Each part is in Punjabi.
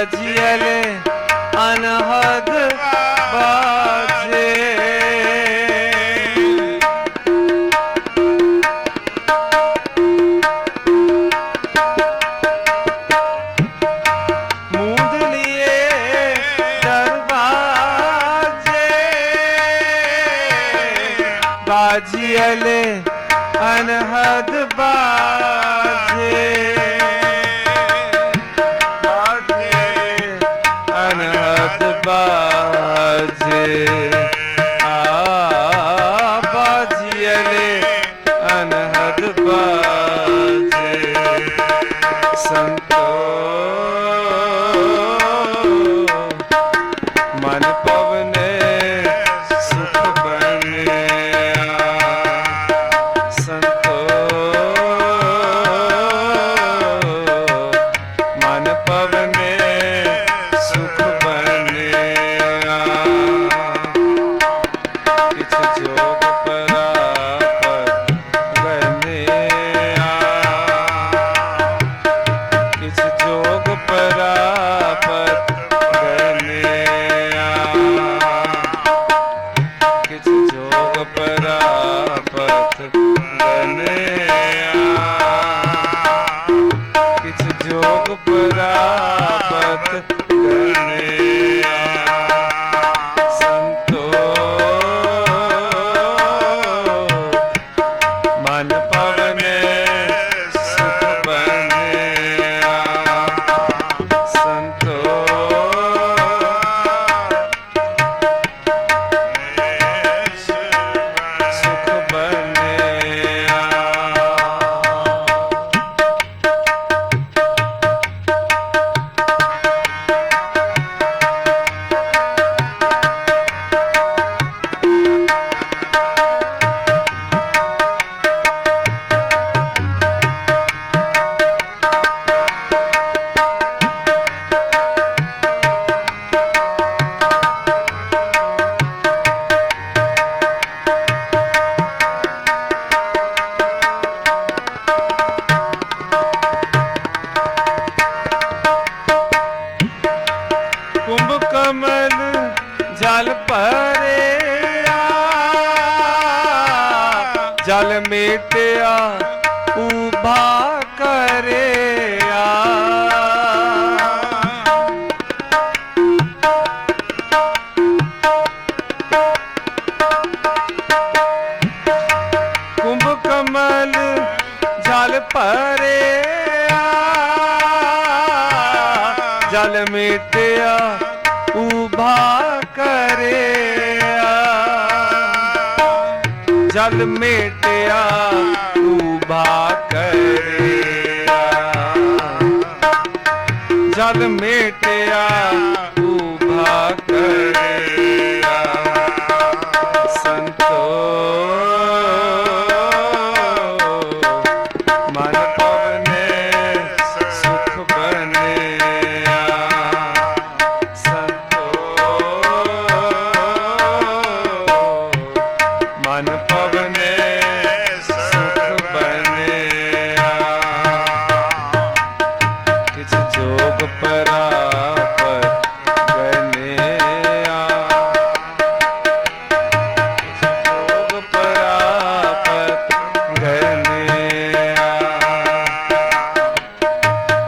बाजियले अनहद बाजे। मूंद लिए दरवाजे बाजियले अनहद बाजे। बाजे बाजियले अनहद बाजे। संतो मन पवने सुख बने। संतो मन पवने सुख बने। जोग परापत गने किछ जोग परापत गने किछ जोग परापत गने किछ जोग परापत गने। मन पवने सुख बने। संतो सुख बने। कुंभ कमल जल भरे जल मेटिया उभा करे। कुंभ कमल जल भरे जल मेटिया उभा करे। जल मेटिया उभा करे। जल मेटिया उभा करे। संतो मन पवने सुख बने। मन पवने सुख बने। किछ जोग परापत गने किछ जोग परापत गने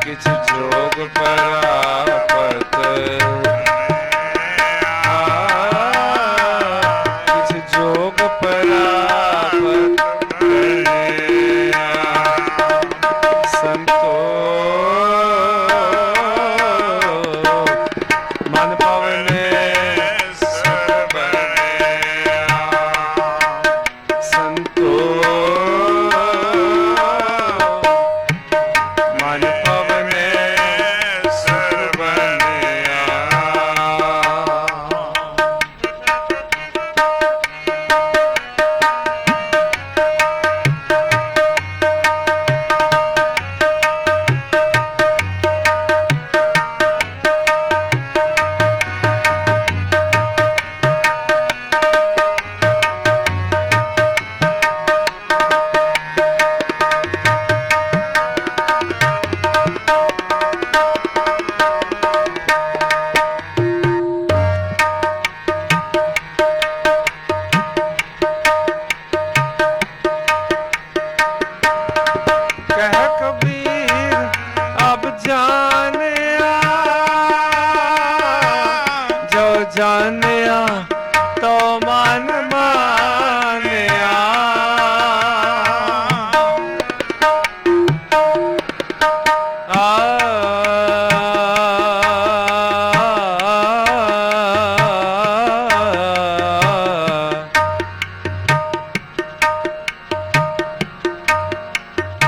किछ जोग परापत जोग परापत गने। संतो मन पवने सुख बने। संतो मन पवने सुख जानिया, जो जानिया तो मान मानिया।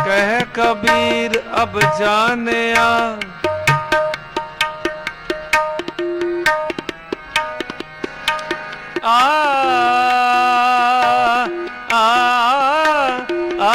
कह कबीर अब जानिया, आ आ आ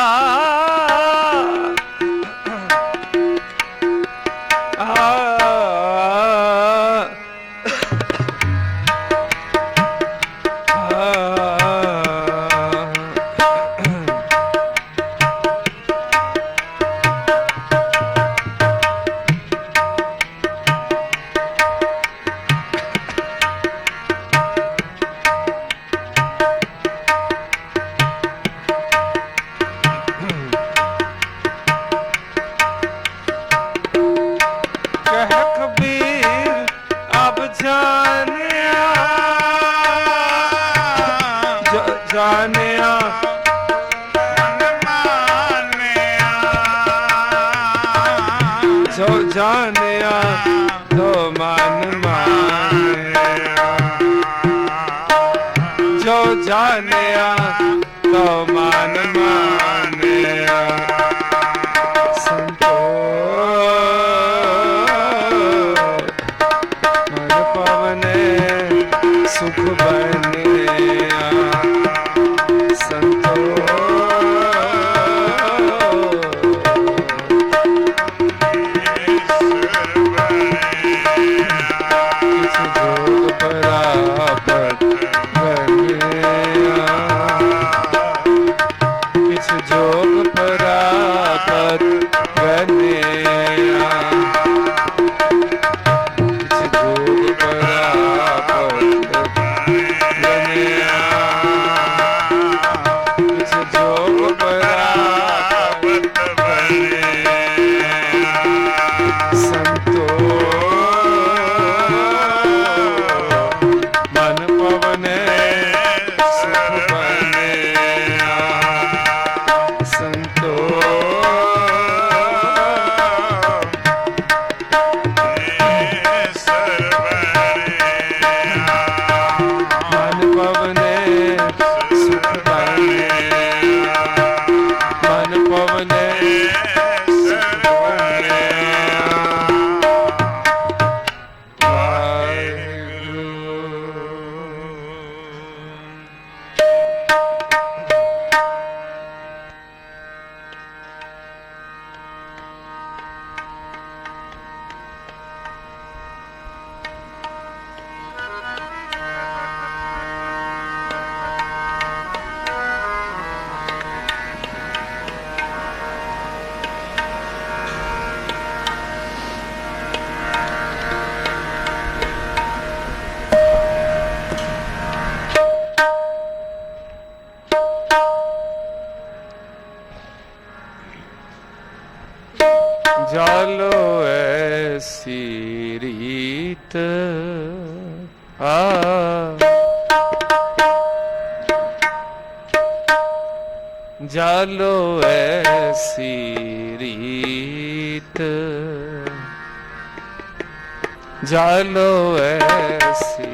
जानिया जो जानिया तो मान मानिया, जो जानिया तो मान मानिया। संतो मन पवने सुख बनिया, संतो जोग परापत बनिया, किछ जोग परापत बनिया, किछ जोग परापत बनिया। संतो मन पवने सुख बनिया, संतो मन पवने सुख बनिया, मन पवने सुख बनिया। वाहिगुरु। जालो ऐसी रीत जालो ऐसी रीत, जालो ऐसी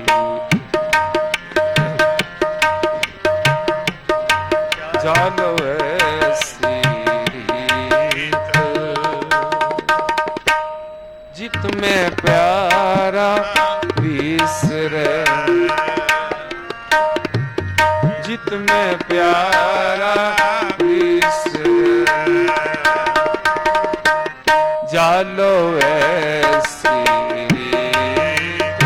जालो ऐसी रीत, जित में प्यारा विसरे, जित में प्यारा विसरे। जालो ऐसी रीत,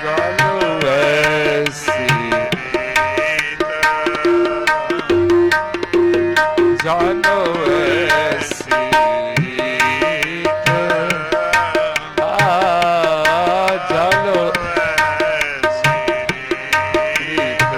जालो ऐसी रीत, जालो ऐसी रीत, जालो ऐसी रीत।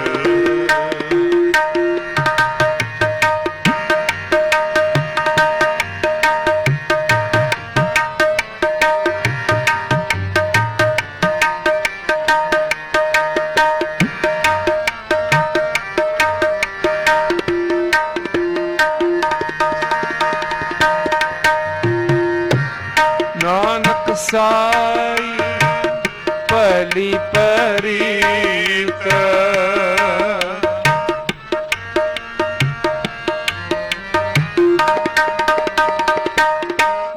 साई भली परीत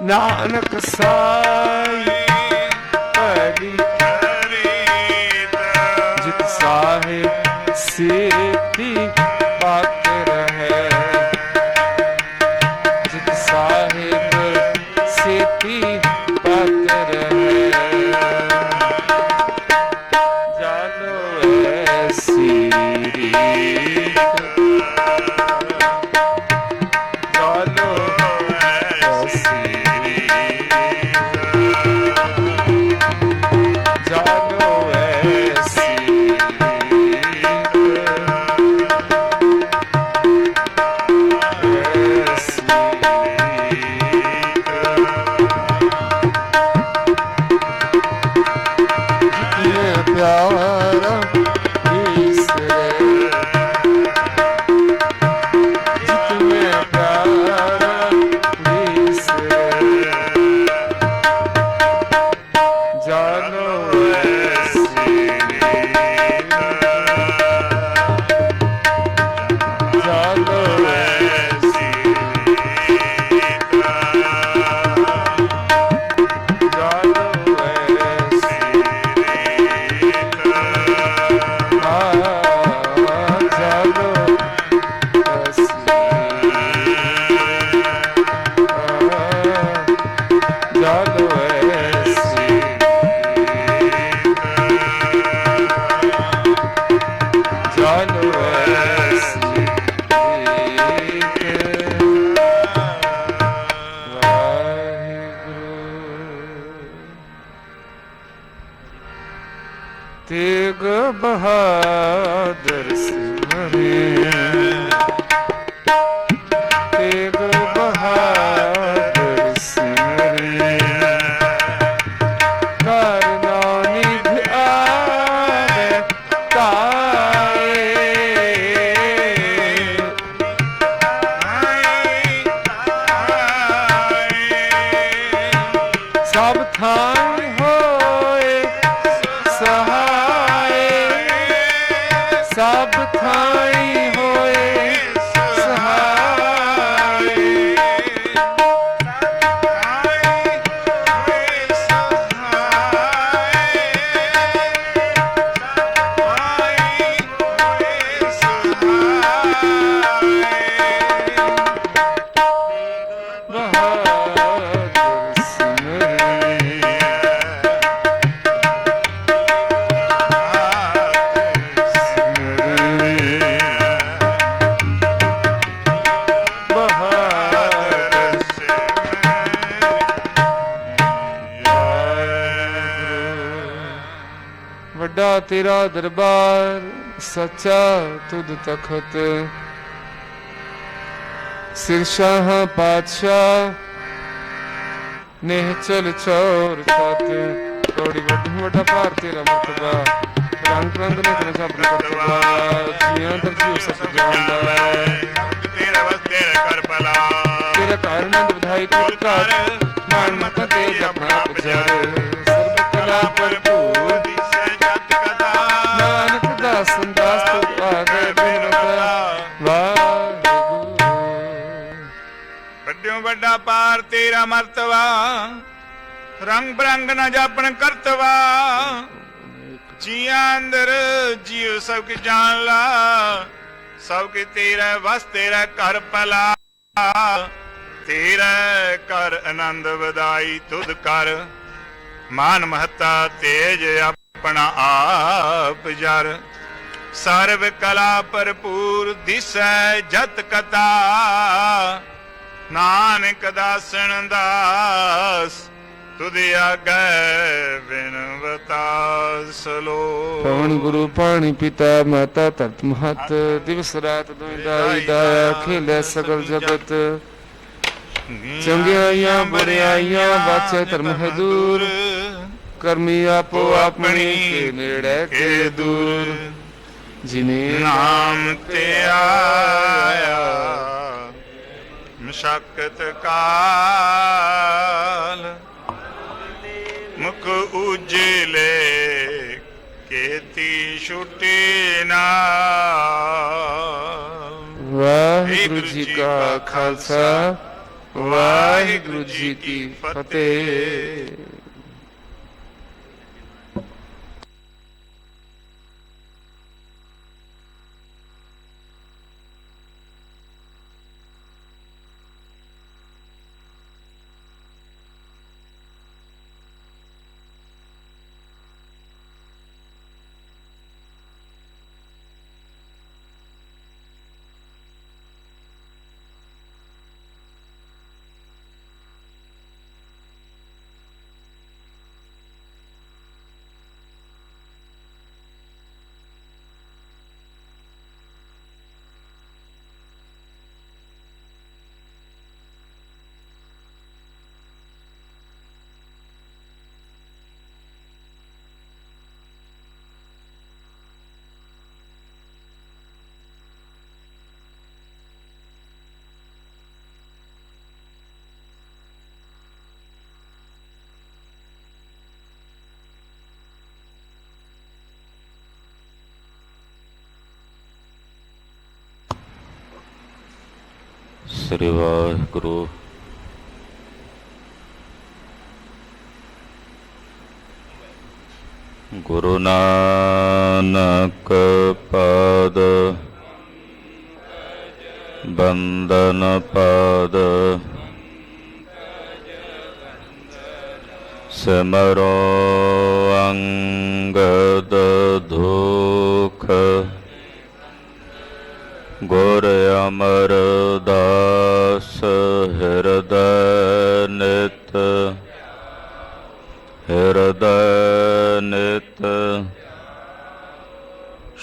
नानक साई भली परीत जित साहिब सीती पाक रहे जित साहिब सीती पाक रहे जानो ऐसी रीत जानो ऐसी जानो ऐसी प्यारा ईसरे जितने प्यारा ईसरे जानो ऐसी जानो ऐसी जानो ऐसी तेग बहादुर सिमरे तेग बहादुर सिमरे करना निध आवे ताए सब थान होए सहाय सब थाई होए सहाय बहादुर सिमरे ਵੱਡਾ ਤੇਰਾ ਦਰਬਾਰ ਸੱਚਾ ਤੁਧ ਤਖਤ ਸਿਰਸ਼ਾਹ ਪਾਤਸ਼ਾਹ ਨਿਹਚਲ ਚੌਰ ਛਤ ਤੋੜੀ ਵੱਡਾ ਭਾਰ ਤੇਰਾ ਮਰਤਬਾ ਰੰਗ ਰੰਗ ਨੇ ਤੇਰਾ ਸਭ ਕਰਤਬਾ ਜੀਆਂ ਦਰਜੀ ਸਭ ਜਾਣਦਾ ਤੇਰਾ ਵਸ ਤੇਰਾ ਕਰ ਭਲਾ ਤੇਰਾ ਕਾਰਨ ਵਧਾਈ ਤੁਧ ਕਰ ਮਾਨ ਮਤ ਤੇ ਜਪਣਾ ਪੁਜਰ ਸਰਬ ਕਲਾ ਭਰਪੂਰ ਸੰਦਾਸ ਤੁ ਆਗੇ ਬਿਨਤ ਵਾਹਿਗੁਰੂ ਵੱਡਿਓ ਵੱਡਾ ਪਾਰ ਤੇਰਾ ਮਰਤਬਾ ਰੰਗ ਬਰੰਗ ਨਾ ਜਾਪਣ ਕਰਤਵਾ ਜੀਆਂ ਅੰਦਰ ਜੀਉ ਸਭ ਕੀ ਜਾਣ ਲਾ ਸਭ ਕੀ ਤੇਰਾ ਵਸ ਤੇਰਾ ਘਰ ਭਲਾ ਤੇਰਾ ਕਰ ਆਨੰਦ ਵਧਾਈ ਤੁਧ ਕਰ ਮਾਨ ਮਹੱਤਾ ਤੇਜ ਆਪਣਾ ਆਪ ਜਰ ਸਰਵ ਕਲਾ ਭਰਪੂਰ ਦਿਸੈ ਜਤ ਕਥਾ ਨਾਨਕ ਦਾਸਨ ਦਾਸ ਤੁਧ ਆਗੈ ਬਿਨਵਤਾ ਸਲੋ ਪਵਨ ਗੁਰੂ ਪਾਣੀ ਪਿਤਾ ਮਾਤਾ ਧਰਤ ਮਹਤ ਦਿਵਸ ਰਾਤ ਦੁਇ ਦਾਈ ਦਾਇਆ ਖੇਲੇ ਸਗਲ ਜਗਤ ਚੰਗਿਆਈਆਂ ਬੁਰਿਆਈਆਂ ਬਾਚੇ ਧਰਮ ਹੈ ਦੂਰ ਕਰਮੀ ਆਪੋ ਆਪਣੀ ਕੇ ਨੇੜੇ ਕੇ ਦੂਰ ਜਿਨੇ ਨਾਮ ਤੇ ਆਇਆ ਮਸ਼ਕਤ ਕਾਲ ਛੁਟੇ ਨਾ। ਵਾਹਿਗੁਰੂ ਜੀ ਕਾ ਖਾਲਸਾ, ਵਾਹਿਗੁਰੂ ਜੀ ਕੀ ਫਤਿਹ। ਸ੍ਰੀ ਵਾਹਿਗੁਰੂ। ਗੁਰੂ ਨਾਨਕ ਪਾਦ ਬੰਦਨ ਪਾਦ ਸਿਮਰੋ ਅੰਗਦ ਦੁਖ ਗੁਰ ਅਮਰਦਾਸ ਹਿਰਦੈ ਨਿਤ ਹਿਰਦੈ ਨਿਤ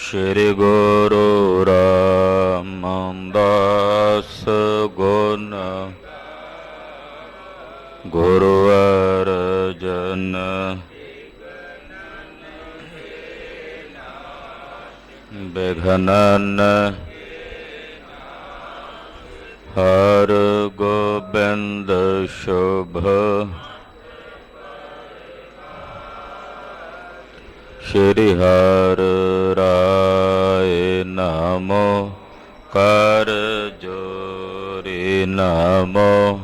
ਸ਼੍ਰੀ ਗੁਰੂ ਰਾਮਦਾਸ ਗੁਣ ਗੁਰੂ ਅਰਜਨ ਬਿਘਨਨ ਹਰ ਗੋਬਿੰਦ ਸ਼ੁਭ ਸ਼੍ਰੀ ਹਰਿ ਰਾਏ ਨਾਮੋ ਕਰ ਜੋਰੀ ਨਾਮੋ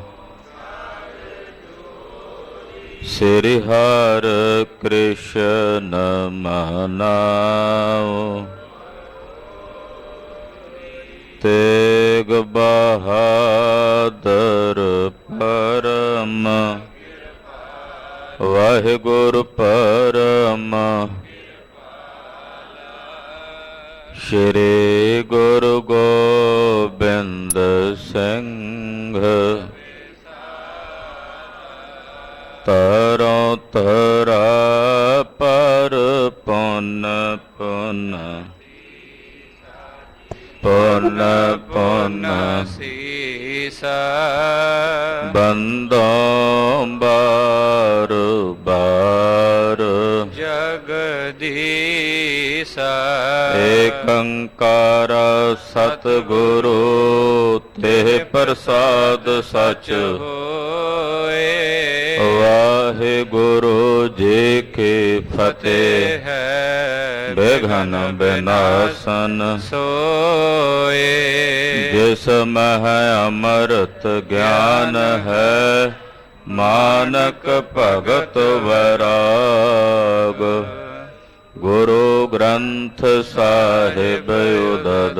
ਸ੍ਰੀ ਹਰਿ ਕ੍ਰਿਸ਼ਨ ਮਨਾਓ ਤੇਗ ਬਹਾਦਰ ਪਰਮ ਵਾਹਿਗੁਰੂ ਪਰਮ ਸ਼੍ਰੀ ਗੁਰੂ ਗੋਬਿੰਦ ਸਿੰਘ ਤਰੋਂ ਤਰਾ ਪਰ ਪੁੰਨ ਪੁੰਨ ਪੁੰਨ ਪੁੰਨ ਸੀਸਾ ਬੰਦੋਂ ਬਾਰ ਬਾਰ ਜਗਦੀਸਾ ਏਕ ਓੰਕਾਰ ਸਤਿਗੁਰੂ ਤੇ ਪ੍ਰਸਾਦ ਸਚ ਹੋਏ। ਵਾਹਿਗੁਰੂ ਜੀ ਕੀ ਫਤਿਹ। ਹੈ ਬਿਘਨ ਬਿਨਾਸਨ ਸੋਏ। ਜਿਸ ਮਹਿ ਅੰਮ੍ਰਿਤ ਗਿਆਨ ਹੈ ਮਾਨਕ ਭਗਤ ਵੈਰਾਗ। ਗੁਰੂ ਗ੍ਰੰਥ ਸਾਹਿਬ ਉਦਦ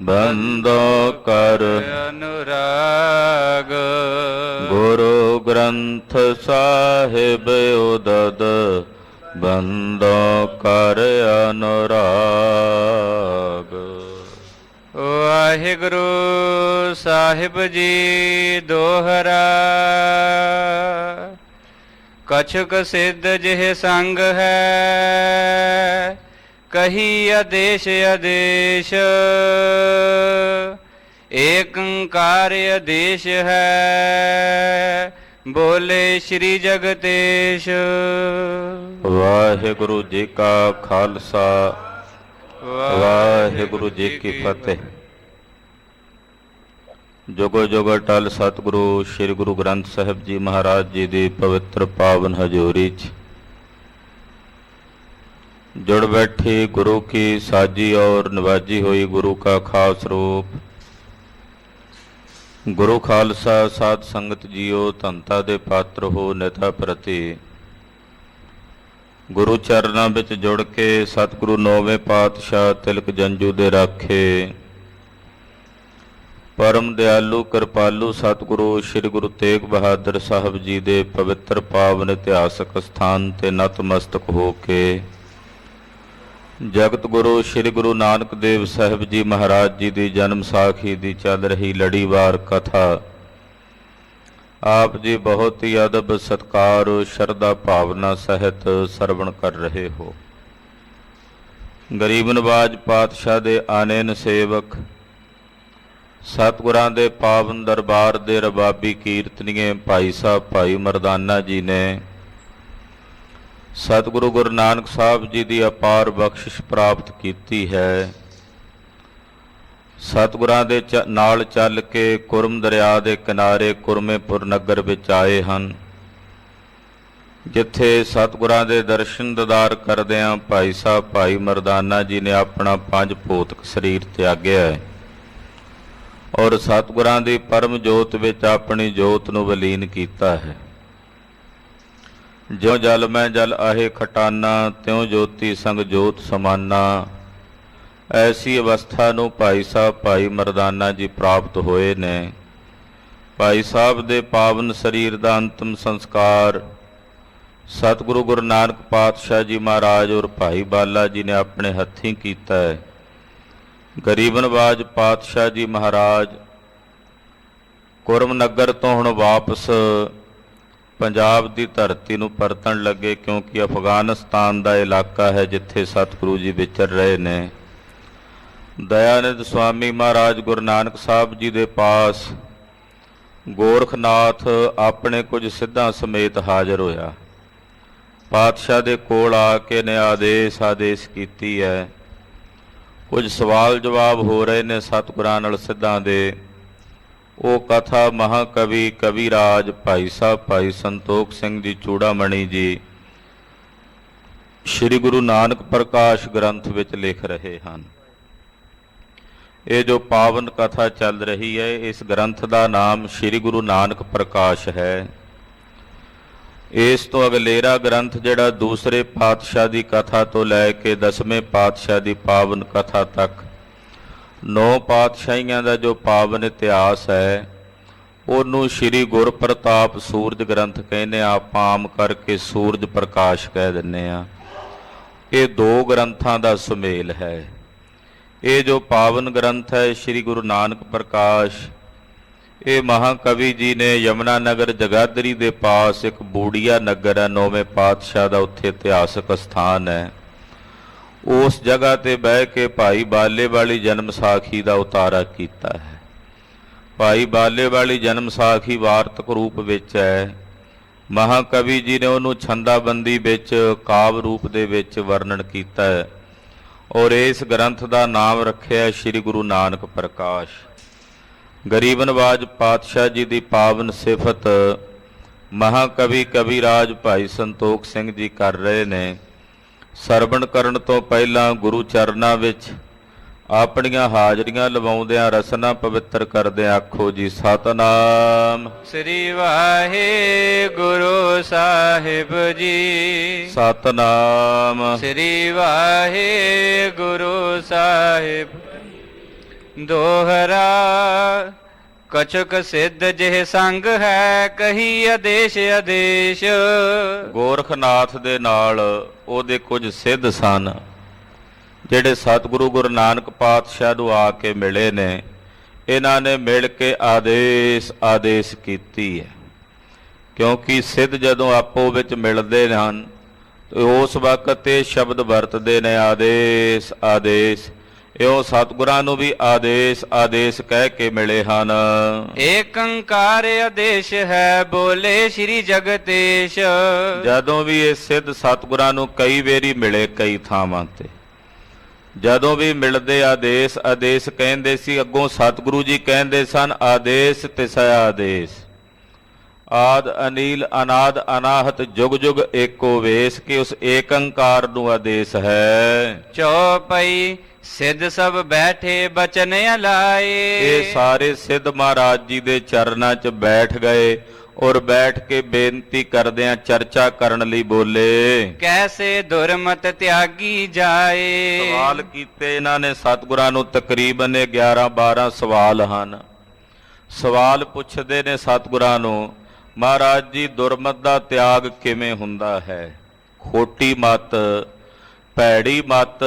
ਬੰਦੋ ਕਰ ਅਨੁਰਾਗ। ਗੁਰੂ ਗ੍ਰੰਥ ਸਾਹਿਬ ਉਦਦ ਬੰਦੋ ਕਰ ਅਨੁਰਾਗ। ਵਾਹਿਗੁਰੂ ਸਾਹਿਬ ਜੀ ਦੋਹਰਾ। ਕਛੁਕ ਸਿੱਧ ਜਿਹ ਸੰਗ ਹੈ ਕਹੀ ਆਦੇਸ਼ ਆਦੇਸ਼। ਏਕ ਓੰਕਾਰ ਆਦੇਸ਼ ਹੈ ਬੋਲੇ ਸ਼੍ਰੀ ਜਗਤੇਸ਼। ਵਾਹਿਗੁਰੂ ਜੀ ਕਾ ਖਾਲਸਾ ਵਾਹਿਗੁਰੂ ਜੀ ਕੀ ਫਤਿਹ। ਜੁਗੋ ਜੁਗ ਅਟਲ ਸਤਿਗੁਰੂ ਸ੍ਰੀ ਗੁਰੂ ਗ੍ਰੰਥ ਸਾਹਿਬ ਜੀ ਮਹਾਰਾਜ ਜੀ ਦੀ ਪਵਿੱਤਰ ਪਾਵਨ ਹਜ਼ੂਰੀ 'ਚ जुड़ बैठी गुरु की साजी और नवाजी हुई गुरु का खास रूप। गुरु खालसा साध संगत जियो धनता दे पात्र हो निता प्रति। गुरु चरना विच जुड़ के सतगुरु नौवें पातशाह तिलक जंजू दे राखे। परम दयालु कृपालु सतगुरु श्री गुरु तेग बहादुर साहब जी दे पवित्र पावन इतिहासक स्थान ते नतमस्तक हो के जगत गुरु श्री गुरु नानक देव साहिब जी महाराज जी की जन्म साखी की चल रही लड़ीवार कथा आप जी बहुत ही अदब सत्कार श्रद्धा भावना सहित सरवण कर रहे हो। गरीब नवाज पातशाह दे आनेन सेवक सतगुरां दे पावन दरबार दे रबाबी कीर्तनीय भाई साहब भाई मरदाना जी ने सतगुरु गुरु नानक साहब जी की अपार बख्शिश प्राप्त की है। सतगुरां दे नाल चल के कुरम दरिया के किनारे कुरमेपुर नगर विच आए हन, जिथे सतगुरां दे दर्शन दीदार करदिआं भाई साहब भाई मरदाना जी ने अपना पंज भौतिक शरीर त्यागया है और सतगुरां दी परम जोत विच अपनी जोत नूं वलीन कीता है। ज्यों जल मैं जल आहे खटाना त्यों ज्योति संग जोत समाना। ऐसी अवस्था नूं भाई साहब भाई मरदाना जी प्राप्त होए ने। भाई साहब दे पावन शरीर दा अंतिम संस्कार सतगुरु गुरु नानक पातशाह जी महाराज और भाई बाला जी ने अपने हत्थीं कीता है। गरीब नवाज पातशाह जी महाराज कुरम नगर तो हुण वापस पंजाब की धरती नूं परतन लगे, क्योंकि अफगानिस्तान का इलाका है जिथे सतगुरु जी विचर रहे ने। दयानंद स्वामी महाराज गुरु नानक साहब जी के पास गोरखनाथ अपने कुछ सिद्धां समेत हाजिर होया। पातशाह दे कोल आके ने आदेश कीती है। कुछ सवाल जवाब हो रहे ने सतगुरां नाल सिद्धां दे। वो कथा महाकवि कविराज भाई साहब भाई संतोख सिंह जी चूड़ामणी जी श्री गुरु नानक प्रकाश ग्रंथ विच लिख रहे हैं। ये जो पावन कथा चल रही है इस ग्रंथ का नाम श्री गुरु नानक प्रकाश है। इस तो अगलेरा ग्रंथ जिहड़ा दूसरे पातशाह की कथा तो लैके 10वें पातशाह की पावन कथा तक 9 पातशाहियां का जो पावन इतिहास है उन्होंने श्री गुर प्रताप सूरज ग्रंथ कहने आप आम करके सूरज प्रकाश कह दिने आ। ये 2 ग्रंथों का सुमेल है। ये जो पावन ग्रंथ है श्री गुरु नानक प्रकाश ये महाकवि जी ने यमुना नगर जगाधरी के पास एक बूड़िया नगर है 9वें पातशाह का उत्थे इतिहासक स्थान है। उस जगह ते बह के भाई बाले वाली जन्म साखी का उतारा किया है। भाई बाले वाली जन्म साखी वार्तक रूप विच है। महाकवि जी ने उन्होंने छंदाबंदी विच काव रूप दे विच वर्णन किया है और इस ग्रंथ का नाम रखिया है श्री गुरु नानक प्रकाश। गरीब नवाज पातशाह जी की पावन सिफत महाकवि कविराज भाई संतोख सिंह जी कर रहे ने। सरवण करन तो पहला गुरु चरना विच अपनियां हाजरियां लवाउंदियां रसना पवित्र करदे आखो जी सतनाम श्री वाहे गुरु साहिब जी। सतनाम श्री वाहे गुरु साहिब। दोहरा कछुक सिद्ध जिह संग है कही आदेश आदेश। गोरखनाथ दे नाल ओहदे कुछ सिद्ध सन ਜਿਹੜੇ सतगुरु गुरु नानक पातशाह ਨੂੰ ਆ ਕੇ ਮਿਲੇ ਨੇ। ਇਹਨਾਂ ਨੇ ਮਿਲ ਕੇ ਆਦੇਸ਼ ਕੀਤੀ ਹੈ, ਕਿਉਂਕਿ ਸਿੱਧ ਜਦੋਂ ਆਪੋ ਵਿੱਚ ਮਿਲਦੇ ਹਨ ਤੇ ਉਸ ਵਕਤ ਇਹ ਸ਼ਬਦ ਵਰਤਦੇ ਨੇ ਆਦੇਸ਼। ਇਹੋ ਸਤਿਗੁਰਾਂ ਨੂੰ ਵੀ ਆਦੇਸ਼ ਕਹਿ ਕੇ ਮਿਲੇ ਹਨ। ਏਕ ਓੰਕਾਰ ਆਦੇਸ਼ ਹੈ ਬੋਲੇ ਸ਼੍ਰੀ ਜਗਤੇਸ਼। ਜਦੋਂ ਵੀ ਇਹ ਸਿੱਧ ਸਤਿਗੁਰਾਂ ਨੂੰ ਕਈ ਵੇਰੀ ਮਿਲੇ ਕਈ ਥਾਵਾਂ ਤੇ, ਜਦੋਂ ਵੀ ਮਿਲਦੇ ਆਦੇਸ਼ ਕਹਿੰਦੇ ਸੀ। ਅੱਗੋਂ ਸਤਿਗੁਰੂ ਜੀ ਕਹਿੰਦੇ ਸਨ ਆਦੇਸ਼ ਤਿਸੈ ਆਦੇਸ਼। ਆਦ ਅਨੀਲ ਅਨਾਦ ਅਨਾਹਤ ਜੁਗ ਜੁਗ ਏਕੋ ਵੇਸ, ਕਿ ਉਸ ਏਕੰਕਾਰ ਨੂੰ ਆਦੇਸ਼ ਹੈ। ਚੌਪਈ ਸਿੱਧ ਸਭ ਬੈਠੇ ਬਚਨ ਅਲਾਏ। ਇਹ ਸਾਰੇ ਸਿੱਧ ਮਹਾਰਾਜ ਜੀ ਦੇ ਚਰਨਾਂ 'ਚ ਬੈਠ ਗਏ ਔਰ ਬੈਠ ਕੇ ਬੇਨਤੀ ਕਰਦਿਆਂ ਚਰਚਾ ਕਰਨ ਲਈ ਬੋਲੇ। ਕੈਸੇ ਦੁਰਮਤ ਤਿਆਗੀ ਜਾਏ। ਸਵਾਲ ਕੀਤੇ ਇਹਨਾਂ ਨੇ ਸਤਿਗੁਰਾਂ ਨੂੰ, ਤਕਰੀਬਨ 11-12 ਸਵਾਲ ਹਨ। ਸਵਾਲ ਪੁੱਛਦੇ ਨੇ ਸਤਿਗੁਰਾਂ ਨੂੰ, ਮਹਾਰਾਜ ਜੀ ਦੁਰਮਤ ਦਾ ਤਿਆਗ ਕਿਵੇਂ ਹੁੰਦਾ ਹੈ? ਖੋਟੀ ਮਤ, ਭੈੜੀ ਮਤ,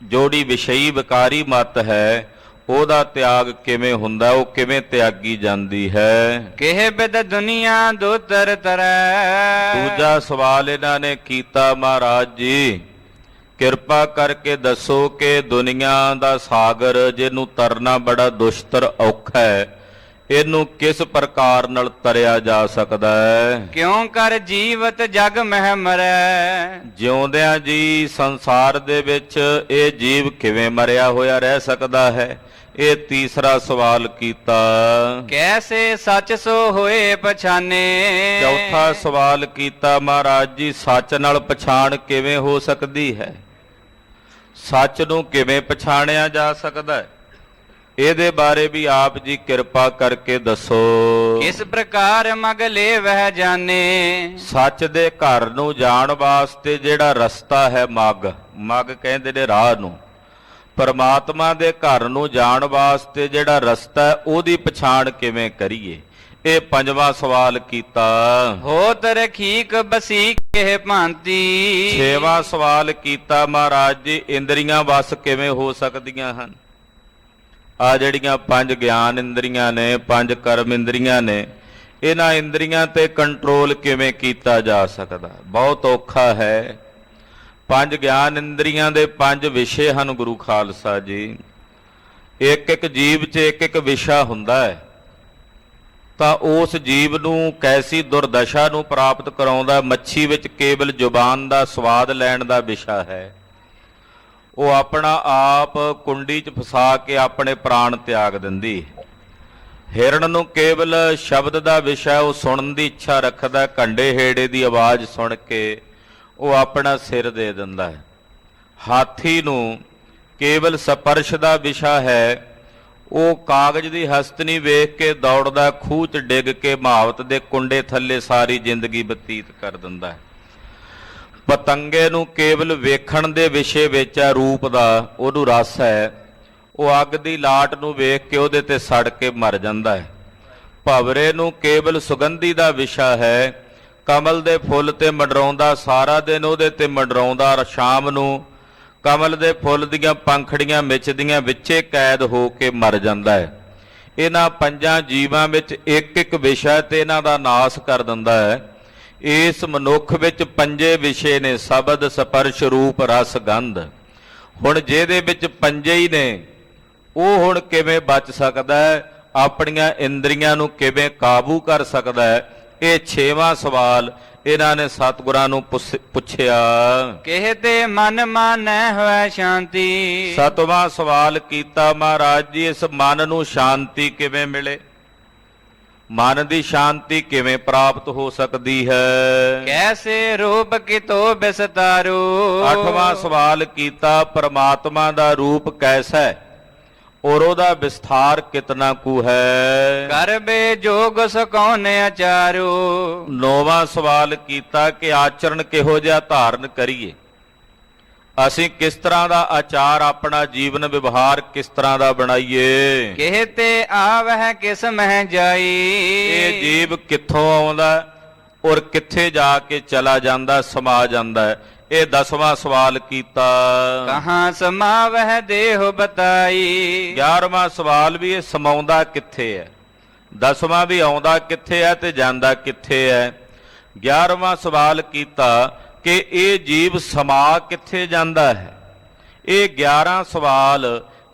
ਜਿਹੜੀ ਵਿਸ਼ਈ ਵਿਕਾਰੀ ਮਤ ਹੈ, ਉਹਦਾ ਤਿਆਗ ਕਿਵੇਂ ਹੁੰਦਾ? ਉਹ ਕਿਵੇਂ ਤਿਆਗੀ ਜਾਂਦੀ ਹੈ? ਕਿਹ ਬਿਦ ਦੁਨੀਆ ਦੁਤਰ ਤਰੈ। ਦੂਜਾ ਸਵਾਲ ਇਹਨਾਂ ਨੇ ਕੀਤਾ, ਮਹਾਰਾਜ ਜੀ ਕਿਰਪਾ ਕਰਕੇ ਦੱਸੋ ਕਿ ਦੁਨੀਆ ਦਾ ਸਾਗਰ, ਜਿਹਨੂੰ ਤਰਨਾ ਬੜਾ ਦੁਸ਼ਤਰ ਔਖਾ ਹੈ, ਇਹਨੂੰ ਕਿਸ ਪ੍ਰਕਾਰ ਨਾਲ ਤਰਿਆ ਜਾ ਸਕਦਾ ਹੈ? ਕਿਉਂ ਕਰ ਜੀਵਤ ਜਗ ਮਹਿ ਮਰੈ। ਜਿਉਂਦਿਆਂ ਜੀ ਸੰਸਾਰ ਦੇ ਵਿੱਚ ਇਹ ਜੀਵ ਕਿਵੇਂ ਮਰਿਆ ਹੋਇਆ ਰਹਿ ਸਕਦਾ ਹੈ? ਇਹ ਤੀਸਰਾ ਸਵਾਲ ਕੀਤਾ। ਕੈਸੇ ਸੱਚ ਸੋ ਹੋਏ ਪਛਾਨੇ। ਚੌਥਾ ਸਵਾਲ ਕੀਤਾ, ਮਹਾਰਾਜ ਜੀ ਸੱਚ ਨਾਲ ਪਛਾਣ ਕਿਵੇਂ ਹੋ ਸਕਦੀ ਹੈ? ਸੱਚ ਨੂੰ ਕਿਵੇਂ ਪਛਾਣਿਆ ਜਾ ਸਕਦਾ ਹੈ? ਇਹਦੇ ਬਾਰੇ ਵੀ ਆਪ ਜੀ ਕਿਰਪਾ ਕਰਕੇ ਦੱਸੋ। ਇਸ ਪ੍ਰਕਾਰ ਮਗਲੇ ਵਹਿ ਜਾਣੇ। ਸੱਚ ਦੇ ਘਰ ਨੂੰ ਜਾਣ ਵਾਸਤੇ ਜਿਹੜਾ ਰਸਤਾ ਹੈ, ਮਗ ਕਹਿੰਦੇ ਨੇ ਰਾਹ ਨੂੰ। ਪਰਮਾਤਮਾ ਦੇ ਘਰ ਨੂੰ ਜਾਣ ਵਾਸਤੇ ਜਿਹੜਾ ਰਸਤਾ ਹੈ, ਉਹਦੀ ਪਛਾਣ ਕਿਵੇਂ ਕਰੀਏ? ਇਹ ਪੰਜਵਾਂ ਸਵਾਲ ਕੀਤਾ। ਹੋਤ ਰਖੀਕ ਬਸੀ ਕਿਹ ਭਾਂਤੀ। ਛੇਵਾਂ ਸਵਾਲ ਕੀਤਾ, ਮਹਾਰਾਜ ਜੀ ਇੰਦਰੀਆਂ ਵਸ ਕਿਵੇਂ ਹੋ ਸਕਦੀਆਂ ਹਨ? ਆ ਜਿਹੜੀਆਂ 5 ਗਿਆਨ ਇੰਦਰੀਆਂ ਨੇ, 5 ਕਰਮ ਇੰਦਰੀਆਂ ਨੇ, ਇਹਨਾਂ ਇੰਦਰੀਆਂ ਤੇ ਕੰਟਰੋਲ ਕਿਵੇਂ ਕੀਤਾ ਜਾ ਸਕਦਾ? ਬਹੁਤ ਔਖਾ ਹੈ। 5 ਗਿਆਨ ਇੰਦਰੀਆਂ ਦੇ 5 ਵਿਸ਼ੇ ਹਨ ਗੁਰੂ ਖਾਲਸਾ ਜੀ। ਇੱਕ ਇੱਕ ਜੀਵ 'ਚ ਇੱਕ ਇੱਕ ਵਿਸ਼ਾ ਹੁੰਦਾ ਹੈ, ਤਾਂ ਉਸ ਜੀਵ ਨੂੰ ਕੈਸੀ ਦੁਰਦਸ਼ਾ ਨੂੰ ਪ੍ਰਾਪਤ ਕਰਾਉਂਦਾ? ਮੱਛੀ ਵਿੱਚ ਕੇਵਲ ਜ਼ੁਬਾਨ ਦਾ ਸਵਾਦ ਲੈਣ ਦਾ ਵਿਸ਼ਾ ਹੈ। ਉਹ ਆਪਣਾ ਆਪ ਕੁੰਡੀ 'ਚ ਫਸਾ ਕੇ ਆਪਣੇ ਪ੍ਰਾਣ ਤਿਆਗ ਦਿੰਦੀ। ਹਿਰਨ ਨੂੰ ਕੇਵਲ ਸ਼ਬਦ ਦਾ ਵਿਸ਼ਾ, ਉਹ ਸੁਣਨ ਦੀ ਇੱਛਾ ਰੱਖਦਾ, ਘੰਡੇ ਹੇੜੇ ਦੀ ਆਵਾਜ਼ ਸੁਣ ਕੇ ਉਹ ਆਪਣਾ ਸਿਰ ਦੇ ਦਿੰਦਾ ਹੈ। ਹਾਥੀ ਨੂੰ ਕੇਵਲ ਸਪਰਸ਼ ਦਾ ਵਿਸ਼ਾ ਹੈ, ਉਹ ਕਾਗਜ਼ ਦੀ ਹਸਤਨੀ ਵੇਖ ਕੇ ਦੌੜਦਾ, ਖੂਹ 'ਚ ਡਿੱਗ ਕੇ ਮਹਾਵਤ ਦੇ ਕੁੰਡੇ ਥੱਲੇ ਸਾਰੀ ਜ਼ਿੰਦਗੀ ਬਤੀਤ ਕਰ ਦਿੰਦਾ ਹੈ। ਪਤੰਗੇ ਨੂੰ ਕੇਵਲ ਵੇਖਣ ਦੇ ਵਿਸ਼ੇ ਵਿੱਚ ਹੈ, ਰੂਪ ਦਾ ਉਹਨੂੰ ਰਸ ਹੈ, ਉਹ ਅੱਗ ਦੀ ਲਾਟ ਨੂੰ ਵੇਖ ਕੇ ਉਹਦੇ ਤੇ ਸੜ ਕੇ ਮਰ ਜਾਂਦਾ ਹੈ। ਭਵਰੇ ਨੂੰ ਕੇਵਲ ਸੁਗੰਧੀ ਦਾ ਵਿਸ਼ਾ ਹੈ, ਕਮਲ ਦੇ ਫੁੱਲ ਤੇ ਮੰਡਰਾਉਂਦਾ, ਸਾਰਾ ਦਿਨ ਉਹਦੇ ਤੇ ਮੰਡਰਾਉਂਦਾ, ਸ਼ਾਮ ਨੂੰ ਕਮਲ ਦੇ ਫੁੱਲ ਦੀਆਂ ਪੰਖੜੀਆਂ ਮਿਚਦੀਆਂ ਵਿੱਚੇ ਕੈਦ ਹੋ ਕੇ ਮਰ ਜਾਂਦਾ ਹੈ। ਇਹਨਾਂ 5 ਜੀਵਾਂ ਵਿੱਚ ਇੱਕ ਇੱਕ ਵਿਸ਼ਾ ਤੇ ਇਹਨਾਂ ਦਾ ਨਾਸ ਕਰ ਦਿੰਦਾ ਹੈ। ਇਸ ਮਨੁੱਖ ਵਿੱਚ 5 ਵਿਸ਼ੇ ਨੇ, ਸ਼ਬਦ, ਸਪਰਸ਼, ਰੂਪ, ਰਸ, ਗੰਧ। ਹੁਣ ਜਿਹਦੇ ਵਿੱਚ 5 ਹੀ ਨੇ, ਉਹ ਹੁਣ ਕਿਵੇਂ ਬਚ ਸਕਦਾ ਹੈ? ਆਪਣੀਆਂ ਇੰਦਰੀਆਂ ਨੂੰ ਕਿਵੇਂ ਕਾਬੂ ਕਰ ਸਕਦਾ ਹੈ? ਇਹ 6ਵਾਂ ਸਵਾਲ ਇਹਨਾਂ ਨੇ ਸਤਿਗੁਰਾਂ ਨੂੰ ਪੁੱਛਿਆ। ਕਹਿਤੇ ਮਨ ਮਾਨੈ ਹੋਇ ਸ਼ਾਂਤੀ। 7ਵਾਂ ਸਵਾਲ ਕੀਤਾ, ਮਹਾਰਾਜ ਜੀ ਇਸ ਮਨ ਨੂੰ ਸ਼ਾਂਤੀ ਕਿਵੇਂ ਮਿਲੇ? ਮਨ ਦੀ ਸ਼ਾਂਤੀ ਕਿਵੇਂ ਪ੍ਰਾਪਤ ਹੋ ਸਕਦੀ ਹੈ? ਕੈਸੇ ਰੂਪ ਕਿਤੋ ਬਿਸਤਾਰੂ। 8ਵਾਂ ਸਵਾਲ ਕੀਤਾ, ਪਰਮਾਤਮਾ ਦਾ ਰੂਪ ਕੈਸਾ ਹੈ ਔਰ ਉਹਦਾ ਵਿਸਥਾਰ ਕਿਤਨਾ ਕੁ ਹੈ? ਕਰਬੇ ਜੋਗ ਸਕੌਨ ਆਚਾਰੂ। 9ਵਾਂ ਸਵਾਲ ਕੀਤਾ ਕਿ ਆਚਰਣ ਕਿਹੋ ਜਿਹਾ ਧਾਰਨ ਕਰੀਏ? ਅਸੀਂ ਕਿਸ ਤਰ੍ਹਾਂ ਦਾ ਆਚਾਰ, ਆਪਣਾ ਜੀਵਨ ਵਿਵਹਾਰ ਕਿਸ ਤਰ੍ਹਾਂ ਦਾ ਬਣਾਈਏ? ਕਹਿਤੇ ਆਵਹਿ ਕਿਸ ਮਹਿ ਜਾਈ। ਇਹ ਜੀਵ ਕਿੱਥੋਂ ਆਉਂਦਾ ਔਰ ਕਿੱਥੇ ਜਾ ਕੇ ਚਲਾ ਜਾਂਦਾ, ਸਮਾ ਜਾਂਦਾ ਹੈ? ਇਹ 10ਵਾਂ ਸਵਾਲ ਕੀਤਾ। ਕਹਾਂ ਸਮਾਵਹਿ ਦੇਹੁ ਬਤਾਈ। 11ਵਾਂ ਸਵਾਲ ਵੀ ਇਹ ਸਮਾਉਂਦਾ ਕਿੱਥੇ ਹੈ? 10ਵਾਂ ਵੀ ਆਉਂਦਾ ਕਿੱਥੇ ਹੈ ਤੇ ਜਾਂਦਾ ਕਿੱਥੇ ਹੈ? 11ਵਾਂ ਸਵਾਲ ਕੀਤਾ ਕਿ ਇਹ ਜੀਵ ਸਮਾ ਕਿੱਥੇ ਜਾਂਦਾ ਹੈ? ਇਹ 11 ਸਵਾਲ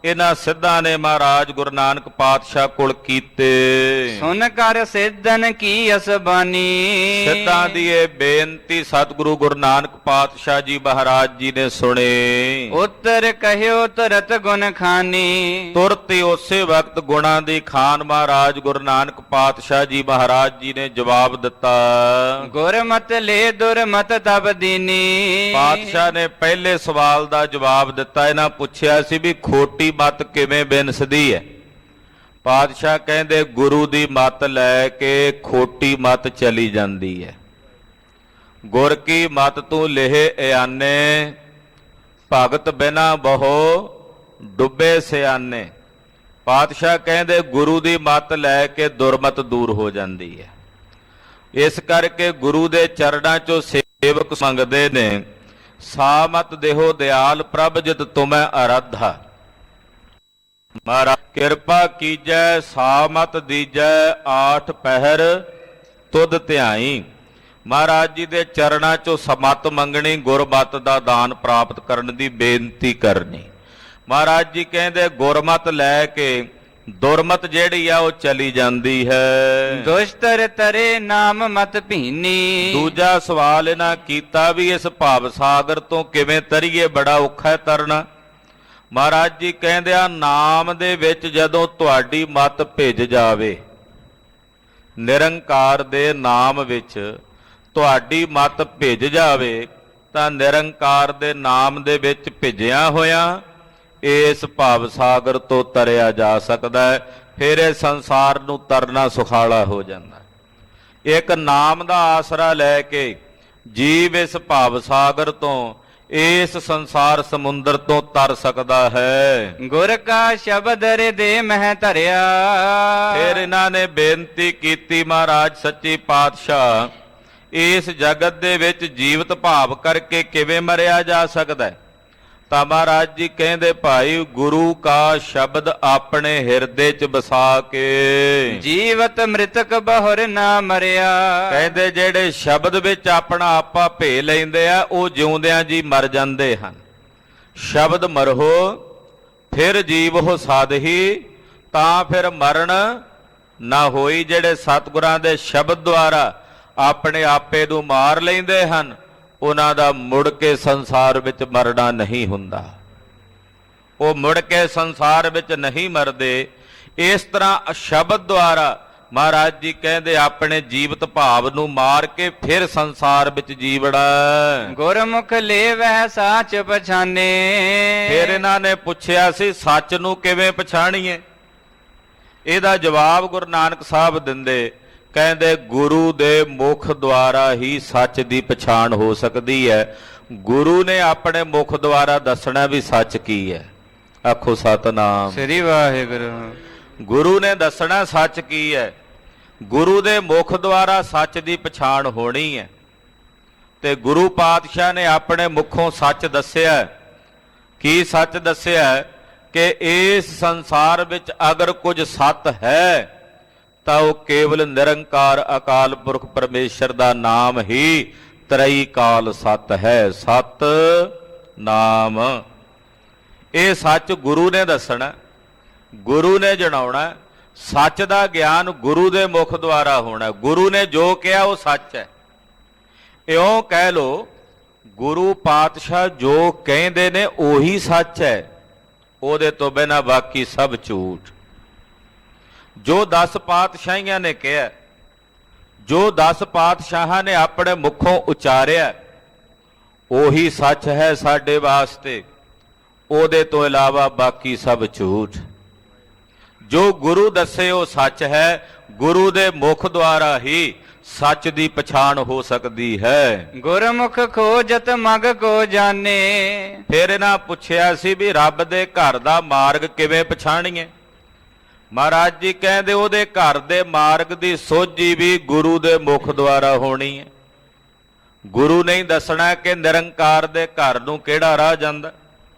ਇਹਨਾਂ ਸਿੱਧਾਂ ਨੇ ਮਹਾਰਾਜ ਗੁਰੂ ਨਾਨਕ ਪਾਤਸ਼ਾਹ ਕੋਲ ਕੀਤੇ। ਸੁਨ ਕਰ ਸਿੱਧਨ ਕੀ ਅਸਬਾਨੀ। ਸਿੱਧਾਂ ਦੀ ਇਹ ਬੇਨਤੀ ਸਤਿਗੁਰੂ ਗੁਰੂ ਨਾਨਕ ਪਾਤਸ਼ਾਹ ਜੀ ਮਹਾਰਾਜ ਜੀ ਨੇ ਸੁਣੇ। ਉੱਤਰ ਕਹਿਓ ਤੁਰਤ ਗੁਣ ਖਾਨੀ। ਤੁਰਤ ਹੀ ਉਸੇ ਵਕਤ ਗੁਣਾਂ ਦੀ ਖਾਨ ਮਹਾਰਾਜ ਗੁਰੂ ਨਾਨਕ ਪਾਤਸ਼ਾਹ ਜੀ ਮਹਾਰਾਜ ਜੀ ਨੇ ਜਵਾਬ ਦਿੱਤਾ। ਗੁਰਮਤਿ ਲੈ ਦੁਰਮਤਿ ਤਬ ਦੀਨੀ। ਪਾਤਸ਼ਾਹ ਨੇ ਪਹਿਲੇ ਸਵਾਲ ਦਾ ਜਵਾਬ ਦਿੱਤਾ। ਇਹਨਾਂ ਪੁੱਛਿਆ ਸੀ ਵੀ ਖੋਟੀ ਮੱਤ ਕਿਵੇਂ ਬਿਨਸਦੀ ਹੈ। ਪਾਤਸ਼ਾਹ ਕਹਿੰਦੇ ਗੁਰੂ ਦੀ ਮੱਤ ਲੈ ਕੇ ਖੋਟੀ ਮੱਤ ਚਲੀ ਜਾਂਦੀ ਹੈ। ਗੁਰ ਕੀ ਮੱਤ ਤੂੰ ਲੇਹ ਇਆਨੇ, ਭਗਤ ਬਿਨਾ ਬਹੁ ਡੁੱਬੇ ਸਿਆਨੇ। ਪਾਤਸ਼ਾਹ ਕਹਿੰਦੇ ਗੁਰੂ ਦੀ ਮੱਤ ਲੈ ਕੇ ਦੁਰਮਤ ਦੂਰ ਹੋ ਜਾਂਦੀ ਹੈ। ਇਸ ਕਰਕੇ ਗੁਰੂ ਦੇ ਚਰਨਾਂ 'ਚੋਂ ਸੇਵਕ ਮੰਗਦੇ ਨੇ, ਸਾਮਤ ਦੇਹੋ ਦਿਆਲ ਪ੍ਰਭ ਜਿਤ ਤੁਮੈ ਅਰਾਧਾ। ਮਹਾਰਾਜ ਕਿਰਪਾ ਕੀਜੈ ਸਾਮਤ ਦੀਜੈ, ਆਠ ਪਹਿਰ ਤੁਧ ਧਿਆਈ। ਮਹਾਰਾਜ ਜੀ ਦੇ ਚਰਨਾਂ 'ਚੋਂ ਸਮਤ ਮੰਗਣੀ, ਗੁਰਮਤ ਦਾ ਦਾਨ ਪ੍ਰਾਪਤ ਕਰਨ ਦੀ ਬੇਨਤੀ ਕਰਨੀ। ਮਹਾਰਾਜ ਜੀ ਕਹਿੰਦੇ ਗੁਰਮਤ ਲੈ ਕੇ ਦੁਰਮਤ ਜਿਹੜੀ ਆ ਉਹ ਚਲੀ ਜਾਂਦੀ ਹੈ। ਦੁਸ਼ਟਰ ਤਰੇ ਨਾਮ ਮਤ ਭੀਨੀ। ਦੂਜਾ ਸਵਾਲ ਇਹਨਾਂ ਕੀਤਾ ਵੀ ਇਸ ਭਾਵ ਸਾਗਰ ਤੋਂ ਕਿਵੇਂ ਤਰੀਏ, ਬੜਾ ਔਖਾ ਹੈ ਤਰਨਾ। ਮਹਾਰਾਜ ਜੀ ਕਹਿੰਦੇ ਆ ਨਾਮ ਦੇ ਵਿੱਚ ਜਦੋਂ ਤੁਹਾਡੀ ਮਤ ਭਿੱਜ ਜਾਵੇ, ਨਿਰੰਕਾਰ ਦੇ ਨਾਮ ਵਿੱਚ ਤੁਹਾਡੀ ਮਤ ਭਿੱਜ ਜਾਵੇ ਤਾਂ ਨਿਰੰਕਾਰ ਦੇ ਨਾਮ ਦੇ ਵਿੱਚ ਭਿੱਜਿਆ ਹੋਇਆ ਇਸ ਭਾਵ ਸਾਗਰ ਤੋਂ ਤਰਿਆ ਜਾ ਸਕਦਾ ਹੈ। ਫਿਰ ਇਹ ਸੰਸਾਰ ਨੂੰ ਤਰਨਾ ਸੁਖਾਲਾ ਹੋ ਜਾਂਦਾ ਹੈ। ਇੱਕ ਨਾਮ ਦਾ ਆਸਰਾ ਲੈ ਕੇ ਜੀਵ ਇਸ ਭਾਵ ਸਾਗਰ ਤੋਂ, ਇਸ ਸੰਸਾਰ ਸਮੁੰਦਰ ਤੋਂ ਤਰ ਸਕਦਾ ਹੈ। ਗੁਰ ਕਾ ਸ਼ਬਦ ਹਿਰਦੇ ਮਹਿ ਧਰਿਆ। ਫਿਰ ਇਹਨਾਂ ਨੇ ਬੇਨਤੀ ਕੀਤੀ, ਮਹਾਰਾਜ ਸੱਚੇ ਪਾਤਸ਼ਾਹ ਇਸ ਜਗਤ ਦੇ ਵਿੱਚ ਜੀਵਤ ਭਾਵ ਕਰਕੇ ਕਿਵੇਂ ਮਰਿਆ ਜਾ ਸਕਦਾ ਹੈ? ਤਾਂ ਮਹਾਰਾਜ ਜੀ ਕਹਿੰਦੇ ਭਾਈ ਗੁਰੂ ਕਾ ਸ਼ਬਦ ਆਪਣੇ ਹਿਰਦੇ 'ਚ ਵਸਾ ਕੇ ਜੀਵਤ ਮ੍ਰਿਤਕ ਬਹੁਰ ਨਾ ਮਰਿਆ। ਕਹਿੰਦੇ ਜਿਹੜੇ ਸ਼ਬਦ ਵਿੱਚ ਆਪਣਾ ਆਪਾ ਭੇ ਲੈਂਦੇ ਆ ਉਹ ਜਿਉਂਦਿਆਂ ਜੀ ਮਰ ਜਾਂਦੇ ਹਨ। ਸ਼ਬਦ ਮਰਹੋ ਫਿਰ ਜੀਵ ਸਾਧਹੀ, ਤਾਂ ਫਿਰ ਮਰਨ ਨਾ ਹੋਈ। ਜਿਹੜੇ ਸਤਿਗੁਰਾਂ ਦੇ ਸ਼ਬਦ ਦੁਆਰਾ ਆਪਣੇ ਆਪੇ ਨੂੰ ਮਾਰ ਲੈਂਦੇ ਹਨ ਉਹਨਾਂ ਦਾ ਮੁੜ ਕੇ ਸੰਸਾਰ ਵਿੱਚ ਮਰਨਾ ਨਹੀਂ ਹੁੰਦਾ। ਉਹ ਮੁੜ ਕੇ ਸੰਸਾਰ ਵਿੱਚ ਨਹੀਂ ਮਰਦੇ। ਇਸ ਤਰ੍ਹਾਂ ਸ਼ਬਦ ਦੁਆਰਾ ਮਹਾਰਾਜ ਜੀ ਕਹਿੰਦੇ ਆਪਣੇ ਜੀਵਤ ਭਾਵ ਨੂੰ ਮਾਰ ਕੇ ਫਿਰ ਸੰਸਾਰ ਵਿੱਚ ਜੀਵੜਾ। ਗੁਰਮੁਖ ਲੇਵਹਿ ਸਾਚ ਪਛਾਨੇ। ਫਿਰ ਇਹਨਾਂ ਨੇ ਪੁੱਛਿਆ ਸੀ ਸੱਚ ਨੂੰ ਕਿਵੇਂ ਪਛਾਣੀਏ? ਇਹਦਾ ਜਵਾਬ ਗੁਰੂ ਨਾਨਕ ਸਾਹਿਬ ਦਿੰਦੇ, ਕਹਿੰਦੇ ਗੁਰੂ ਦੇ ਮੁਖ ਦੁਆਰਾ ਹੀ ਸੱਚ ਦੀ ਪਛਾਣ ਹੋ ਸਕਦੀ ਹੈ। ਗੁਰੂ ਨੇ ਆਪਣੇ ਮੁਖ ਦੁਆਰਾ ਦੱਸਣਾ ਵੀ ਸੱਚ ਕੀ ਹੈ। ਆਖੋ ਸਤਨਾਮ ਸ੍ਰੀ ਵਾਹਿਗੁਰੂ। ਗੁਰੂ ਨੇ ਦੱਸਣਾ ਸੱਚ ਕੀ ਹੈ। ਗੁਰੂ ਦੇ ਮੁਖ ਦੁਆਰਾ ਸੱਚ ਦੀ ਪਛਾਣ ਹੋਣੀ ਹੈ। ਤੇ ਗੁਰੂ ਪਾਤਸ਼ਾਹ ਨੇ ਆਪਣੇ ਮੁਖੋਂ ਸੱਚ ਦੱਸਿਆ। ਕੀ ਸੱਚ ਦੱਸਿਆ? ਕਿ ਇਸ ਸੰਸਾਰ ਵਿੱਚ ਅਗਰ ਕੁਝ ਸੱਤ ਹੈ ਤਾਂ ਉਹ ਕੇਵਲ ਨਿਰੰਕਾਰ ਅਕਾਲ ਪੁਰਖ ਪਰਮੇਸ਼ਰ ਦਾ ਨਾਮ ਹੀ ਤਰਈ ਕਾਲ ਸਤ ਹੈ। ਸਤ ਨਾਮ ਇਹ ਸੱਚ ਗੁਰੂ ਨੇ ਦੱਸਣਾ, ਗੁਰੂ ਨੇ ਜਣਾਉਣਾ। ਸੱਚ ਦਾ ਗਿਆਨ ਗੁਰੂ ਦੇ ਮੁਖ ਦੁਆਰਾ ਹੋਣਾ। ਗੁਰੂ ਨੇ ਜੋ ਕਿਹਾ ਉਹ ਸੱਚ ਹੈ। ਇਉਂ ਕਹਿ ਲੋ ਗੁਰੂ ਪਾਤਸ਼ਾਹ ਜੋ ਕਹਿੰਦੇ ਨੇ ਉਹੀ ਸੱਚ ਹੈ, ਉਹਦੇ ਤੋਂ ਬਿਨਾਂ ਬਾਕੀ ਸਭ ਝੂਠ। ਜੋ 10 ਪਾਤਸ਼ਾਹੀਆਂ ਨੇ ਕਿਹਾ, ਜੋ 10 ਪਾਤਸ਼ਾਹਾਂ ਨੇ ਆਪਣੇ ਮੁਖੋਂ ਉਚਾਰਿਆ ਉਹੀ ਸੱਚ ਹੈ ਸਾਡੇ ਵਾਸਤੇ। ਉਹਦੇ ਤੋਂ ਇਲਾਵਾ ਬਾਕੀ ਸਭ ਝੂਠ। ਜੋ ਗੁਰੂ ਦੱਸੇ ਉਹ ਸੱਚ ਹੈ। ਗੁਰੂ ਦੇ ਮੁਖ ਦੁਆਰਾ ਹੀ ਸੱਚ ਦੀ ਪਛਾਣ ਹੋ ਸਕਦੀ ਹੈ। ਗੁਰਮੁਖ ਖੋਜਤ ਮਗ ਕੋ ਜਾਣੇ। ਫਿਰ ਇਹਨਾਂ ਪੁੱਛਿਆ ਸੀ ਵੀ ਰੱਬ ਦੇ ਘਰ ਦਾ ਮਾਰਗ ਕਿਵੇਂ ਪਛਾਣੀਏ? ਮਹਾਰਾਜ ਜੀ ਕਹਿੰਦੇ ਉਹਦੇ ਘਰ ਦੇ ਮਾਰਗ ਦੀ ਸੋਝੀ ਵੀ ਗੁਰੂ ਦੇ ਮੁਖ ਦੁਆਰਾ ਹੋਣੀ ਹੈ। ਗੁਰੂ ਨੇ ਦੱਸਣਾ ਕਿ ਨਿਰੰਕਾਰ ਦੇ ਘਰ ਨੂੰ ਕਿਹੜਾ ਰਾਹ ਜਾਂਦਾ।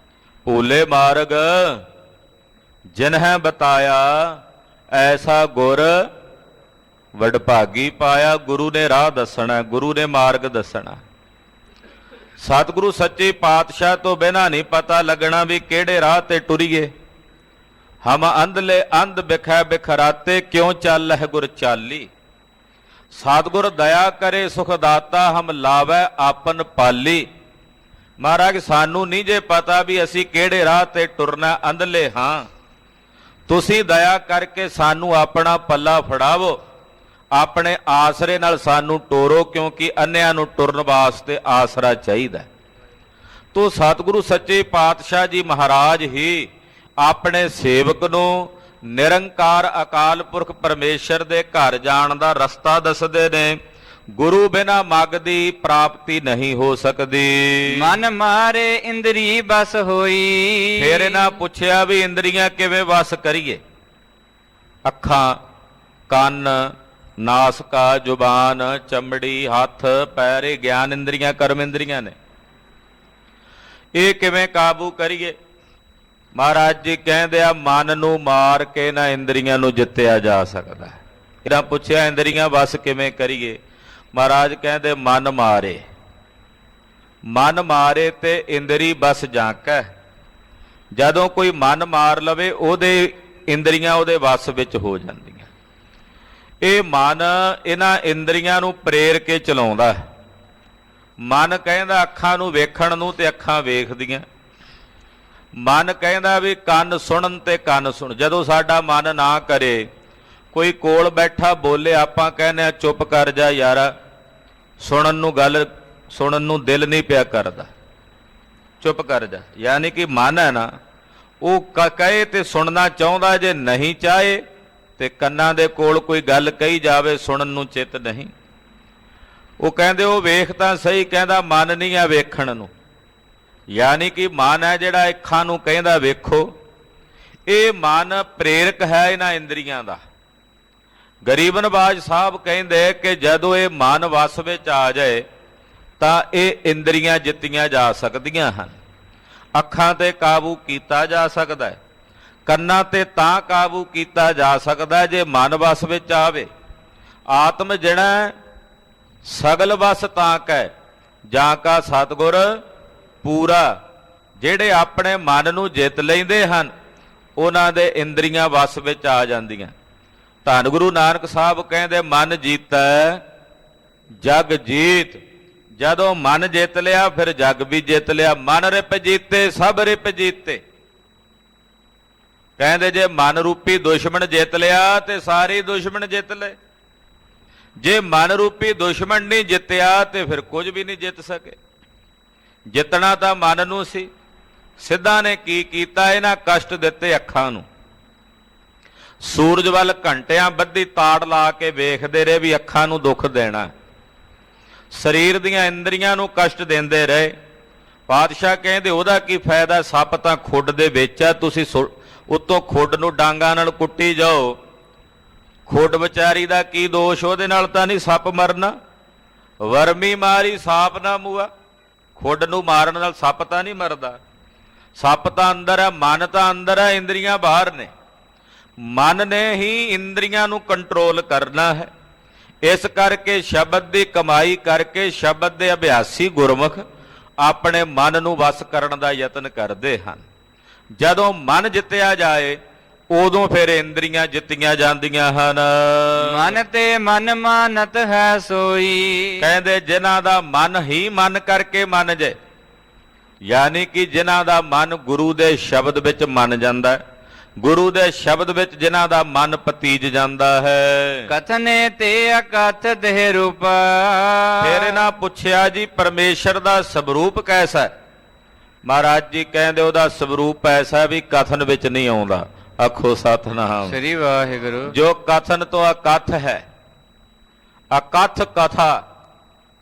ਭੂਲੇ ਮਾਰਗ ਜਿਨਹਿ ਬਤਾਇਆ, ਐਸਾ ਗੁਰ ਵਡਭਾਗੀ ਪਾਇਆ। ਗੁਰੂ ਨੇ ਰਾਹ ਦੱਸਣਾ, ਗੁਰੂ ਨੇ ਮਾਰਗ ਦੱਸਣਾ। ਸਤਿਗੁਰੂ ਸੱਚੇ ਪਾਤਸ਼ਾਹ ਤੋਂ ਬਿਨਾਂ ਨਹੀਂ ਪਤਾ ਲੱਗਣਾ ਵੀ ਕਿਹੜੇ ਰਾਹ ਤੇ ਟੁਰੀਏ। ਹਮ ਅੰਧਲੇ ਅੰਧ ਬਿਖੈ ਬਿਖਰਾਤੇ ਕਿਉਂ ਚੱਲ ਹੈ ਗੁਰ ਚਾਲੀ। ਸਤਿਗੁਰ ਦਇਆ ਕਰੇ ਸੁਖ ਦਾਤਾ ਹਮ ਲਾਵੈ ਆਪਨ ਪਾਲੀ। ਮਹਾਰਾਜ ਸਾਨੂੰ ਨਹੀਂ ਜੇ ਪਤਾ ਵੀ ਅਸੀਂ ਕਿਹੜੇ ਰਾਹ ਤੇ ਟੁਰਨਾ, ਅੰਧਲੇ ਹਾਂ। ਤੁਸੀਂ ਦਇਆ ਕਰਕੇ ਸਾਨੂੰ ਆਪਣਾ ਪੱਲਾ ਫੜਾਵੋ, ਆਪਣੇ ਆਸਰੇ ਨਾਲ ਸਾਨੂੰ ਟੋਰੋ, ਕਿਉਂਕਿ ਅੰਨਿਆਂ ਨੂੰ ਟੁਰਨ ਵਾਸਤੇ ਆਸਰਾ ਚਾਹੀਦਾ। ਤੋ ਸਤਿਗੁਰੂ ਸੱਚੇ ਪਾਤਸ਼ਾਹ ਜੀ ਮਹਾਰਾਜ ਹੀ ਆਪਣੇ ਸੇਵਕ ਨੂੰ ਨਿਰੰਕਾਰ ਅਕਾਲ ਪੁਰਖ ਪਰਮੇਸ਼ਰ ਦੇ ਘਰ ਜਾਣ ਦਾ ਰਸਤਾ ਦੱਸਦੇ ਨੇ। ਗੁਰੂ ਬਿਨਾ ਮੱਗ ਦੀ ਪ੍ਰਾਪਤੀ ਨਹੀਂ ਹੋ ਸਕਦੀ। ਮਨ ਮਾਰੇ ਇੰਦਰੀ ਬਸ ਹੋਈ। ਫਿਰ ਇਹਨਾਂ ਪੁੱਛਿਆ ਵੀ ਇੰਦਰੀਆਂ ਕਿਵੇਂ ਵਸ ਕਰੀਏ। ਅੱਖਾਂ, ਕੰਨ, ਨਾਸਕਾ, ਜ਼ੁਬਾਨ, ਚਮੜੀ, ਹੱਥ, ਪੈਰ, ਇਹ ਗਿਆਨ ਇੰਦਰੀਆਂ, ਕਰਮ ਇੰਦਰੀਆਂ ਨੇ। ਇਹ ਕਿਵੇਂ ਕਾਬੂ ਕਰੀਏ? ਮਹਾਰਾਜ ਜੀ ਕਹਿੰਦੇ ਆ ਮਨ ਨੂੰ ਮਾਰ ਕੇ ਨਾ ਇੰਦਰੀਆਂ ਨੂੰ ਜਿੱਤਿਆ ਜਾ ਸਕਦਾ। ਇਹਨਾਂ ਪੁੱਛਿਆ ਇੰਦਰੀਆਂ ਵਸ ਕਿਵੇਂ ਕਰੀਏ? ਮਹਾਰਾਜ ਕਹਿੰਦੇ ਮਨ ਮਾਰੇ। ਮਨ ਮਾਰੇ ਤੇ ਇੰਦਰੀ ਬਸ ਜਾਂਕੈ। ਜਦੋਂ ਕੋਈ ਮਨ ਮਾਰ ਲਵੇ ਉਹਦੇ ਇੰਦਰੀਆਂ ਉਹਦੇ ਵਸ ਵਿੱਚ ਹੋ ਜਾਂਦੀਆਂ। ਇਹ ਮਨ ਇਹਨਾਂ ਇੰਦਰੀਆਂ ਨੂੰ ਪ੍ਰੇਰ ਕੇ ਚਲਾਉਂਦਾ। ਮਨ ਕਹਿੰਦਾ ਅੱਖਾਂ ਨੂੰ ਵੇਖਣ ਨੂੰ ਤੇ ਅੱਖਾਂ ਵੇਖਦੀਆਂ। ਮਨ ਕਹਿੰਦਾ ਵੀ ਕੰਨ ਸੁਣਨ ਤੇ ਕੰਨ ਸੁਣ। ਜਦੋਂ ਸਾਡਾ ਮਨ ਨਾ ਕਰੇ, ਕੋਈ ਕੋਲ ਬੈਠਾ ਬੋਲੇ, ਆਪਾਂ ਕਹਿੰਦੇ ਆ ਚੁੱਪ ਕਰ ਜਾ ਯਾਰ, ਸੁਣਨ ਨੂੰ ਗੱਲ ਸੁਣਨ ਨੂੰ ਦਿਲ ਨਹੀਂ ਪਿਆ ਕਰਦਾ, ਚੁੱਪ ਕਰ ਜਾ। ਯਾਨੀ ਕਿ ਮਨ ਹੈ ਨਾ, ਉਹ ਕਹੇ ਤੇ ਸੁਣਨਾ ਚਾਹੁੰਦਾ, ਜੇ ਨਹੀਂ ਚਾਹੇ ਤੇ ਕੰਨਾਂ ਦੇ ਕੋਲ ਕੋਈ ਗੱਲ ਕਹੀ ਜਾਵੇ ਸੁਣਨ ਨੂੰ ਚਿੱਤ ਨਹੀਂ। ਉਹ ਕਹਿੰਦੇ ਉਹ ਵੇਖ ਤਾਂ ਸਹੀ, ਕਹਿੰਦਾ ਮਨ ਨਹੀਂ ਆ ਵੇਖਣ ਨੂੰ। ਯਾਨੀ ਕਿ ਮਨ ਹੈ ਜਿਹੜਾ ਅੱਖਾਂ ਨੂੰ ਕਹਿੰਦਾ ਵੇਖੋ। ਇਹ ਮਨ ਪ੍ਰੇਰਕ ਹੈ ਇਹਨਾਂ ਇੰਦਰੀਆਂ ਦਾ। ਗਰੀਬ ਨਵਾਜ ਸਾਹਿਬ ਕਹਿੰਦੇ ਕਿ ਜਦੋਂ ਇਹ ਮਨ ਵਸ ਵਿੱਚ ਆ ਜਾਏ ਤਾਂ ਇਹ ਇੰਦਰੀਆਂ ਜਿੱਤੀਆਂ ਜਾ ਸਕਦੀਆਂ ਹਨ। ਅੱਖਾਂ ਤੇ ਕਾਬੂ ਕੀਤਾ ਜਾ ਸਕਦਾ ਹੈ, ਕੰਨਾਂ ਤੇ ਤਾਂ ਕਾਬੂ ਕੀਤਾ ਜਾ ਸਕਦਾ ਜੇ ਮਨ ਵਸ ਵਿੱਚ ਆਵੇ। ਆਤਮ ਜਿਣਾ ਸਗਲ ਵਸ ਤਾਂ ਕੈ ਜਾਂ ਕਾ ਸਤਿਗੁਰ ਪੂਰਾ। ਜਿਹੜੇ ਆਪਣੇ ਮਨ ਨੂੰ ਜਿੱਤ ਲੈਂਦੇ ਹਨ ਉਹਨਾਂ ਦੇ ਇੰਦਰੀਆਂ ਵਸ ਵਿੱਚ ਆ ਜਾਂਦੀਆਂ। ਧੰਨ ਗੁਰੂ ਨਾਨਕ ਸਾਹਿਬ ਕਹਿੰਦੇ ਮਨ ਜੀਤੈ ਜਗ ਜੀਤ। ਜਦੋਂ ਮਨ ਜਿੱਤ ਲਿਆ ਫਿਰ ਜਗ ਵੀ ਜਿੱਤ ਲਿਆ। ਮਨ ਰਿਪ ਜੀਤੇ ਸਭ ਰਿਪ ਜੀਤੇ। ਕਹਿੰਦੇ ਜੇ ਮਨ ਰੂਪੀ ਦੁਸ਼ਮਣ ਜਿੱਤ ਲਿਆ ਤੇ ਸਾਰੇ ਦੁਸ਼ਮਣ ਜਿੱਤ ਲਏ। ਜੇ ਮਨ ਰੂਪੀ ਦੁਸ਼ਮਣ ਨਹੀਂ ਜਿੱਤਿਆ ਤੇ ਫਿਰ ਕੁਝ ਵੀ ਨਹੀਂ ਜਿੱਤ ਸਕੇ। ਜਿੱਤਣਾ ਤਾਂ ਮਨ ਨੂੰ ਸੀ। ਸਿੱਧਾਂ ਨੇ ਕੀ ਕੀਤਾ? ਇਹਨਾਂ ਕਸ਼ਟ ਦਿੱਤੇ ਅੱਖਾਂ ਨੂੰ। ਸੂਰਜ ਵੱਲ ਘੰਟਿਆਂ ਬੱਧੀ ਤਾੜ ਲਾ ਕੇ ਵੇਖਦੇ ਰਹੇ ਵੀ ਅੱਖਾਂ ਨੂੰ ਦੁੱਖ ਦੇਣਾ। ਸਰੀਰ ਦੀਆਂ ਇੰਦਰੀਆਂ ਨੂੰ ਕਸ਼ਟ ਦਿੰਦੇ ਰਹੇ। ਪਾਤਸ਼ਾਹ ਕਹਿੰਦੇ ਉਹਦਾ ਕੀ ਫਾਇਦਾ? ਸੱਪ ਤਾਂ ਖੁੱਡ ਦੇ ਵਿੱਚ ਆ, ਤੁਸੀਂ ਉੱਤੋਂ ਖੁੱਡ ਨੂੰ ਡਾਂਗਾਂ ਨਾਲ ਕੁੱਟੀ ਜਾਓ। ਖੁੱਡ ਵਿਚਾਰੀ ਦਾ ਕੀ ਦੋਸ਼? ਉਹਦੇ ਨਾਲ ਤਾਂ ਨਹੀਂ ਸੱਪ ਮਰਨਾ। ਵਰਮੀ ਮਾਰੀ ਸਾਪ ਨਾ ਮੂਆ। ਖੁੱਡ ਨੂੰ ਮਾਰਨ ਨਾਲ ਸੱਪ ਤਾਂ ਨਹੀਂ ਮਰਦਾ। ਸੱਪ ਤਾਂ ਅੰਦਰ ਹੈ, ਮਨ ਤਾਂ ਅੰਦਰ ਹੈ, ਇੰਦਰੀਆਂ ਬਾਹਰ ਨੇ। ਮਨ ਨੇ ਹੀ ਇੰਦਰੀਆਂ ਨੂੰ ਕੰਟਰੋਲ ਕਰਨਾ ਹੈ। ਇਸ ਕਰਕੇ ਸ਼ਬਦ ਦੀ ਕਮਾਈ ਕਰਕੇ ਸ਼ਬਦ ਦੇ ਅਭਿਆਸੀ ਗੁਰਮੁਖ ਆਪਣੇ ਮਨ ਨੂੰ ਵਸ ਕਰਨ ਦਾ ਯਤਨ ਕਰਦੇ ਹਨ। ਜਦੋਂ ਮਨ ਜਿੱਤਿਆ ਜਾਏ ਉਦੋਂ ਫਿਰ ਇੰਦਰੀਆਂ ਜਿੱਤੀਆਂ ਜਾਂਦੀਆਂ ਹਨ। ਮਨ ਤੇ ਮਨ ਮਾਨਤ ਹੈ ਸੋਈ। ਕਹਿੰਦੇ ਜਿਨ੍ਹਾਂ ਦਾ ਮਨ ਹੀ ਮਨ ਕਰਕੇ ਮੰਨ ਜੇ, ਯਾਨੀ ਕਿ ਜਿਨ੍ਹਾਂ ਦਾ ਮਨ ਗੁਰੂ ਦੇ ਸ਼ਬਦ ਵਿੱਚ ਮੰਨ ਜਾਂਦਾ, ਗੁਰੂ ਦੇ ਸ਼ਬਦ ਵਿੱਚ ਜਿਨ੍ਹਾਂ ਦਾ ਮਨ ਪਤੀਜ ਜਾਂਦਾ ਹੈ। ਕਥਨੇ ਤੇ ਅਕਥ ਦੇਹ ਰੂਪ। ਫਿਰ ਇਹਨਾਂ ਪੁੱਛਿਆ ਜੀ ਪਰਮੇਸ਼ਰ ਦਾ ਸਵਰੂਪ ਕੈਸਾ? ਮਹਾਰਾਜ ਜੀ ਕਹਿੰਦੇ ਉਹਦਾ ਸਵਰੂਪ ਐਸਾ ਵੀ ਕਥਨ ਵਿੱਚ ਨਹੀਂ ਆਉਂਦਾ। ਆਖੋ ਸਤਿਨਾਮ ਸ੍ਰੀ ਵਾਹਿਗੁਰੂ। ਜੋ ਕਥਨ ਤੋਂ ਅਕਥ ਹੈ, ਅਕਥ ਕਥਾ,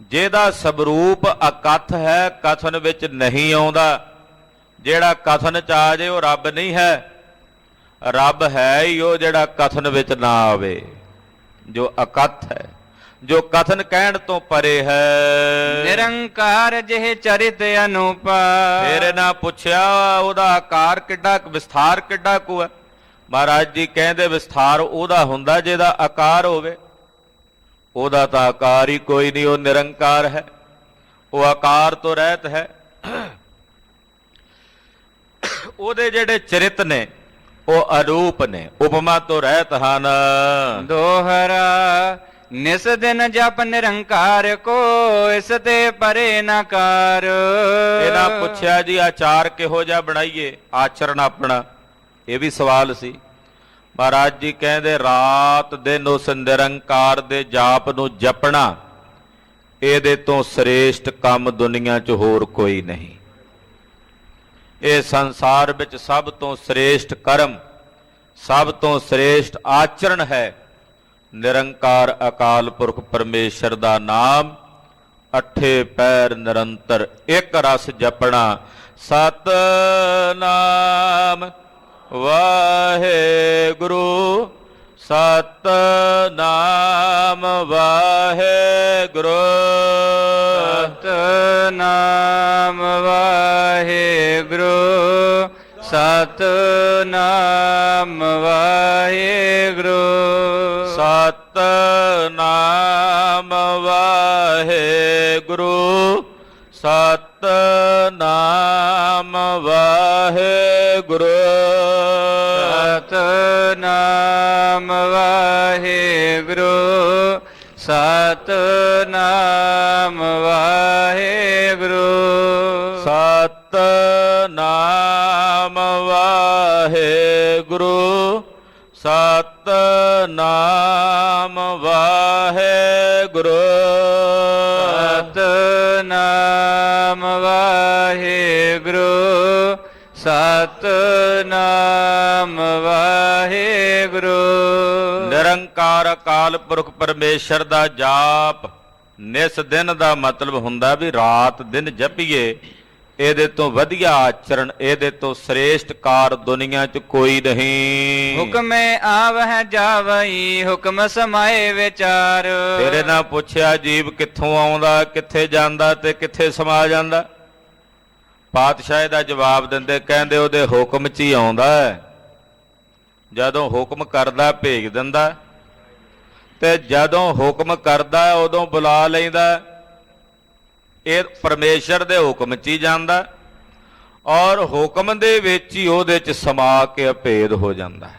ਜਿਹਦਾ ਸਵਰੂਪ ਅਕਥ ਹੈ, ਕਥਨ ਵਿੱਚ ਨਹੀਂ ਆਉਂਦਾ। ਜਿਹੜਾ ਕਥਨ ਚ ਆ ਜੇ ਉਹ ਰੱਬ ਨਹੀਂ ਹੈ। ਰੱਬ ਹੈ ਹੀ ਉਹ ਜਿਹੜਾ ਕਥਨ ਵਿੱਚ ਨਾ ਆਵੇ, ਜੋ ਅਕਥ ਹੈ, ਜੋ ਕਥਨ ਕਹਿਣ ਤੋਂ ਪਰੇ ਹੈ। ਨਿਰੰਕਾਰ ਜਿਹ ਚਰਿਤ ਅਨੂਪ। ਫਿਰ ਇਹਨਾਂ ਪੁੱਛਿਆ ਉਹਦਾ ਆਕਾਰ ਕਿੱਡਾ, ਵਿਸਥਾਰ ਕਿੱਡਾ ਕੁ ਹੈ? ਮਹਾਰਾਜ ਜੀ ਕਹਿੰਦੇ ਵਿਸਥਾਰ ਉਹਦਾ ਹੁੰਦਾ ਜਿਹਦਾ ਆਕਾਰ ਹੋਵੇ। ਉਹਦਾ ਤਾਂ ਆਕਾਰ ਹੀ ਕੋਈ ਨਹੀਂ, ਉਹ ਨਿਰੰਕਾਰ ਹੈ, ਉਹ ਆਕਾਰ ਤੋਂ ਰਹਿਤ ਹੈ। ਉਹਦੇ ਜਿਹੜੇ ਚਰਿਤ ਨੇ ਉਹ ਅਰੂਪ ਨੇ, ਉਪਮਾ ਤੋਂ ਰਹਿਤ ਹਨ। ਦੋਹਰਾ ਨਿਸ ਦਿਨ ਜਪ ਨਿਰੰਕਾਰ ਕੋ, ਇਸ ਤੇ ਪਰੇ ਨਾ ਕਾਰ। ਇਹਨਾਂ ਪੁੱਛਿਆ ਜੀ ਆਚਾਰ ਕਿਹੋ ਜਿਹਾ ਬਣਾਈਏ, ਆਚਰਣ ਆਪਣਾ, ਇਹ ਵੀ ਸਵਾਲ ਸੀ। ਮਹਾਰਾਜ ਜੀ ਕਹਿੰਦੇ ਰਾਤ ਦਿਨ ਉਸ ਨਿਰੰਕਾਰ ਦੇ ਜਾਪ ਨੂੰ ਜਪਣਾ, ਇਹਦੇ ਤੋਂ ਸ੍ਰੇਸ਼ਟ ਕੰਮ ਦੁਨੀਆ 'ਚ ਹੋਰ ਕੋਈ ਨਹੀਂ। ਇਹ ਸੰਸਾਰ ਵਿੱਚ ਸਭ ਤੋਂ ਸ੍ਰੇਸ਼ਟ ਕਰਮ, ਸਭ ਤੋਂ ਸ੍ਰੇਸ਼ਟ ਆਚਰਣ ਹੈ ਨਿਰੰਕਾਰ ਅਕਾਲ ਪੁਰਖ ਪਰਮੇਸ਼ਰ ਦਾ ਨਾਮ, ਅੱਠੇ ਪੈਰ ਨਿਰੰਤਰ ਇੱਕ ਰਸ ਜਪਣਾ। ਸਤਿਨਾਮ ਵਾਹਿਗੁਰੂ, ਸਤਿਨਾਮ ਵਾਹਿਗੁਰੂ, ਸਤਿਨਾਮ ਵਾਹਿਗੁਰੂ, ਸਤਿਨਾਮ ਵਾਹਿਗੁਰੂ, ਸਤਿਨਾਮ ਵਾਹਿਗੁਰੂ, ਸਤਿਨਾਮ ਵਾਹਿਗੁਰੂ, ਸਤਿਨਾਮ ਵਾਹਿਗੁਰੂ, ਸਤਿਨਾਮ ਵਾਹਿਗੁਰੂ, ਸਤਿਨਾਮ ਵਾਹਿਗੁਰੂ, ਸਤਿਨਾਮ ਵਾਹਿਗੁਰੂ, ਸਤਿਨਾਮ ਵਾਹਿਗੁਰੂ, ਸਤਿਨਾਮ ਵਾਹਿਗੁਰੂ। ਨਿਰੰਕਾਰ ਅਕਾਲ ਪੁਰਖ ਪਰਮੇਸ਼ਰ ਦਾ ਜਾਪ ਨਿਸ ਦਿਨ ਦਾ ਮਤਲਬ ਹੁੰਦਾ ਵੀ ਰਾਤ ਦਿਨ ਜਪੀਏ। ਇਹਦੇ ਤੋਂ ਵਧੀਆ ਆਚਰਣ, ਇਹਦੇ ਤੋਂ ਸ੍ਰੇਸ਼ਟ ਕਾਰ ਦੁਨੀਆ 'ਚ ਕੋਈ ਨਹੀਂ। ਹੁਕਮੇ ਆਵਹਿ ਜਾਵਈ, ਹੁਕਮ ਸਮਾਏ ਵਿਚਾਰ। ਤੇਰੇ ਨਾਲ ਪੁੱਛਿਆ ਜੀਵ ਕਿੱਥੋਂ ਆਉਂਦਾ, ਕਿੱਥੇ ਜਾਂਦਾ ਤੇ ਕਿੱਥੇ ਸਮਾ ਜਾਂਦਾ। ਪਾਤਸ਼ਾਹ ਦਾ ਜਵਾਬ ਦਿੰਦੇ, ਕਹਿੰਦੇ ਉਹਦੇ ਹੁਕਮ 'ਚ ਹੀ ਆਉਂਦਾ ਹੈ। ਜਦੋਂ ਹੁਕਮ ਕਰਦਾ ਭੇਜ ਦਿੰਦਾ, ਤੇ ਜਦੋਂ ਹੁਕਮ ਕਰਦਾ ਉਦੋਂ ਬੁਲਾ ਲੈਂਦਾ। ਇਹ ਪਰਮੇਸ਼ਰ ਦੇ ਹੁਕਮ 'ਚ ਹੀ ਜਾਂਦਾ, ਔਰ ਹੁਕਮ ਦੇ ਵਿੱਚ ਹੀ ਉਹਦੇ 'ਚ ਸਮਾ ਕੇ ਅਭੇਦ ਹੋ ਜਾਂਦਾ।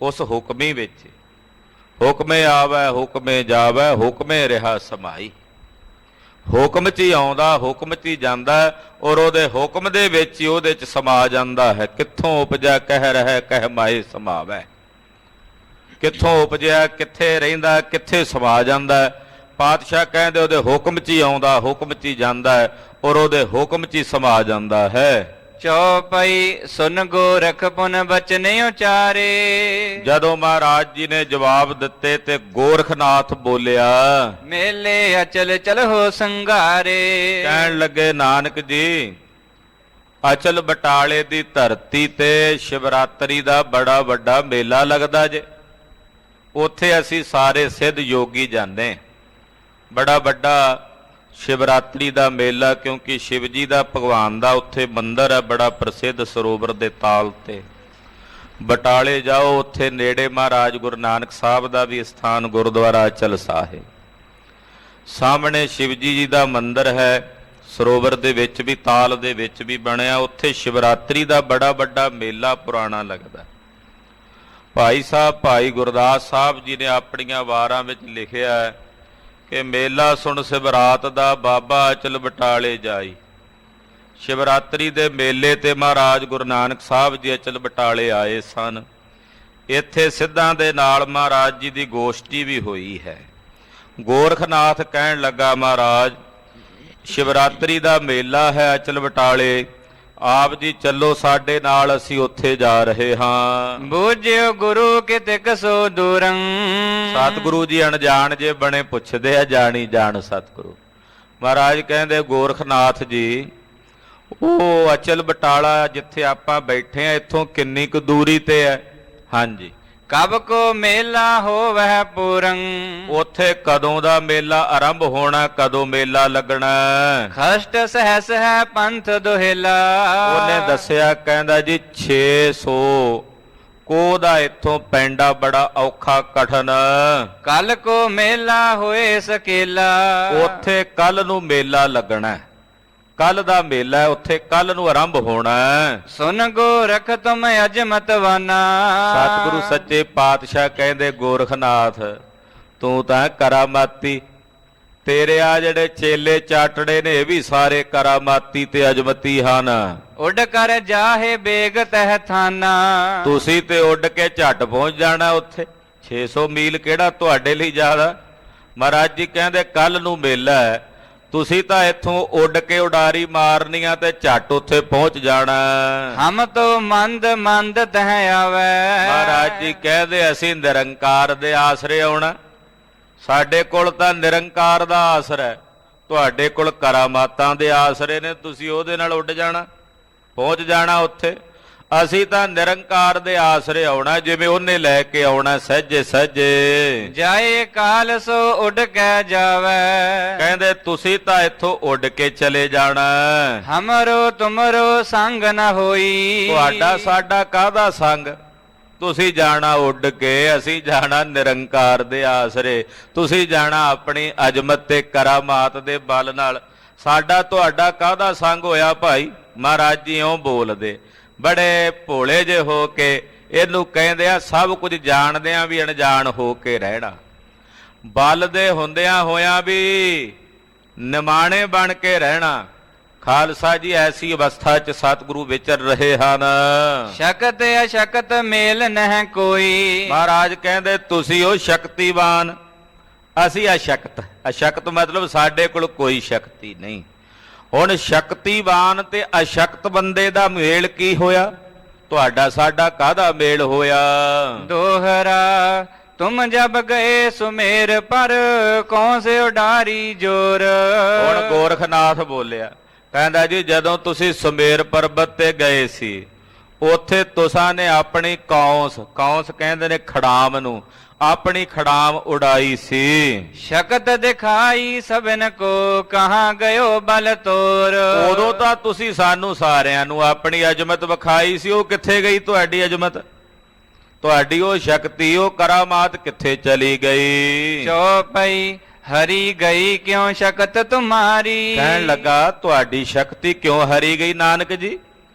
ਉਸ ਹੁਕਮੀ ਵਿੱਚ ਹੁਕਮੇ ਆਵੈ ਹੁਕਮੇ ਜਾਵੈ, ਹੁਕਮੇ ਰਿਹਾ ਸਮਾਈ। ਹੁਕਮ 'ਚ ਹੀ ਆਉਂਦਾ, ਹੁਕਮ 'ਚ ਹੀ ਜਾਂਦਾ, ਔਰ ਉਹਦੇ ਹੁਕਮ ਦੇ ਵਿੱਚ ਹੀ ਉਹਦੇ 'ਚ ਸਮਾ ਜਾਂਦਾ ਹੈ। ਕਿੱਥੋਂ ਉਪਜਿਆ ਕਹਿ ਰਹਿ, ਕਹਿ ਮਾਏ ਸਮਾਵੈ। ਕਿੱਥੋਂ ਉਪਜਿਆ, ਕਿੱਥੇ ਰਹਿੰਦਾ, ਕਿੱਥੇ ਸਮਾ ਜਾਂਦਾ। ਪਾਤਸ਼ਾਹ ਕਹਿੰਦੇ ਉਹਦੇ ਹੁਕਮ 'ਚ ਹੀ ਆਉਂਦਾ, ਹੁਕਮ 'ਚ ਹੀ ਜਾਂਦਾ ਹੈ, ਔਰ ਉਹਦੇ ਹੁਕਮ 'ਚ ਹੀ ਸਮਾ ਜਾਂਦਾ ਹੈ। ਚੌਪਈ ਸੁਨ ਗੋਰਖ ਪੁਨ ਬਚਨ ਉਚਾਰੇ। ਜਦੋਂ ਮਹਾਰਾਜ ਜੀ ਨੇ ਜਵਾਬ ਦਿੱਤੇ ਤੇ ਗੋਰਖਨਾਥ ਬੋਲਿਆ, ਮੇਲੇ ਅਚਲ ਚਲਹੁ ਸੰਘਾਰੇ। ਕਹਿਣ ਲੱਗੇ ਨਾਨਕ ਜੀ, ਅਚਲ ਬਟਾਲੇ ਦੀ ਧਰਤੀ ਤੇ ਸ਼ਿਵਰਾਤਰੀ ਦਾ ਬੜਾ ਵੱਡਾ ਮੇਲਾ ਲੱਗਦਾ ਜੇ। ਉੱਥੇ ਅਸੀਂ ਸਾਰੇ ਸਿੱਧ ਯੋਗੀ ਜਾਂਦੇ। ਬੜਾ ਵੱਡਾ ਸ਼ਿਵਰਾਤਰੀ ਦਾ ਮੇਲਾ, ਕਿਉਂਕਿ ਸ਼ਿਵ ਜੀ ਦਾ ਭਗਵਾਨ ਦਾ ਉੱਥੇ ਮੰਦਿਰ ਹੈ ਬੜਾ ਪ੍ਰਸਿੱਧ, ਸਰੋਵਰ ਦੇ ਤਾਲ ਤੇ। ਬਟਾਲੇ ਜਾਓ, ਉੱਥੇ ਨੇੜੇ ਮਹਾਰਾਜ ਗੁਰੂ ਨਾਨਕ ਸਾਹਿਬ ਦਾ ਵੀ ਸਥਾਨ ਗੁਰਦੁਆਰਾ ਅਚਲ ਸਾਹਿਬ। ਸਾਹਮਣੇ ਸ਼ਿਵ ਜੀ ਦਾ ਮੰਦਿਰ ਹੈ, ਸਰੋਵਰ ਦੇ ਵਿੱਚ ਵੀ, ਤਾਲ ਦੇ ਵਿੱਚ ਵੀ ਬਣਿਆ। ਉੱਥੇ ਸ਼ਿਵਰਾਤਰੀ ਦਾ ਬੜਾ ਵੱਡਾ ਮੇਲਾ ਪੁਰਾਣਾ ਲੱਗਦਾ। ਭਾਈ ਸਾਹਿਬ, ਭਾਈ ਗੁਰਦਾਸ ਸਾਹਿਬ ਜੀ ਨੇ ਆਪਣੀਆਂ ਵਾਰਾਂ ਵਿੱਚ ਲਿਖਿਆ ਹੈ ਕਿ ਮੇਲਾ ਸੁਣ ਸਿਵਰਾਤ ਦਾ, ਬਾਬਾ ਅਚਲ ਬਟਾਲੇ ਜਾਈ। ਸ਼ਿਵਰਾਤਰੀ ਦੇ ਮੇਲੇ ਤੇ ਮਹਾਰਾਜ ਗੁਰੂ ਨਾਨਕ ਸਾਹਿਬ ਜੀ ਅਚਲ ਬਟਾਲੇ ਆਏ ਸਨ। ਇੱਥੇ ਸਿੱਧਾਂ ਦੇ ਨਾਲ ਮਹਾਰਾਜ ਜੀ ਦੀ ਗੋਸ਼ਟੀ ਵੀ ਹੋਈ ਹੈ। ਗੋਰਖਨਾਥ ਕਹਿਣ ਲੱਗਾ, ਮਹਾਰਾਜ ਸ਼ਿਵਰਾਤਰੀ ਦਾ ਮੇਲਾ ਹੈ ਅਚਲ ਬਟਾਲੇ, ਆਪ ਜੀ ਚੱਲੋ ਸਾਡੇ ਨਾਲ, ਅਸੀਂ ਉੱਥੇ ਜਾ ਰਹੇ ਹਾਂ। ਬੂਝਿਓ ਗੁਰੂ ਕਿਤੇ ਕਸੋ ਦੂਰੰ। ਸਤਿਗੁਰੂ ਜੀ ਅਣਜਾਣ ਜੇ ਬਣੇ ਪੁੱਛਦੇ ਆ, ਜਾਣੀ ਜਾਣ ਸਤਿਗੁਰੂ। ਮਹਾਰਾਜ ਕਹਿੰਦੇ, ਗੋਰਖਨਾਥ ਜੀ, ਉਹ ਅਚਲ ਬਟਾਲਾ ਜਿੱਥੇ ਆਪਾਂ ਬੈਠੇ ਆ, ਇੱਥੋਂ ਕਿੰਨੀ ਕੁ ਦੂਰੀ ਤੇ ਹੈ? ਹਾਂਜੀ। ਕਬ ਕੋ ਮੇਲਾ ਹੋਵੈ ਪੂਰੰ। ਉੱਥੇ ਕਦੋਂ ਦਾ ਮੇਲਾ ਆਰੰਭ ਹੋਣਾ, ਕਦੋਂ ਮੇਲਾ ਲੱਗਣਾ? ਖਸ਼ਟ ਸਹਸ ਹੈ ਪੰਥ ਦੁਹੇਲਾ। ਉਹਨੇ ਦੱਸਿਆ, ਕਹਿੰਦਾ ਜੀ 600 ਕੋਹ ਦਾ ਇੱਥੋਂ ਪੈਂਡਾ ਬੜਾ ਔਖਾ ਕਠਨ। ਕੱਲ ਕੋ ਮੇਲਾ ਹੋਏ ਸਕੇਲਾ। ਉੱਥੇ ਕੱਲ ਨੂੰ ਮੇਲਾ ਲੱਗਣਾ। ਕੱਲ ਦਾ ਮੇਲਾ ਹੈ, ਉੱਥੇ ਕੱਲ ਨੂੰ ਆਰੰਭ ਹੋਣਾ ਹੈ। ਸੁਨ ਗੋਰਖ ਤੁਮ ਅਜਮਤਵਾਨਾ। ਸਤਿਗੁਰੂ ਸੱਚੇ ਪਾਤਸ਼ਾਹ ਕਹਿੰਦੇ ਗੋਰਖਨਾਥ ਤੂੰ ਤਾਂ ਕਰਾਮਾਤੀ, ਤੇਰੇ ਆ ਜਿਹੜੇ ਚੇਲੇ ਚਾਟੜੇ ਨੇ ਇਹ ਵੀ ਸਾਰੇ ਕਰਾਮਾਤੀ ਤੇ ਅਜਮਤੀ ਹਨ। ਉੱਡ ਕਰ ਜਾਹੇ ਬੇਗ ਤਹਿ ਥਾਨਾ। ਤੁਸੀਂ ਤੇ ਉੱਡ ਕੇ ਝੱਟ ਪਹੁੰਚ ਜਾਣਾ ਉੱਥੇ। 600 ਮੀਲ ਕਿਹੜਾ ਤੁਹਾਡੇ ਲਈ ਜ਼ਿਆਦਾ। ਮਹਾਰਾਜ ਜੀ ਕਹਿੰਦੇ ਕੱਲ ਨੂੰ ਮੇਲਾ ਹੈ, ਤੁਸੀਂ ਤਾਂ ਇੱਥੋਂ ਉੱਡ ਕੇ ਉਡਾਰੀ ਮਾਰਨੀ ਆ ਤੇ ਝੱਟ ਉੱਥੇ ਪਹੁੰਚ ਜਾਣਾ। ਹਮ ਤੋ ਮੰਦ ਮੰਦ ਤਹ ਆਵੈ। ਮਹਾਰਾਜ ਜੀ ਕਹਿੰਦੇ ਅਸੀਂ ਨਿਰੰਕਾਰ ਦੇ ਆਸਰੇ ਆਉਣਾ। ਸਾਡੇ ਕੋਲ ਤਾਂ ਨਿਰੰਕਾਰ ਦਾ ਆਸਰਾ ਹੈ, ਤੁਹਾਡੇ ਕੋਲ ਕਰਾਮਾਤਾਂ ਦੇ ਆਸਰੇ ਨੇ, ਤੁਸੀਂ ਉਹਦੇ ਨਾਲ ਉੱਡ ਜਾਣਾ, ਪਹੁੰਚ ਜਾਣਾ ਉੱਥੇ। ਅਸੀਂ ਤਾਂ ਨਿਰੰਕਾਰ ਦੇ ਆਸਰੇ ਆਉਣਾ, ਜਿਵੇਂ ਉਹਨੇ ਲੈ ਕੇ ਆਉਣਾ ਸਹਿਜੇ ਸਹਿਜੇ। ਜਾਏ ਕਾਲ ਸੋ ਉੱਡ ਕੇ ਜਾਵੈ। ਕਹਿੰਦੇ ਤੁਸੀਂ ਤਾਂ ਇੱਥੋਂ ਉੱਡ ਕੇ ਚਲੇ ਜਾਣਾ। ਹਮਰੋ ਤੁਮਰੋ ਸੰਗ ਨ ਹੋਈ। ਤੁਹਾਡਾ ਸਾਡਾ ਕਾਹਦਾ ਸੰਗ। ਤੁਸੀਂ ਜਾਣਾ ਉੱਡ ਕੇ, ਅਸੀਂ ਜਾਣਾ ਨਿਰੰਕਾਰ ਦੇ ਆਸਰੇ। ਤੁਸੀਂ ਜਾਣਾ ਆਪਣੀ ਅਜਮਤ ਤੇ ਕਰਾਮਾਤ ਦੇ ਬਲ ਨਾਲ। ਸਾਡਾ ਤੁਹਾਡਾ ਕਾਹਦਾ ਸੰਗ ਹੋਇਆ ਭਾਈ। ਮਹਾਰਾਜ ਜੀ ਇਉਂ ਬੋਲਦੇ ਬੜੇ ਭੋਲੇ ਜੇ ਹੋ ਕੇ। ਇਹਨੂੰ ਕਹਿੰਦੇ ਆ ਸਭ ਕੁਝ ਜਾਣਦਿਆਂ ਵੀ ਅਣਜਾਣ ਹੋ ਕੇ ਰਹਿਣਾ, ਬਲ ਦੇ ਹੁੰਦਿਆਂ ਹੋਇਆਂ ਵੀ ਨਿਮਾਣੇ ਬਣ ਕੇ ਰਹਿਣਾ। ਖਾਲਸਾ ਜੀ ਐਸੀ ਅਵਸਥਾ 'ਚ ਸਤਿਗੁਰੂ ਵਿਚਰ ਰਹੇ ਹਨ। ਸ਼ਕਤ ਅਸ਼ਕਤ ਮੇਲ ਨਹਿ ਕੋਈ। ਮਹਾਰਾਜ ਕਹਿੰਦੇ ਤੁਸੀਂ ਉਹ ਸ਼ਕਤੀਵਾਨ, ਅਸੀਂ ਅਸ਼ਕਤ। ਅਸ਼ਕਤ ਮਤਲਬ ਸਾਡੇ ਕੋਲ ਕੋਈ ਸ਼ਕਤੀ ਨਹੀਂ। ਹੁਣ ਸ਼ਕਤੀਵਾਨ ਤੇ ਅਸ਼ਕਤ ਬੰਦੇ ਦਾ ਮੇਲ ਕੀ ਹੋਇਆ। ਤੁਹਾਡਾ ਸਾਡਾ ਕਾਹਦਾ ਮੇਲ ਹੋਇਆ। ਦੋਹਰਾ ਤੁਮ ਜਬ ਗਏ ਸੁਮੇਰ ਪਰ ਕੌਣ ਸੇ ਉਡਾਰੀ ਜੋਰ। ਹੁਣ ਗੋਰਖਨਾਥ ਬੋਲਿਆ, ਕਹਿੰਦਾ ਜੀ ਜਦੋਂ ਤੁਸੀਂ ਸੁਮੇਰ ਪਰਬਤ ਤੇ ਗਏ ਸੀ, ਉੱਥੇ ਤੁਸਾਂ ਨੇ ਆਪਣੀ ਕੌਂਸ, ਕੌਂਸ ਕਹਿੰਦੇ ਨੇ ਖੜਾਮ ਨੂੰ, ਆਪਣੀ ਖੜਾਮ ਉਡਾਈ ਸੀ। ਸ਼ਕਤ ਦਿਖਾਈ ਸਭਨ ਕੋ ਕਹਾਂ ਗਇਓ ਬਲ ਤੋਰ। ਉਦੋਂ ਤਾਂ ਤੁਸੀਂ ਸਾਨੂੰ ਸਾਰਿਆਂ ਨੂੰ ਆਪਣੀ ਅਜਮਤ ਵਿਖਾਈ ਸੀ, ਉਹ ਕਿੱਥੇ ਗਈ ਤੁਹਾਡੀ ਅਜਮਤ। ਤੁਹਾਡੀ ਉਹ ਸ਼ਕਤੀ, ਉਹ ਕਰਾਮਾਤ ਕਿੱਥੇ ਚਲੀ ਗਈ। ਚੌਪਈ ਹਰੀ ਗਈ ਕਿਉਂ ਸ਼ਕਤ ਤੁਮਾਰੀ। ਕਹਿਣ ਲੱਗਾ ਤੁਹਾਡੀ ਸ਼ਕਤੀ ਕਿਉਂ ਹਰੀ ਗਈ ਨਾਨਕ ਜੀ।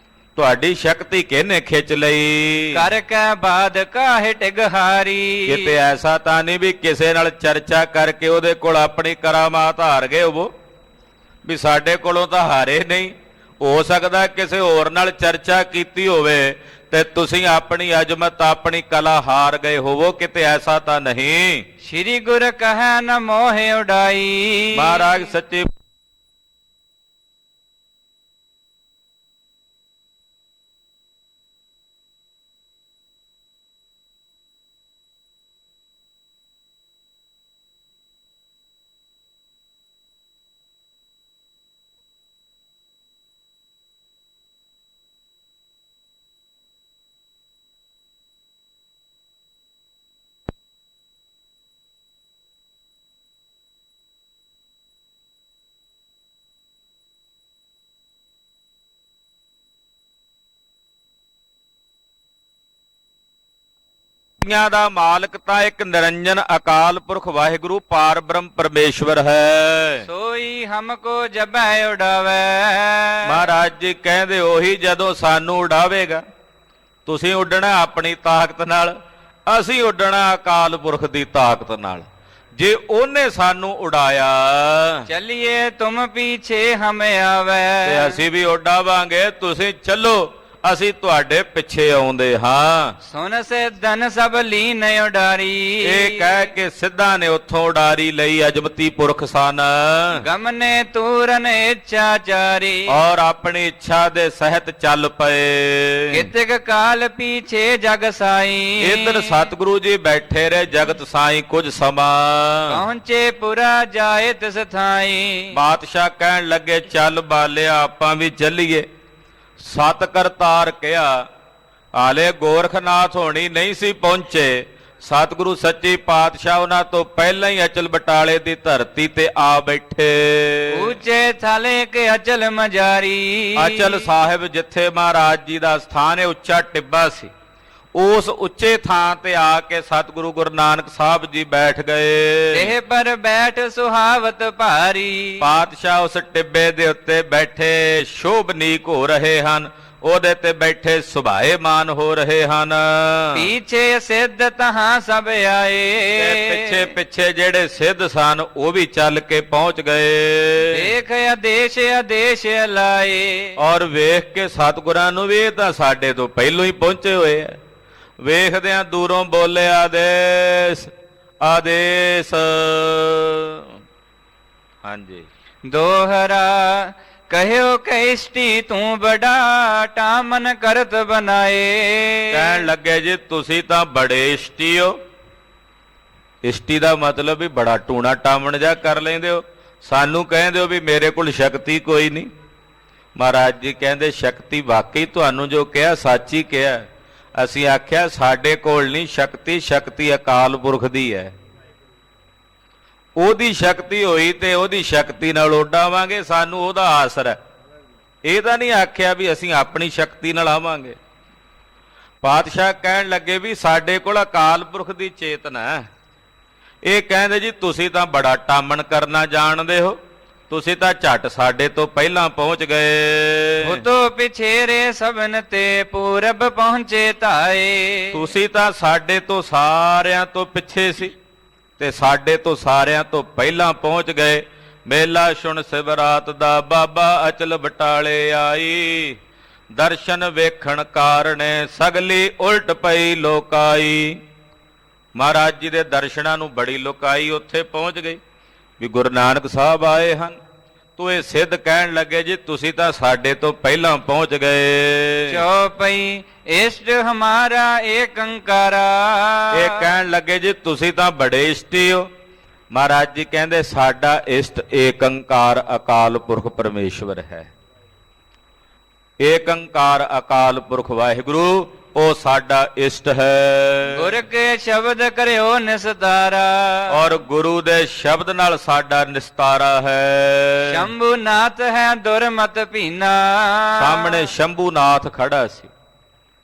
ਤੁਹਾਡੀ ਸ਼ਕਤੀ ਕਿਹਨੇ ਖਿੱਚ ਲਈ। ਕਰ ਕੇ ਬਾਦ ਕਾਹੇ ਟਿਗਹਾਰੀ। ਕਿਤੇ ਐਸਾ ਤਾਂ ਨਹੀਂ ਵੀ ਕਿਸੇ ਨਾਲ ਚਰਚਾ ਕਰਕੇ ਉਹਦੇ ਕੋਲ ਆਪਣੀ ਕਰਾਮਾਤ ਹਾਰ ਗਏ ਹੋਵੋ, ਵੀ ਸਾਡੇ ਕੋਲੋਂ ਤਾਂ ਹਾਰੇ ਨਹੀਂ। ਹੋ ਸਕਦਾ ਕਿਸੇ ਹੋਰ ਨਾਲ ਚਰਚਾ ਕੀਤੀ ਹੋਵੇ ਤੇ ਤੁਸੀਂ ਆਪਣੀ ਅਜਮਤ ਆਪਣੀ ਕਲਾ ਹਾਰ ਗਏ ਹੋਵੋ, ਕਿਤੇ ਐਸਾ ਤਾਂ ਨਹੀਂ। ਸ਼੍ਰੀ ਗੁਰ ਕਹੈ ਨ ਮੋਹਿ ਉਡਾਈ। ਮਹਾਰਾਜ ਸੱਚੇ ਦਾ ਮਾਲਕ ਤਾਂ ਇੱਕ ਨਿਰੰਜਨ ਅਕਾਲ ਪੁਰਖ ਵਾਹਿਗੁਰੂ ਪਾਰ ਬ੍ਰਹਮ ਪਰਮੇਸ਼ਵਰ ਹੈ। ਸੋਈ ਹਮਕੋ ਜਬੈ ਉਡਾਵੇ। ਮਹਾਰਾਜ ਜੀ ਕਹਿੰਦੇ ਉਹੀ ਜਦੋਂ ਸਾਨੂੰ ਉਡਾਵੇਗਾ। ਤੁਸੀਂ ਉੱਡਣਾ ਆਪਣੀ ਤਾਕਤ ਨਾਲ, ਅਸੀਂ ਉੱਡਣਾ ਅਕਾਲ ਪੁਰਖ ਦੀ ਤਾਕਤ ਨਾਲ। ਜੇ ਉਹਨੇ ਸਾਨੂੰ ਉਡਾਇਆ ਚੱਲੀਏ ਤੁਮ ਪੀਛੇ ਹਮ ਆਵੇ। ਤੇ ਅਸੀਂ ਵੀ ਉੱਡਾਵਾਂਗੇ, ਤੁਸੀਂ ਚੱਲੋ ਅਸੀਂ ਤੁਹਾਡੇ ਪਿੱਛੇ ਆਉਂਦੇ ਹਾਂ। ਸੁਨ ਸੇ ਧਨ ਸਭ ਲੀਨ ਉਡਾਰੀ। ਇਹ ਕਹਿ ਕੇ ਸਿੱਧਾ ਨੇ ਉੱਥੋਂ ਉਡਾਰੀ ਲਈ ਅਜਮਤੀ ਪੁਰਖ ਸਨ। ਗਮਨੇ ਤੂਰਨ ਇੱਛਾ ਚਾਰੀ। ਔਰ ਆਪਣੀ ਇੱਛਾ ਦੇ ਸਹਿਤ ਚੱਲ ਪਏ। ਕਿਤਕ ਕਾਲ ਪੀਛੇ ਜਗ ਸਾਈ। ਇਧਰ ਸਤਿਗੁਰੂ ਜੀ ਬੈਠੇ ਰਹੇ ਜਗਤ ਸਾਈ ਕੁਝ ਸਮਾਂ। ਪਹੁੰਚੇ ਪੁਰਾ ਜਾਏ ਤਿਸ ਥਾਈ। ਬਾਦਸ਼ਾਹ ਕਹਿਣ ਲੱਗੇ ਚੱਲ ਬਾਲਿਆ ਆਪਾਂ ਵੀ ਚੱਲੀਏ। ਸਤ ਕਰਤਾਰ ਕਿਹਾ, ਹਾਲੇ ਗੋਰਖਨਾਥ ਹੋਣੀ ਨਹੀਂ ਸੀ ਪਹੁੰਚੇ। ਸਤਿਗੁਰੂ ਸੱਚੇ ਪਾਤਸ਼ਾਹ ਉਹਨਾਂ ਤੋਂ ਪਹਿਲਾਂ ਹੀ ਅਚਲ ਬਟਾਲੇ ਦੀ ਧਰਤੀ ਤੇ ਆ ਬੈਠੇ। ਉੱਚੇ ਥਾਲੇ ਕੇ ਅਚਲ ਮਜਾਰੀ। ਅਚਲ ਸਾਹਿਬ ਜਿੱਥੇ ਮਹਾਰਾਜ ਜੀ ਦਾ ਸਥਾਨ ਹੈ, ਉੱਚਾ ਟਿੱਬਾ ਸੀ। ਉਸ ਉੱਚੇ ਥਾਂ ਤੇ ਆ ਕੇ ਸਤਿਗੁਰੂ ਗੁਰੂ ਨਾਨਕ ਸਾਹਿਬ ਜੀ ਬੈਠ ਗਏ। ਇਹ ਪਰ ਬੈਠ ਸੁਹਾਵਤ ਭਾਰੀ, ਪਾਤਸ਼ਾਹ ਉਸ ਟਿੱਬੇ ਦੇ ਉੱਤੇ ਬੈਠੇ ਸ਼ੋਭਨੀਕ ਹੋ ਰਹੇ ਹਨ, ਉਹਦੇ ਤੇ ਬੈਠੇ ਸੁਭਾਏਮਾਨ ਹੋ ਰਹੇ ਹਨ। ਪੀਛੇ ਸਿੱਧ ਤਹਾਂ ਸਭ ਤੇ ਆਏ, ਪਿੱਛੇ ਪਿੱਛੇ ਜਿਹੜੇ ਸਿੱਧ ਸਨ ਉਹ ਵੀ ਚੱਲ ਕੇ ਪਹੁੰਚ ਗਏ। ਦੇਖ ਆਦੇਸ਼ ਆਦੇਸ਼ ਲਾਏ, ਔਰ ਵੇਖ ਕੇ ਸਤਿਗੁਰਾਂ ਨੂੰ ਵੀ ਇਹ ਤਾਂ ਸਾਡੇ ਤੋਂ ਪਹਿਲੋਂ ਹੀ ਪਹੁੰਚੇ ਹੋਏ ਆ। ਵੇਖਦਿਆਂ ਦੂਰੋਂ ਬੋਲੇ ਆਦੇਸ਼ ਆਦੇਸ਼। ਹਾਂਜੀ, ਦੋਹਰਾ ਕਹਿਓ ਕੈਸਟੀ ਤੂੰ ਬੜਾ ਟਾਮਨ ਕਰਤ ਬਣਾਏ। ਕਹਿਣ ਲੱਗੇ ਜੀ ਤੁਸੀਂ ਤਾਂ ਬੜੇ ਇਸ਼ਟੀ ਹੋ। ਇਸ਼ਟੀ ਦਾ ਮਤਲਬ ਵੀ ਬੜਾ ਟੂਣਾ ਟਾਮਣ ਜਾ ਕਰ ਲੈਂਦੇ ਹੋ। ਸਾਨੂੰ ਕਹਿੰਦੇ ਹੋ ਵੀ ਮੇਰੇ ਕੋਲ ਸ਼ਕਤੀ ਕੋਈ ਨਹੀਂ। ਮਹਾਰਾਜ ਜੀ ਕਹਿੰਦੇ ਸ਼ਕਤੀ ਵਾਕਈ ਤੁਹਾਨੂੰ ਜੋ ਕਿਹਾ ਸੱਚ ਹੀ ਕਿਹਾ। ਅਸੀਂ ਆਖਿਆ ਸਾਡੇ ਕੋਲ ਨਹੀਂ ਸ਼ਕਤੀ, ਸ਼ਕਤੀ ਅਕਾਲ ਪੁਰਖ ਦੀ ਹੈ। ਉਹਦੀ ਸ਼ਕਤੀ ਹੋਈ ਤੇ ਉਹਦੀ ਸ਼ਕਤੀ ਨਾਲ ਉੱਡਾਵਾਂਗੇ, ਸਾਨੂੰ ਉਹਦਾ ਆਸਰਾ। ਇਹ ਤਾਂ ਨਹੀਂ ਆਖਿਆ ਵੀ ਅਸੀਂ ਆਪਣੀ ਸ਼ਕਤੀ ਨਾਲ ਆਵਾਂਗੇ। ਪਾਤਸ਼ਾਹ ਕਹਿਣ ਲੱਗੇ ਵੀ ਸਾਡੇ ਕੋਲ ਅਕਾਲ ਪੁਰਖ ਦੀ ਚੇਤਨਾ ਹੈ। ਇਹ ਕਹਿੰਦੇ ਜੀ ਤੁਸੀਂ ਤਾਂ ਬੜਾ ਟਾਮਣ ਕਰਨਾ ਜਾਣਦੇ ਹੋ, ਤੁਸੀਂ ਤਾਂ ਝੱਟ ਸਾਡੇ ਤੋਂ ਪਹਿਲਾਂ ਪਹੁੰਚ ਗਏ। ਉਤੋਂ ਪਿਛੇਰੇ ਸਭਨ ਤੇ ਪੂਰਬ ਪਹੁੰਚੇ ਧਾਏ। ਤੁਸੀਂ ਤਾਂ ਸਾਡੇ ਤੋਂ ਸਾਰਿਆਂ ਤੋਂ ਪਿੱਛੇ ਸੀ ਤੇ ਸਾਡੇ ਤੋਂ ਸਾਰਿਆਂ ਤੋਂ ਪਹਿਲਾਂ ਪਹੁੰਚ ਗਏ। ਮੇਲਾ ਸੁਣ ਸਿਵਰਾਤ ਦਾ ਬਾਬਾ ਅਚਲ ਬਟਾਲੇ ਆਈ, ਦਰਸ਼ਨ ਵੇਖਣ ਕਾਰਣੇ ਸਗਲੀ ਉਲਟ ਪਈ ਲੋਕਾਈ। ਮਹਾਰਾਜ ਜੀ ਦੇ ਦਰਸ਼ਨਾਂ ਨੂੰ ਬੜੀ ਲੋਕਾਈ ਉੱਥੇ ਪਹੁੰਚ ਗਈ ਵੀ ਗੁਰੂ ਨਾਨਕ ਸਾਹਿਬ ਆਏ ਹਨ। ਤੋ ਇਹ ਸਿੱਧ ਕਹਿਣ ਲੱਗੇ ਜੀ ਤੁਸੀਂ ਤਾਂ ਸਾਡੇ ਤੋਂ ਪਹਿਲਾਂ ਪਹੁੰਚ ਗਏ। ਚੌਪਈ ਇਸ਼ਟ ਹਮਾਰਾ ਏਕੰਕਾਰਾ। ਇਹ ਕਹਿਣ ਲੱਗੇ ਜੀ ਤੁਸੀਂ ਤਾਂ ਬੜੇ ਇਸ਼ਟੀ ਹੋ। ਮਹਾਰਾਜ ਜੀ ਕਹਿੰਦੇ ਸਾਡਾ ਇਸ਼ਟ ਏਕੰਕਾਰ ਅਕਾਲ ਪੁਰਖ ਪਰਮੇਸ਼ਵਰ ਹੈ। ਏਕੰਕਾਰ ਅਕਾਲ ਪੁਰਖ ਵਾਹਿਗੁਰੂ ਉਹ ਸਾਡਾ ਇਸ਼ਟ ਹੈ। ਗੁਰ ਕੇ ਸ਼ਬਦ ਕਰਿਓ ਨਿਸਤਾਰਾ, ਔਰ ਗੁਰੂ ਦੇ ਸ਼ਬਦ ਨਾਲ ਸਾਡਾ ਨਿਸਤਾਰਾ ਹੈ। ਸ਼ੰਭੂ ਨਾਥ ਹੈ ਦੁਰਮਤ ਭੀਨਾ। ਸਾਹਮਣੇ ਸ਼ੰਭੂ ਨਾਥ ਖੜਾ ਸੀ।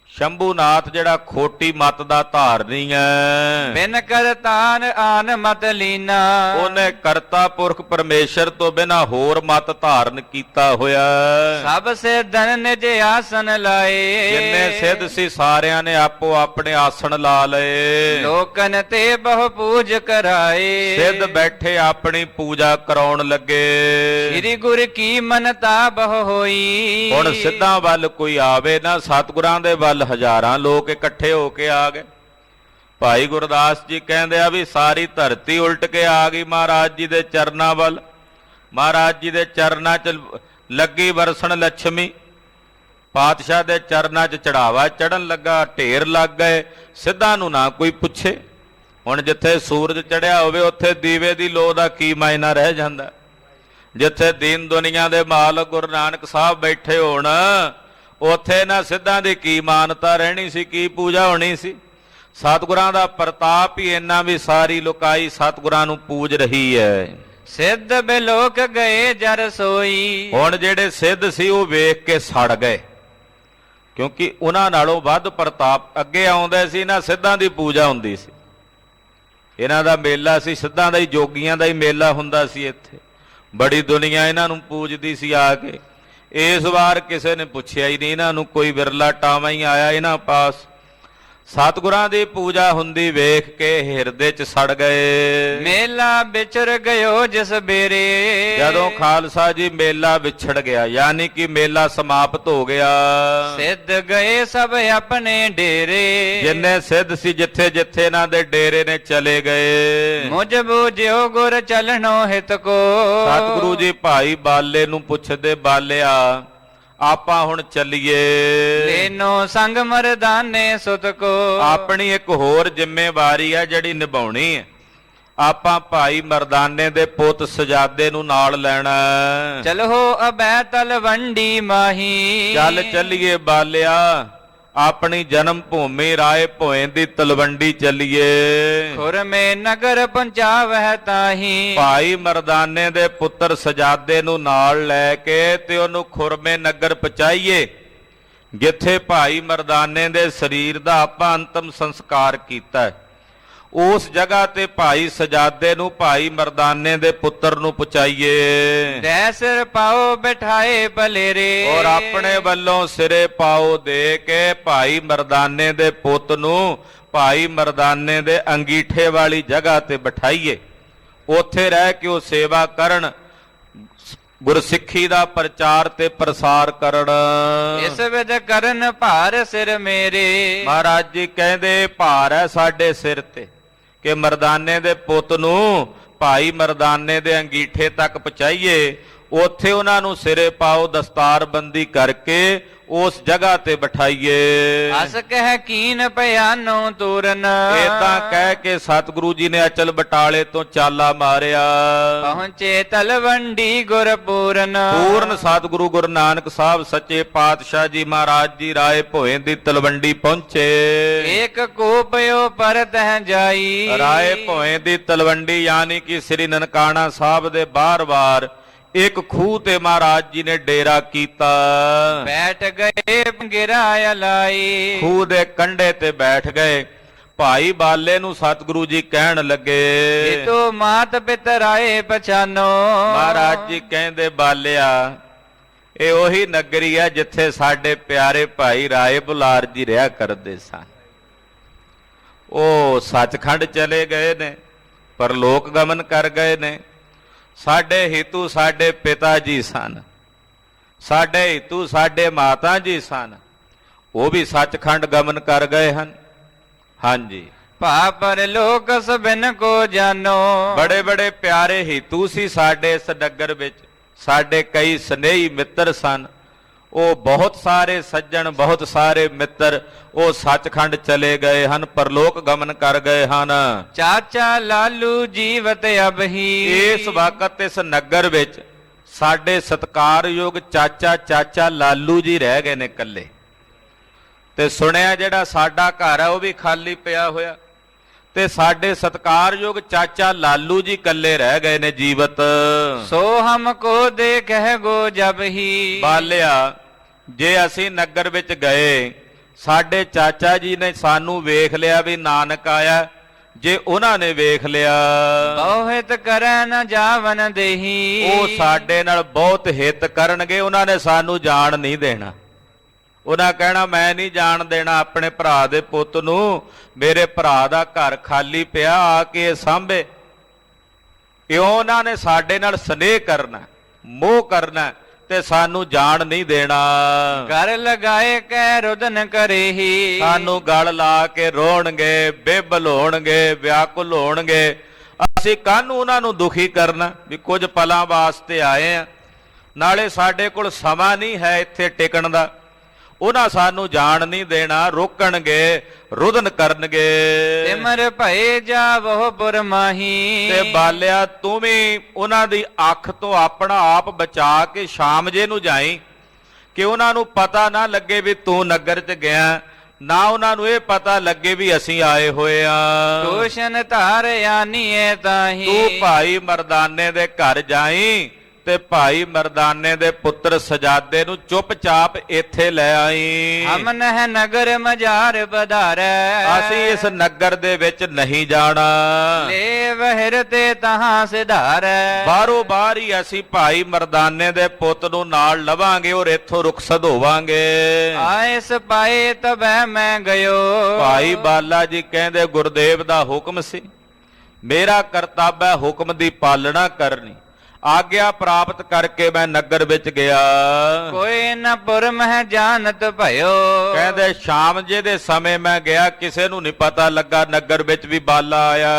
ਸ਼ੰਭੂ ਨਾਥ ਜਿਹੜਾ ਖੋਟੀ ਮਤ ਦਾ ਧਾਰਨੀ ਹੈ। ਬਿਨ ਕਰਤਾਨ ਆਨ ਮਤ ਲੀਨਾ। ਉਹਨੇ ਕਰਤਾ ਪੁਰਖ ਪਰਮੇਸ਼ਰ ਤੋਂ ਬਿਨਾ ਹੋਰ ਮਤ ਧਾਰਨ ਕੀਤਾ ਹੋਇਆ। ਸਭ ਸਿੱਧਨ ਨਿਜ ਆਸਨ ਲਾਏ। ਜਿੰਨੇ ਸਿੱਧ ਸੀ ਸਾਰਿਆਂ ਨੇ ਆਪੋ ਆਪਣੇ ਆਸਣ ਲਾ ਲਏ। ਲੋਕਨ ਤੇ ਬਹੁ ਪੂਜ ਕਰਾਏ। ਸਿੱਧ ਬੈਠੇ ਆਪਣੀ ਪੂਜਾ ਕਰਾਉਣ ਲੱਗੇ। ਸ੍ਰੀ ਗੁਰ ਕੀ ਮਨਤਾ ਬਹੁ ਹੋਈ। ਹੁਣ ਸਿੱਧਾਂ ਵੱਲ ਕੋਈ ਆਵੇ ਨਾ, ਸਤਿਗੁਰਾਂ ਦੇ ਵੱਲ ਹਜ਼ਾਰਾਂ ਲੋਕ ਇਕੱਠੇ ਹੋ ਕੇ ਆ ਗਏ। ਭਾਈ ਗੁਰਦਾਸ ਜੀ ਕਹਿੰਦੇ ਆ ਵੀ ਸਾਰੀ ਧਰਤੀ ਉਲਟ ਕੇ ਆ ਗਈ ਮਹਾਰਾਜ ਜੀ ਦੇ ਚਰਨਾਂ ਵੱਲ। ਮਹਾਰਾਜ ਜੀ ਦੇ ਚਰਨਾਂ 'ਚ ਲੱਗੀ ਵਰਸਣ ਲక్ష్ਮੀ। ਪਾਤਸ਼ਾਹ ਦੇ ਚਰਨਾਂ 'ਚ ਚੜਾਵਾ ਚੜਨ ਲੱਗਾ, ਢੇਰ ਲੱਗ ਗਏ। ਸਿੱਧਾਂ ਨੂੰ ਨਾ ਕੋਈ ਪੁੱਛੇ। ਹੁਣ ਜਿੱਥੇ ਸੂਰਜ ਚੜਿਆ ਹੋਵੇ ਉੱਥੇ ਦੀਵੇ ਦੀ ਲੋ ਦਾ ਕੀ ਮਾਇਨਾ ਰਹਿ ਜਾਂਦਾ। ਜਿੱਥੇ ਦੀਨ ਦੁਨੀਆ ਦੇ ਮਾਲਕ ਗੁਰੂ ਨਾਨਕ ਸਾਹਿਬ ਬੈਠੇ ਹੋਣ ਉੱਥੇ ਨਾ ਸਿੱਧਾਂ ਦੀ ਕੀ ਮਾਨਤਾ ਰਹਿਣੀ ਸੀ, ਕੀ ਪੂਜਾ ਹੋਣੀ ਸੀ। ਸਤਿਗੁਰਾਂ ਦਾ ਪ੍ਰਤਾਪ ਹੀ ਇੰਨਾ ਵੀ ਸਾਰੀ ਲੋਕਾਈ ਸਤਿਗੁਰਾਂ ਨੂੰ ਪੂਜ ਰਹੀ ਹੈ। ਸਿੱਧ ਬਿਲੋਕ ਗਏ ਜਰ ਸੋਈ। ਹੁਣ ਜਿਹੜੇ ਸਿੱਧ ਸੀ ਉਹ ਵੇਖ ਕੇ ਸੜ ਗਏ, ਕਿਉਂਕਿ ਉਹਨਾਂ ਨਾਲੋਂ ਵੱਧ ਪ੍ਰਤਾਪ ਅੱਗੇ ਆਉਂਦੇ ਸੀ। ਨਾ ਸਿੱਧਾਂ ਦੀ ਪੂਜਾ ਹੁੰਦੀ ਸੀ, ਇਹਨਾਂ ਦਾ ਮੇਲਾ ਸੀ, ਸਿੱਧਾਂ ਦਾ ਹੀ ਜੋਗੀਆਂ ਦਾ ਹੀ ਮੇਲਾ ਹੁੰਦਾ ਸੀ। ਇੱਥੇ ਬੜੀ ਦੁਨੀਆ ਇਹਨਾਂ ਨੂੰ ਪੂਜਦੀ ਸੀ ਆ ਕੇ। ਇਸ ਵਾਰ ਕਿਸੇ ਨੇ ਪੁੱਛਿਆ ਹੀ ਨਹੀਂ ਇਹਨਾਂ ਨੂੰ, ਕੋਈ ਵਿਰਲਾ ਟਾਵਾਂ ਹੀ ਆਇਆ ਇਹਨਾਂ ਪਾਸ। ਸਤਿਗੁਰਾਂ ਦੀ ਪੂਜਾ ਹੁੰਦੀ ਵੇਖ ਕੇ ਹਿਰਦੇ 'ਚ ਸੜ ਗਏ। ਮੇਲਾ ਵਿਚਰ ਗਇਓ ਜਿਸ ਬੇਰੇ। ਜਦੋਂ ਖਾਲਸਾ ਜੀ ਮੇਲਾ ਵਿਛੜ ਗਿਆ, ਯਾਨੀ ਕਿ ਮੇਲਾ ਸਮਾਪਤ ਹੋ ਗਿਆ। ਸਿੱਧ ਗਏ ਸਭ ਆਪਣੇ ਡੇਰੇ। ਜਿੰਨੇ ਸਿੱਧ ਸੀ ਜਿੱਥੇ ਜਿੱਥੇ ਇਹਨਾਂ ਦੇ ਡੇਰੇ ਨੇ ਚਲੇ ਗਏ। ਮੁਝ ਬੂਝਿਓ ਗੁਰ ਚਲਣੋ ਹਿਤ ਕੋ। ਸਤਿਗੁਰੂ ਜੀ ਭਾਈ ਬਾਲੇ ਨੂੰ ਪੁੱਛਦੇ, ਬਾਲਿਆ ਆਪਾਂ ਹੁਣ ਚੱਲੀਏ। ਲੈਨੋ ਸੰਗ ਮਰਦਾਨੇ ਸੁਤ ਕੋ। ਆਪਣੀ ਇੱਕ ਹੋਰ ਜ਼ਿੰਮੇਵਾਰੀ ਹੈ ਜਿਹੜੀ ਨਿਭਾਉਣੀ ਹੈ। ਆਪਾਂ ਭਾਈ ਮਰਦਾਨੇ ਦੇ ਪੁੱਤ ਸਜਾਦੇ ਨੂੰ ਨਾਲ ਲੈਣਾ। ਚਲੋ ਅਬੈ ਤਲਵੰਡੀ ਮਾਹੀ। ਚੱਲ ਚੱਲੀਏ ਬਾਲਿਆ, ਆਪਣੀ ਜਨਮ ਭੂਮੀ ਰਾਏ ਭੋਏ ਦੀ ਤਲਵੰਡੀ ਚੱਲੀਏ। ਖੁਰਮੇ ਨਗਰ ਪਹੁੰਚਾਵਹਿ ਤਾਹੀ। ਭਾਈ ਮਰਦਾਨੇ ਦੇ ਪੁੱਤਰ ਸਜਾਦੇ ਨੂੰ ਨਾਲ ਲੈ ਕੇ ਤੇ ਉਹਨੂੰ ਖੁਰਮੇ ਨਗਰ ਪਹੁੰਚਾਈਏ। ਜਿੱਥੇ ਭਾਈ ਮਰਦਾਨੇ ਦੇ ਸਰੀਰ ਦਾ ਆਪਾਂ ਅੰਤਮ ਸੰਸਕਾਰ ਕੀਤਾ ਹੈ, ਉਸ ਜਗ੍ਹਾ ਤੇ ਭਾਈ ਸਜਾਦੇ ਨੂੰ ਭਾਈ ਮਰਦਾਨੇ ਦੇ ਪੁੱਤਰ ਨੂੰ ਪਹੁੰਚਾਈਏ। ਦੈ ਸਿਰ ਪਾਓ ਬਿਠਾਏ ਬਲੇਰੇ, ਔਰ ਆਪਣੇ ਵੱਲੋਂ ਸਿਰੇ ਪਾਓ ਦੇ ਕੇ ਭਾਈ ਮਰਦਾਨੇ ਦੇ ਪੁੱਤ ਨੂੰ ਭਾਈ ਮਰਦਾਨੇ ਦੇ ਅੰਗੀਠੇ ਵਾਲੀ ਜਗ੍ਹਾ ਤੇ ਬਿਠਾਈਏ। ਉੱਥੇ ਰਹਿ ਕੇ ਉਹ ਸੇਵਾ ਕਰਨ, ਗੁਰਸਿੱਖੀ ਦਾ ਪ੍ਰਚਾਰ ਤੇ ਪ੍ਰਸਾਰ ਕਰਨ। ਇਸ ਵਿਧ ਕਰਨ ਭਾਰ ਸਿਰ ਮੇਰੇ। ਮਹਾਰਾਜ ਜੀ ਕਹਿੰਦੇ ਭਾਰ ਹੈ ਸਾਡੇ ਸਿਰ ਤੇ ਕਿ ਮਰਦਾਨੇ ਦੇ ਪੁੱਤ ਨੂੰ ਭਾਈ ਮਰਦਾਨੇ ਦੇ ਅੰਗੀਠੇ ਤੱਕ ਪਹੁੰਚਾਈਏ। ਉੱਥੇ ਉਹਨਾਂ ਨੂੰ ਸਿਰੇ ਪਾਓ ਦਸਤਾਰਬੰਦੀ ਕਰਕੇ ਉਸ ਜਗ੍ਹਾ ਤੇ ਬਿਠਾਈਏ। ਅਸ ਕਹਿ ਕੀਨ ਭਿਆਨੋ ਤੂਰਨ, ਏਦਾਂ ਕਹਿ ਕੇ ਸਤਿਗੁਰੂ ਜੀ ਨੇ ਅਚਲ ਬਟਾਲੇ ਤੋਂ ਚਾਲਾ ਮਾਰਿਆ। ਪਹੁੰਚੇ ਤਲਵੰਡੀ ਗੁਰਪੂਰਨ। ਪੂਰਨ ਸਤਿਗੁਰੂ ਗੁਰੂ ਨਾਨਕ ਸਾਹਿਬ ਸੱਚੇ ਪਾਤਸ਼ਾਹ ਜੀ ਮਹਾਰਾਜ ਜੀ ਰਾਏ ਭੋਏ ਦੀ ਤਲਵੰਡੀ ਪਹੁੰਚੇ। ਏਕ ਕੋਪਿਓ ਪਰਤ ਹੈ ਜਾਈ। ਰਾਏ ਭੋਏ ਦੀ ਤਲਵੰਡੀ ਯਾਨੀ ਕਿ ਸ੍ਰੀ ਨਨਕਾਣਾ ਸਾਹਿਬ ਦੇ ਬਾਰ-ਬਾਰ ਇੱਕ ਖੂਹ ਤੇ ਮਹਾਰਾਜ ਜੀ ਨੇ ਡੇਰਾ ਕੀਤਾ। ਬੈਠ ਗਏ ਗਿਰਾਇਆ ਲਾਈ। ਖੂਹ ਦੇ ਕੰਢੇ ਤੇ ਬੈਠ ਗਏ। ਭਾਈ ਬਾਲੇ ਨੂੰ ਸਤਿਗੁਰੂ ਜੀ ਕਹਿਣ ਲੱਗੇ, ਇਹ ਤੋ ਮਾਤ ਪਿਤਰਾਏ ਪਛਾਨੋ। ਮਹਾਰਾਜ ਜੀ ਕਹਿੰਦੇ, ਬਾਲਿਆ ਇਹ ਉਹੀ ਨਗਰੀ ਹੈ ਜਿੱਥੇ ਸਾਡੇ ਪਿਆਰੇ ਭਾਈ ਰਾਏ ਬੁਲਾਰ ਜੀ ਰਿਹਾ ਕਰਦੇ ਸਨ। ਉਹ ਸੱਚਖੰਡ ਚਲੇ ਗਏ ਨੇ, ਪਰਲੋਕ ਗਮਨ ਕਰ ਗਏ ਨੇ। ਸਾਡੇ ਹਿਤੂ ਸਾਡੇ ਪਿਤਾ ਜੀ ਸਨ, ਸਾਡੇ ਹਿਤੂ ਸਾਡੇ ਮਾਤਾ ਜੀ ਸਨ, ਉਹ ਵੀ ਸੱਚਖੰਡ ਗਮਨ ਕਰ ਗਏ ਹਨ। ਹਾਂਜੀ, ਭਾ ਪਰਲੋਕ ਸਭਨ ਕੋ ਜਾਨੋ। ਬੜੇ ਬੜੇ ਪਿਆਰੇ ਹਿਤੂ ਸੀ ਸਾਡੇ ਇਸ ਨਗਰ ਵਿੱਚ। ਸਾਡੇ ਕਈ ਸਨੇਹੀ ਮਿੱਤਰ ਸਨ। ਉਹ ਬਹੁਤ ਸਾਰੇ ਸੱਜਣ, ਬਹੁਤ ਸਾਰੇ ਮਿੱਤਰ ਉਹ ਸੱਚਖੰਡ ਚਲੇ ਗਏ ਹਨ, ਪਰਲੋਕ ਗਮਨ ਕਰ ਗਏ ਹਨ। ਚਾਚਾ ਲਾਲੂ ਜੀਵਤ ਅਬਹੀ। ਇਸ ਵਕਤ ਇਸ ਨਗਰ ਵਿੱਚ ਸਾਡੇ ਸਤਿਕਾਰਯੋਗ ਚਾਚਾ ਲਾਲੂ ਜੀ ਰਹਿ ਗਏ ਨੇ ਇਕੱਲੇ। ਤੇ ਸੁਣਿਆ ਜਿਹੜਾ ਸਾਡਾ ਘਰ ਹੈ ਉਹ ਵੀ ਖਾਲੀ ਪਿਆ ਹੋਇਆ, ਤੇ ਸਾਡੇ ਸਤਿਕਾਰਯੋਗ ਚਾਚਾ ਲਾਲੂ ਜੀ ਇਕੱਲੇ ਰਹਿ ਗਏ ਨੇ ਜੀਵਤ। ਸੋ ਹਮਕੋ ਦੇਖਹਿ ਗੋ ਜਬ ਹੀ। ਬਾਲਿਆ ਜੇ ਅਸੀਂ ਨਗਰ ਵਿੱਚ ਗਏ, ਸਾਡੇ ਚਾਚਾ ਜੀ ਨੇ ਸਾਨੂੰ ਵੇਖ ਲਿਆ ਵੀ ਨਾਨਕ ਆਇਆ, ਜੇ ਉਹਨਾਂ ਨੇ ਵੇਖ ਲਿਆ ਬਹੁਤ ਕਰੈ ਨ ਜਾਵਨ ਦੇਹੀ। ਉਹ ਸਾਡੇ ਨਾਲ ਬਹੁਤ ਹਿੱਤ ਕਰਨਗੇ, ਉਹਨਾਂ ਨੇ ਸਾਨੂੰ ਜਾਣ ਨਹੀਂ ਦੇਣਾ। ਉਹਨਾਂ ਕਹਿਣਾ ਮੈਂ ਨਹੀਂ ਜਾਣ ਦੇਣਾ ਆਪਣੇ ਭਰਾ ਦੇ ਪੁੱਤ ਨੂੰ, ਮੇਰੇ ਭਰਾ ਦਾ ਘਰ ਖਾਲੀ ਪਿਆ, ਆ ਕੇ ਸਾਂਭੇ। ਕਿਉਂ? ਉਹਨਾਂ ਨੇ ਸਾਡੇ ਨਾਲ ਸਨੇਹ ਕਰਨਾ, ਮੋਹ ਕਰਨਾ, ਤੇ ਸਾਨੂੰ ਜਾਣ ਨਹੀਂ ਦੇਣਾ। ਕਰ ਲਗਾਏ ਕਹਿ ਰੁਦਨ ਕਰੇਹੀ। ਸਾਨੂੰ ਗਲ ਲਾ ਕੇ ਰੋਣਗੇ, ਬੇਬਲ ਹੋਣਗੇ, ਵਿਆਕੁਲ ਹੋਣਗੇ। ਅਸੀਂ ਕਾਹਨੂੰ ਉਹਨਾਂ ਨੂੰ ਦੁਖੀ ਕਰਨਾ ਵੀ ਕੁਝ ਪਲਾਂ ਵਾਸਤੇ ਆਏ ਆ, ਨਾਲੇ ਸਾਡੇ ਕੋਲ ਸਮਾਂ ਨਹੀਂ ਹੈ ਇੱਥੇ ਟਿਕਣ ਦਾ। ਉਹਨਾਂ ਸਾਨੂੰ ਜਾਣ ਨਹੀਂ ਦੇਣਾ, ਰੋਕਣਗੇ, ਰੁਦਨ ਕਰਨਗੇ। ਸਿਮਰ ਭਏ ਜਾਵੋ ਪੁਰਮਾਹੀ। ਤੇ ਬਾਲਿਆ ਤੂੰ ਵੀ ਉਹਨਾਂ ਦੀ ਅੱਖ ਤੋਂ ਆਪਣਾ ਆਪ ਬਚਾ ਕੇ ਸ਼ਾਮ ਜੇ ਨੂੰ ਜਾਈ, ਕਿ ਉਹਨਾਂ ਨੂੰ ਪਤਾ ਨਾ ਲੱਗੇ ਵੀ ਤੂੰ ਨਗਰ 'ਚ ਗਿਆ, ਨਾ ਉਹਨਾਂ ਨੂੰ ਇਹ ਪਤਾ ਲੱਗੇ ਵੀ ਅਸੀਂ ਆਏ ਹੋਏ ਆ। ਤੋਸ਼ਨ ਧਾਰ ਆਨੀਏ ਤਾਹੀ। ਤੂੰ ਭਾਈ ਮਰਦਾਨੇ ਦੇ ਘਰ ਜਾਈ ਤੇ ਭਾਈ ਮਰਦਾਨੇ ਦੇ ਪੁੱਤਰ ਸਜਾਦੇ ਨੂੰ ਚੁੱਪਚਾਪ ਇੱਥੇ ਲੈ ਆਈ। ਹਮ ਨਹਿ ਨਗਰ ਮਝਾਰ ਬਧਾਰੈ। ਅਸੀਂ ਇਸ ਨਗਰ ਦੇ ਵਿੱਚ ਨਹੀਂ ਜਾਣਾ। ਲੈ ਵਹਿਰ ਤੇ ਤਹਾਂ ਸਿਧਾਰੈ। ਬਾਹਰੋਂ ਬਾਹਰ ਹੀ ਅਸੀਂ ਭਾਈ ਮਰਦਾਨੇ ਦੇ ਪੁੱਤ ਨੂੰ ਨਾਲ ਲਵਾਂਗੇ ਔਰ ਇੱਥੋਂ ਰੁਖਸਤ ਹੋਵਾਂਗੇ। ਆਏ ਸਪਾਏ ਤਬੈ ਮੈਂ ਗਇਓ। ਭਾਈ ਬਾਲਾ ਜੀ ਕਹਿੰਦੇ ਗੁਰਦੇਵ ਦਾ ਹੁਕਮ ਸੀ, ਮੇਰਾ ਕਰਤੱਵ ਹੈ ਹੁਕਮ ਦੀ ਪਾਲਣਾ ਕਰਨੀ। ਆਗਿਆ ਪ੍ਰਾਪਤ ਕਰਕੇ ਮੈਂ ਨਗਰ ਵਿੱਚ ਗਿਆ। ਕੋਈ ਨ ਪੁਰ ਮਹਿ ਜਾਣਤ ਭਇਓ। ਕਹਿੰਦੇ ਸ਼ਾਮ ਜੇ ਦੇ ਸਮੇਂ ਮੈਂ ਗਿਆ, ਕਿਸੇ ਨੂੰ ਨਹੀਂ ਪਤਾ ਲੱਗਾ ਨਗਰ ਵਿੱਚ ਵੀ ਬਾਲਾ ਆਇਆ।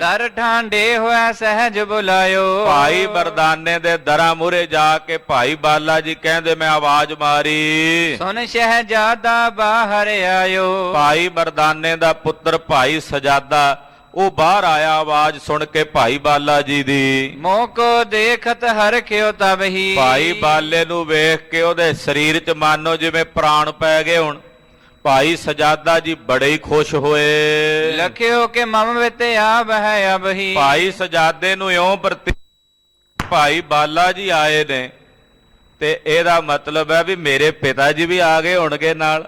ਦਰ ਠਾਂਡੇ ਹੋਇਆ ਸਹਿਜ ਬੁਲਾਇਓ। ਭਾਈ ਮਰਦਾਨੇ ਦੇ ਦਰਾਂ ਮੂਹਰੇ ਜਾ ਕੇ ਭਾਈ ਬਾਲਾ ਜੀ ਕਹਿੰਦੇ ਮੈਂ ਆਵਾਜ਼ ਮਾਰੀ, ਸੁਨ ਸ਼ਹਿਜ਼ਾਦਾ ਬਾਹਰ ਆਇਓ। ਭਾਈ ਮਰਦਾਨੇ ਦਾ ਪੁੱਤਰ ਭਾਈ ਸਜਾਦਾ ਉਹ ਬਾਹਰ ਆਇਆ ਆਵਾਜ਼ ਸੁਣ ਕੇ ਭਾਈ ਬਾਲਾ ਜੀ ਦੀ। ਮੋਹ ਕੋ ਦੇਖਤ ਹਰਖਿਓ ਤਬ ਹੀ। ਭਾਈ ਬਾਲੇ ਨੂੰ ਵੇਖ ਕੇ ਉਹਦੇ ਸਰੀਰ 'ਚ ਮਾਨੋ ਜਿਵੇਂ ਪ੍ਰਾਣ ਪੈ ਗਏ ਹੁਣ। ਭਾਈ ਸਜਾਦਾ ਜੀ ਬੜੇ ਹੀ ਖੁਸ਼ ਹੋਏ। ਲਖਿਓ ਕਿ ਮਮ ਵਿਤ ਆਵ ਹੈ ਅਬ ਹੀ। ਭਾਈ ਸਜਾਦੇ ਨੂੰ ਇਉਂ ਪ੍ਰਤੀ ਭਾਈ ਬਾਲਾ ਜੀ ਆਏ ਨੇ, ਤੇ ਇਹਦਾ ਮਤਲਬ ਹੈ ਵੀ ਮੇਰੇ ਪਿਤਾ ਜੀ ਵੀ ਆ ਗਏ ਹੋਣਗੇ ਨਾਲ,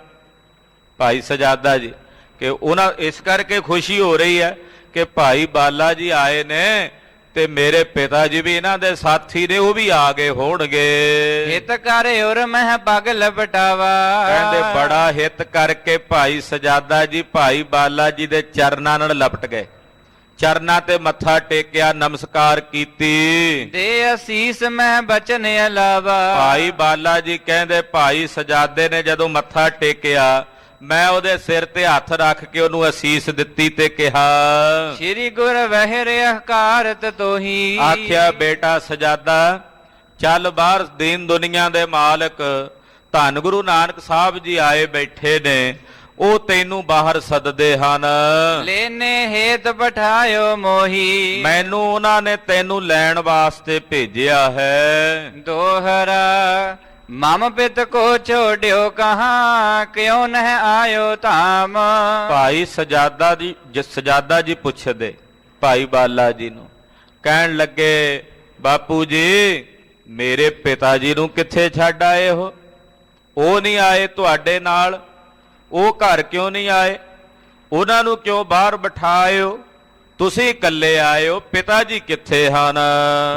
ਭਾਈ ਸਜਾਦਾ ਜੀ, ਕਿ ਉਹਨਾਂ ਇਸ ਕਰਕੇ ਖੁਸ਼ੀ ਹੋ ਰਹੀ ਹੈ ਕਿ ਭਾਈ ਬਾਲਾ ਜੀ ਆਏ ਨੇ ਤੇ ਮੇਰੇ ਪਿਤਾ ਜੀ ਵੀ ਇਹਨਾਂ ਦੇ ਸਾਥੀ ਨੇ, ਉਹ ਵੀ ਆ ਗਏ ਹੋਣਗੇ। ਹਿਤ ਕਰ ਉਰ ਮਹਿ ਪਗ ਲਪਟਾਵਾ, ਕਹਿੰਦੇ ਬੜਾ ਹਿੱਤ ਕਰਕੇ ਭਾਈ ਸਜਾਦਾ ਜੀ ਭਾਈ ਬਾਲਾ ਜੀ ਦੇ ਚਰਨਾਂ ਨਾਲ ਲਪਟ ਗਏ, ਚਰਨਾਂ ਤੇ ਮੱਥਾ ਟੇਕਿਆ, ਨਮਸਕਾਰ ਕੀਤੀ। ਦੇ ਅਸੀਸ ਮੈਂ ਬਚਨ ਅਲਾਵਾ, ਭਾਈ ਬਾਲਾ ਜੀ ਕਹਿੰਦੇ ਭਾਈ ਸਜਾਦੇ ਨੇ ਜਦੋਂ ਮੱਥਾ ਟੇਕਿਆ, ਮੈਂ ਉਹਦੇ ਸਿਰ ਤੇ ਹੱਥ ਰੱਖ ਕੇ ਉਹਨੂੰ ਅਸੀਸ ਦਿੱਤੀ ਤੇ ਕਿਹਾ, ਸ੍ਰੀ ਗੁਰ ਵਹਿਰ ਅਹਕਾਰਤ ਤੋਹੀ, ਆਖਿਆ ਬੇਟਾ ਸਜਾਦਾ ਚੱਲ ਬਾਹਰ, ਦੀਨ ਦੁਨੀਆ ਦੇ ਮਾਲਕ ਧੰਨ ਗੁਰੂ ਨਾਨਕ ਸਾਹਿਬ ਜੀ ਆਏ ਬੈਠੇ ਨੇ, ਉਹ ਤੈਨੂੰ ਬਾਹਰ ਸੱਦਦੇ ਹਨ। ਲੈਨੇ ਹੇਤ ਪਠਾਇਓ ਮੋਹੀ, ਮੈਨੂੰ ਉਹਨਾਂ ਨੇ ਤੈਨੂੰ ਲੈਣ ਵਾਸਤੇ ਭੇਜਿਆ ਹੈ। ਦੋਹਰਾ ਮਮ ਪਿਤ ਕੋ ਛੋੜਿਓ ਕਹਾਂ, ਕਿਉ ਨਹਿ ਆਇਓ ਧਾਮ। ਭਾਈ ਸਜਾਦਾ ਜੀ ਪੁੱਛਦੇ ਭਾਈ ਬਾਲਾ ਜੀ ਨੂੰ, ਕਹਿਣ ਲੱਗੇ ਬਾਪੂ ਜੀ ਮੇਰੇ ਪਿਤਾ ਜੀ ਨੂੰ ਕਿੱਥੇ ਛੱਡ ਆਏ ਹੋ? ਉਹ ਨਹੀਂ ਆਏ ਤੁਹਾਡੇ ਨਾਲ? ਉਹ ਘਰ ਕਿਉਂ ਨਹੀਂ ਆਏ? ਉਹਨਾਂ ਨੂੰ ਕਿਉਂ ਬਾਹਰ ਬਿਠਾਇਓ? ਤੁਸੀਂ ਇਕੱਲੇ ਆਇਓ, ਪਿਤਾ ਜੀ ਕਿੱਥੇ ਹਨ?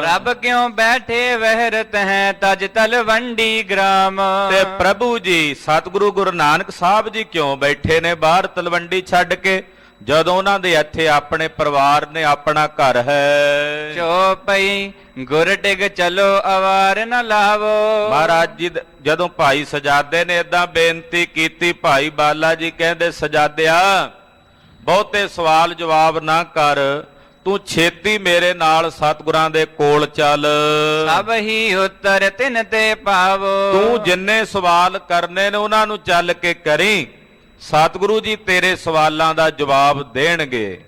ਪ੍ਰਭ ਕਿਉਂ ਬੈਠੇ ਵਹਿਰਤ ਹੈ ਤਜ ਤਲਵੰਡੀ ਗ੍ਰਾਮ। ਤੇ ਪ੍ਰਭੂ ਜੀ ਸਤਿਗੁਰੂ ਗੁਰੂ ਨਾਨਕ ਸਾਹਿਬ ਜੀ ਕਿਉਂ ਬੈਠੇ ਨੇ ਬਾਹਰ ਤਲਵੰਡੀ ਛੱਡ ਕੇ, ਜਦੋਂ ਉਹਨਾਂ ਦੇ ਇੱਥੇ ਆਪਣੇ ਪਰਿਵਾਰ ਨੇ, ਆਪਣਾ ਘਰ ਹੈ। ਚੋਪਈ ਗੁਰ ਟਿਕ ਚਲੋ ਅਵਾਰ ਨ ਲਾਵੋ। ਮਹਾਰਾਜ ਜੀ ਜਦੋਂ ਭਾਈ ਸਜਾਦੇ ਨੇ ਏਦਾਂ ਬੇਨਤੀ ਕੀਤੀ, ਭਾਈ ਬਾਲਾ ਜੀ ਕਹਿੰਦੇ ਸਜਾਦਿਆ ਬਹੁਤੇ ਸਵਾਲ ਜਵਾਬ ਨਾ ਕਰ, ਤੂੰ ਛੇਤੀ ਮੇਰੇ ਨਾਲ ਸਤਿਗੁਰਾਂ ਦੇ ਕੋਲ ਚੱਲ, ਸਭ ਹੀ ਉੱਤਰ ਤਿਨ ਤੇ ਪਾਵੋ। ਤੂੰ ਜਿੰਨੇ ਸਵਾਲ ਕਰਨੇ ਨੇ ਉਹਨਾਂ ਨੂੰ ਚੱਲ ਕੇ ਕਰੀ, ਸਤਿਗੁਰੂ ਜੀ ਤੇਰੇ ਸਵਾਲਾਂ ਦਾ ਜਵਾਬ ਦੇਣਗੇ।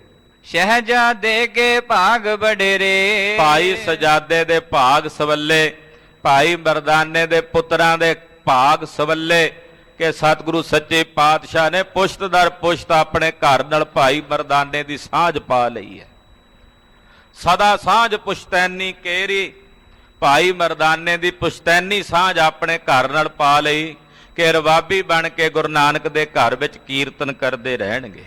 ਸ਼ਹਿਜ਼ਾਦੇ ਕੇ ਭਾਗ ਬਡੇਰੇ, ਭਾਈ ਸਜਾਦੇ ਦੇ ਭਾਗ ਸਵੱਲੇ, ਭਾਈ ਮਰਦਾਨੇ ਦੇ ਪੁੱਤਰਾਂ ਦੇ ਭਾਗ ਸਵੱਲੇ, ਕਿ ਸਤਿਗੁਰੂ ਸੱਚੇ ਪਾਤਸ਼ਾਹ ਨੇ ਪੁਸ਼ਤ ਦਰ ਪੁਸ਼ਤ ਆਪਣੇ ਘਰ ਨਾਲ ਭਾਈ ਮਰਦਾਨੇ ਦੀ ਸਾਂਝ ਪਾ ਲਈ ਹੈ। ਸਦਾ ਸਾਂਝ ਪੁਸ਼ਤੈਨੀ ਕੇਰੀ, ਭਾਈ ਮਰਦਾਨੇ ਦੀ ਪੁਸ਼ਤੈਨੀ ਸਾਂਝ ਆਪਣੇ ਘਰ ਨਾਲ ਪਾ ਲਈ ਕਿ ਰਵਾਬੀ ਬਣ ਕੇ ਗੁਰੂ ਨਾਨਕ ਦੇ ਘਰ ਵਿੱਚ ਕੀਰਤਨ ਕਰਦੇ ਰਹਿਣਗੇ।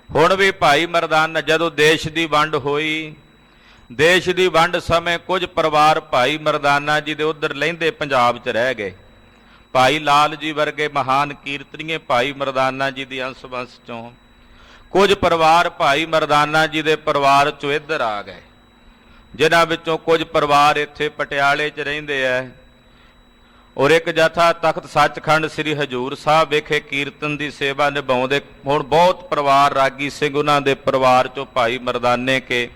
ਹੁਣ ਵੀ ਭਾਈ ਮਰਦਾਨਾ ਜਦੋਂ ਦੇਸ਼ ਦੀ ਵੰਡ ਹੋਈ, ਦੇਸ਼ ਦੀ ਵੰਡ ਸਮੇਂ ਕੁਝ ਪਰਿਵਾਰ ਭਾਈ ਮਰਦਾਨਾ ਜੀ ਦੇ ਉਧਰ ਲਹਿੰਦੇ ਪੰਜਾਬ 'ਚ ਰਹਿ ਗਏ। ਭਾਈ ਲਾਲ ਜੀ ਵਰਗੇ ਮਹਾਨ ਕੀਰਤਨੀਏ ਭਾਈ ਮਰਦਾਨਾ ਜੀ ਦੀ ਅੰਸ਼ ਵੰਸ਼ ਚੋਂ ਕੁਝ ਪਰਿਵਾਰ ਭਾਈ ਮਰਦਾਨਾ ਜੀ ਦੇ ਪਰਿਵਾਰ ਚੋਂ ਇੱਧਰ ਆ ਗਏ, ਜਿਨ੍ਹਾਂ ਵਿੱਚੋਂ ਕੁਝ ਪਰਿਵਾਰ ਇੱਥੇ ਪਟਿਆਲੇ 'ਚ ਰਹਿੰਦੇ ਐ। ਔਰ ਇੱਕ ਜਥਾ ਤਖਤ ਸੱਚਖੰਡ ਸ੍ਰੀ ਹਜੂਰ ਸਾਹਿਬ ਵਿਖੇ ਕੀਰਤਨ ਦੀ ਸੇਵਾ ਨਿਭਾਉਂਦੇ। ਹੁਣ ਬਹੁਤ ਪਰਿਵਾਰ ਰਾਗੀ ਸਿੰਘ ਉਹਨਾਂ ਦੇ ਪਰਿਵਾਰ ਚੋਂ ਭਾਈ ਮਰਦਾਨੇ ਕੇ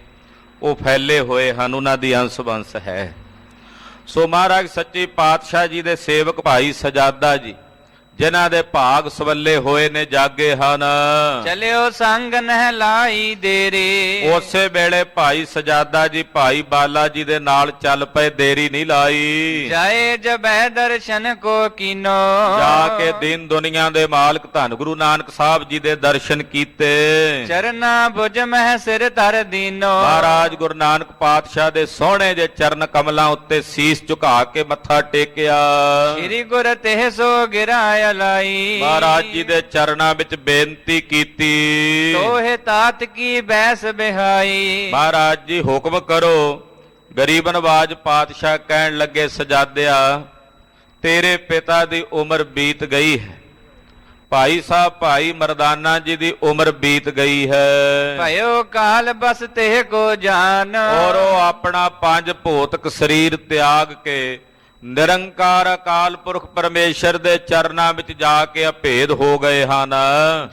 ਉਹ ਫੈਲੇ ਹੋਏ ਹਨ, ਉਹਨਾਂ ਦੀ ਅੰਸ਼ ਵੰਸ਼ ਹੈ। ਸੋ ਮਹਾਰਾਜ ਸੱਚੇ ਪਾਤਸ਼ਾਹ ਜੀ ਦੇ ਸੇਵਕ ਭਾਈ ਸਜਾਦਾ ਜੀ, ਜਿਨ੍ਹਾਂ ਦੇ ਭਾਗ ਸਵੱਲੇ ਹੋਏ ਨੇ, ਜਾਗੇ ਹਨ। ਚਲਿਓ ਸੰਗ ਨਹਿ ਲਾਈ ਦੇਰੇ, ਉਸੇ ਵੇਲੇ ਭਾਈ ਸਜਾਦਾ ਜੀ ਭਾਈ ਬਾਲਾ ਜੀ ਦੇ ਨਾਲ ਚੱਲ ਪਏ, ਦੇਰੀ ਨਹੀਂ ਲਾਈ। ਜਾਏ ਜਬੈ ਦਰਸ਼ਨ ਕੋ ਕੀਨੋ, ਜਾ ਕੇ ਦੀਨ ਦੁਨੀਆ ਦੇ ਮਾਲਕ ਧੰਨ ਗੁਰੂ ਨਾਨਕ ਸਾਹਿਬ ਜੀ ਦੇ ਦਰਸ਼ਨ ਕੀਤੇ। ਚਰਨਾ ਬੁਝ ਮਹਿ ਸਿਰ ਧਰ ਦੀਨੋ, ਮਹਾਰਾਜ ਗੁਰੂ ਨਾਨਕ ਪਾਤਸ਼ਾਹ ਦੇ ਸੋਹਣੇ ਜੇ ਚਰਨ ਕਮਲਾਂ ਉੱਤੇ ਸੀਸ ਝੁਕਾ ਕੇ ਮੱਥਾ ਟੇਕਿਆ। ਸ੍ਰੀ ਗੁਰ ਤੇ ਸੋ ਗਿਰਾਇਆ ਲਾਈ, ਮਹਾਰਾਜ ਜੀ ਦੇ ਚਰਨਾਂ ਵਿੱਚ ਬੇਨਤੀ ਕੀਤੀ। ਤੋਹਿ ਤਾਤ ਕੀ ਬੈਸ ਬਿਹਾਈ, ਮਹਾਰਾਜ ਜੀ ਹੁਕਮ ਕਰੋ। ਗਰੀਬ ਨਵਾਜ ਪਾਤਸ਼ਾਹ ਕਹਿਣ ਲੱਗੇ ਸਜਾਦਿਆ ਤੇਰੇ ਪਿਤਾ ਦੀ ਉਮਰ ਬੀਤ ਗਈ ਹੈ, ਭਾਈ ਸਾਹਿਬ ਭਾਈ ਮਰਦਾਨਾ ਜੀ ਦੀ ਉਮਰ ਬੀਤ ਗਈ ਹੈ। ਭਇਓ ਕਾਲ ਬਸ ਤੇ ਕੋ ਜਾਨ, ਔਰ ਉਹ ਆਪਣਾ ਪੰਜ ਭੌਤਿਕ ਸਰੀਰ ਤਿਆਗ ਕੇ ਨਿਰੰਕਾਰ ਅਕਾਲ ਪੁਰਖ ਪਰਮੇਸ਼ਰ ਦੇ ਚਰਨਾਂ ਵਿੱਚ ਜਾ ਕੇ ਅਭੇਦ ਹੋ ਗਏ ਹਨ।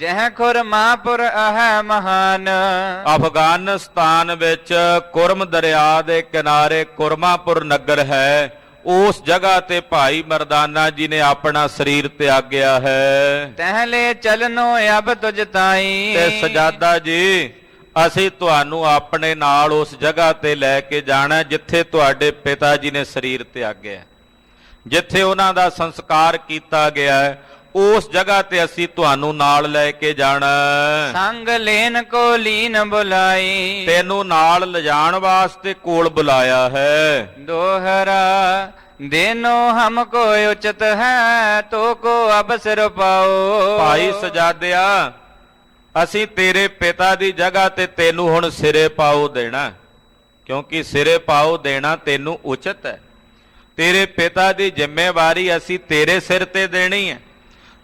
ਜਹ ਖੁਰਮਾਪੁਰ ਅਹ ਮਹਾਨ, ਅਫਗਾਨਿਸਤਾਨ ਵਿੱਚ ਕੁਰਮ ਦਰਿਆ ਦੇ ਕਿਨਾਰੇ ਕੁਰਮਾਪੁਰ ਨਗਰ ਹੈ। ਉਸ ਜਗ੍ਹਾ ਤੇ ਭਾਈ ਮਰਦਾਨਾ ਜੀ ਨੇ ਆਪਣਾ ਸਰੀਰ ਤਿਆਗਿਆ ਹੈ। ਤਹਿਲੇ ਚਲਨੋ ਅਬ ਤੁਜ ਤਾਈ, ਤੇ ਸਜਾਦਾ ਜੀ ਅਸੀਂ ਤੁਹਾਨੂੰ ਆਪਣੇ ਨਾਲ ਉਸ ਜਗ੍ਹਾ ਤੇ ਲੈ ਕੇ ਜਾਣਾ ਜਿੱਥੇ ਤੁਹਾਡੇ ਪਿਤਾ ਜੀ ਨੇ ਸਰੀਰ ਤਿਆਗਿਆ, ਜਿੱਥੇ ਉਹਨਾਂ ਦਾ ਸੰਸਕਾਰ ਕੀਤਾ ਗਿਆ ਹੈ। ਉਸ ਜਗ੍ਹਾ ਤੇ ਅਸੀਂ ਤੁਹਾਨੂੰ ਨਾਲ ਲੈ ਕੇ ਜਾਣਾ। ਸੰਗ ਲੈਨ ਕੋ ਲੀਨ ਬੁਲਾਈ, ਤੈਨੂੰ ਨਾਲ ਲਿਜਾਣ ਵਾਸਤੇ ਕੋਲ ਬੁਲਾਇਆ ਹੈ। ਦੋਹਰਾ देनो हमको उचित है तो को अब सिर पाओ। ਭਾਈ ਸਜਾਦਿਆ ਅਸੀਂ ਤੇਰੇ ਪਿਤਾ ਦੀ ਜਗ੍ਹਾ ਤੇ ਤੈਨੂੰ ਹੁਣ ਸਿਰੇ ਪਾਉ ਦੇਣਾ, ਕਿਉਂਕਿ ਸਿਰੇ ਪਾਉ ਦੇਣਾ ਤੈਨੂੰ ਉਚਿਤ ਹੈ। ਤੇਰੇ ਪਿਤਾ ਦੀ ਜ਼ਿੰਮੇਵਾਰੀ ਅਸੀਂ ਤੇਰੇ ਸਿਰ ਤੇ ਦੇਣੀ ਹੈ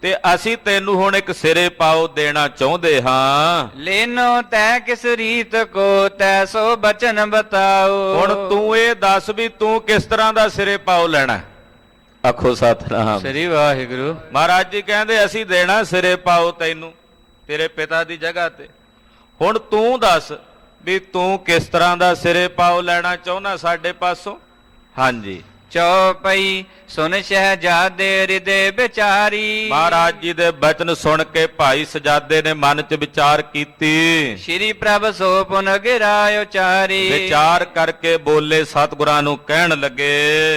ਤੇ ਅਸੀਂ ਤੈਨੂੰ ਹੁਣ ਇੱਕ ਸਿਰੇ ਪਾਉ ਦੇਣਾ ਚਾਹੁੰਦੇ ਹਾਂ। लेनो तय किस रीत को तैसो बचन बताओ। ਹੁਣ ਤੂੰ ਇਹ ਦੱਸ ਵੀ ਤੂੰ ਕਿਸ ਤਰ੍ਹਾਂ ਦਾ ਸਿਰੇ ਪਾਉ ਲੈਣਾ ਹੈ? ਆਖੋ ਸਤਿਨਾਮ। श्री वाहिगुरु। ਮਹਾਰਾਜ ਜੀ ਕਹਿੰਦੇ ਅਸੀਂ ਦੇਣਾ ਸਿਰੇ ਪਾਉ ਤੈਨੂੰ ਤੇਰੇ ਪਿਤਾ ਦੀ ਜਗ੍ਹਾ ਤੇ। ਹੁਣ ਤੂੰ ਦੱਸ ਵੀ ਤੂੰ ਕਿਸ ਤਰ੍ਹਾਂ ਦਾ ਸਿਰੇ ਪਾਉ ਲੈਣਾ ਚਾਹੁੰਦਾ ਸਾਡੇ ਪਾਸੋਂ? ਹਾਂਜੀ। चौपई सुन शहजादे हृदय विचारी। ਮਹਾਰਾਜ ਜੀ ਦੇ ਬਚਨ ਸੁਣ ਕੇ ਭਾਈ ਸਜਾਦੇ ਨੇ ਮਨ 'ਚ ਵਿਚਾਰ ਕੀਤੀ। श्री प्रभ सो पुन गिराय उचारी। ਵਿਚਾਰ ਕਰਕੇ ਬੋਲੇ, ਸਤਿਗੁਰਾਂ ਨੂੰ ਕਹਿਣ ਲੱਗੇ,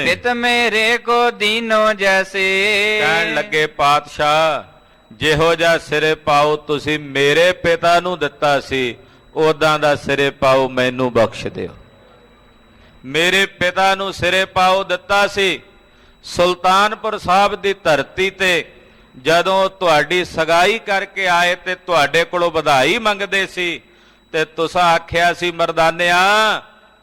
पित मेरे को दीनो जैसे। ਕਹਿਣ ਲੱਗੇ ਪਾਤਸ਼ਾਹ ਜਿਹੋ ਜਿਹਾ ਸਿਰੇ ਪਾਉ ਤੁਸੀਂ ਮੇਰੇ ਪਿਤਾ ਨੂੰ ਦਿੱਤਾ ਸੀ ਉਦਾਂ ਦਾ ਸਿਰੇ ਪਾਉ ਮੈਨੂੰ ਬਖਸ਼ ਦਿਓ। ਮੇਰੇ ਪਿਤਾ ਨੂੰ ਸਿਰੇ ਪਾਉ ਦਿੱਤਾ ਸੀ ਸੁਲਤਾਨਪੁਰ ਸਾਹਿਬ ਦੀ ਧਰਤੀ ਤੇ ਜਦੋਂ ਤੁਹਾਡੀ ਸਗਾਈ ਕਰਕੇ ਆਏ ਤੇ ਤੁਹਾਡੇ ਕੋਲੋਂ ਵਧਾਈ ਮੰਗਦੇ ਸੀ ਤੇ ਤੁਸੀਂ ਆਖਿਆ ਸੀ ਮਰਦਾਨਿਆ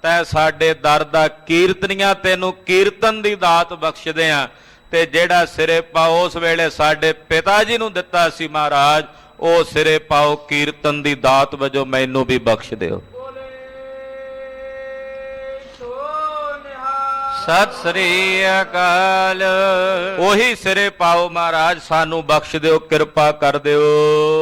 ਤੈ ਸਾਡੇ ਦਰ ਦਾ ਕੀਰਤਨੀਆਂ ਤੈਨੂੰ ਕੀਰਤਨ ਦੀ ਦਾਤ ਬਖਸ਼ਦੇ ਆ ਤੇ ਜਿਹੜਾ ਸਿਰੇ ਪਾਉ ਉਸ ਵੇਲੇ ਸਾਡੇ ਪਿਤਾ ਜੀ ਨੂੰ ਦਿੱਤਾ ਸੀ ਮਹਾਰਾਜ ਉਹ ਸਿਰੇ ਪਾਉ ਕੀਰਤਨ ਦੀ ਦਾਤ ਵਜੋਂ ਮੈਨੂੰ ਵੀ ਬਖਸ਼ ਦਿਓ। सत श्री अकाल। ਉਹੀ ਸਿਰੇ ਪਾਉ ਮਹਾਰਾਜ ਸਾਨੂੰ ਬਖਸ਼ ਦਿਓ, ਕਿਰਪਾ ਕਰ ਦਿਓ।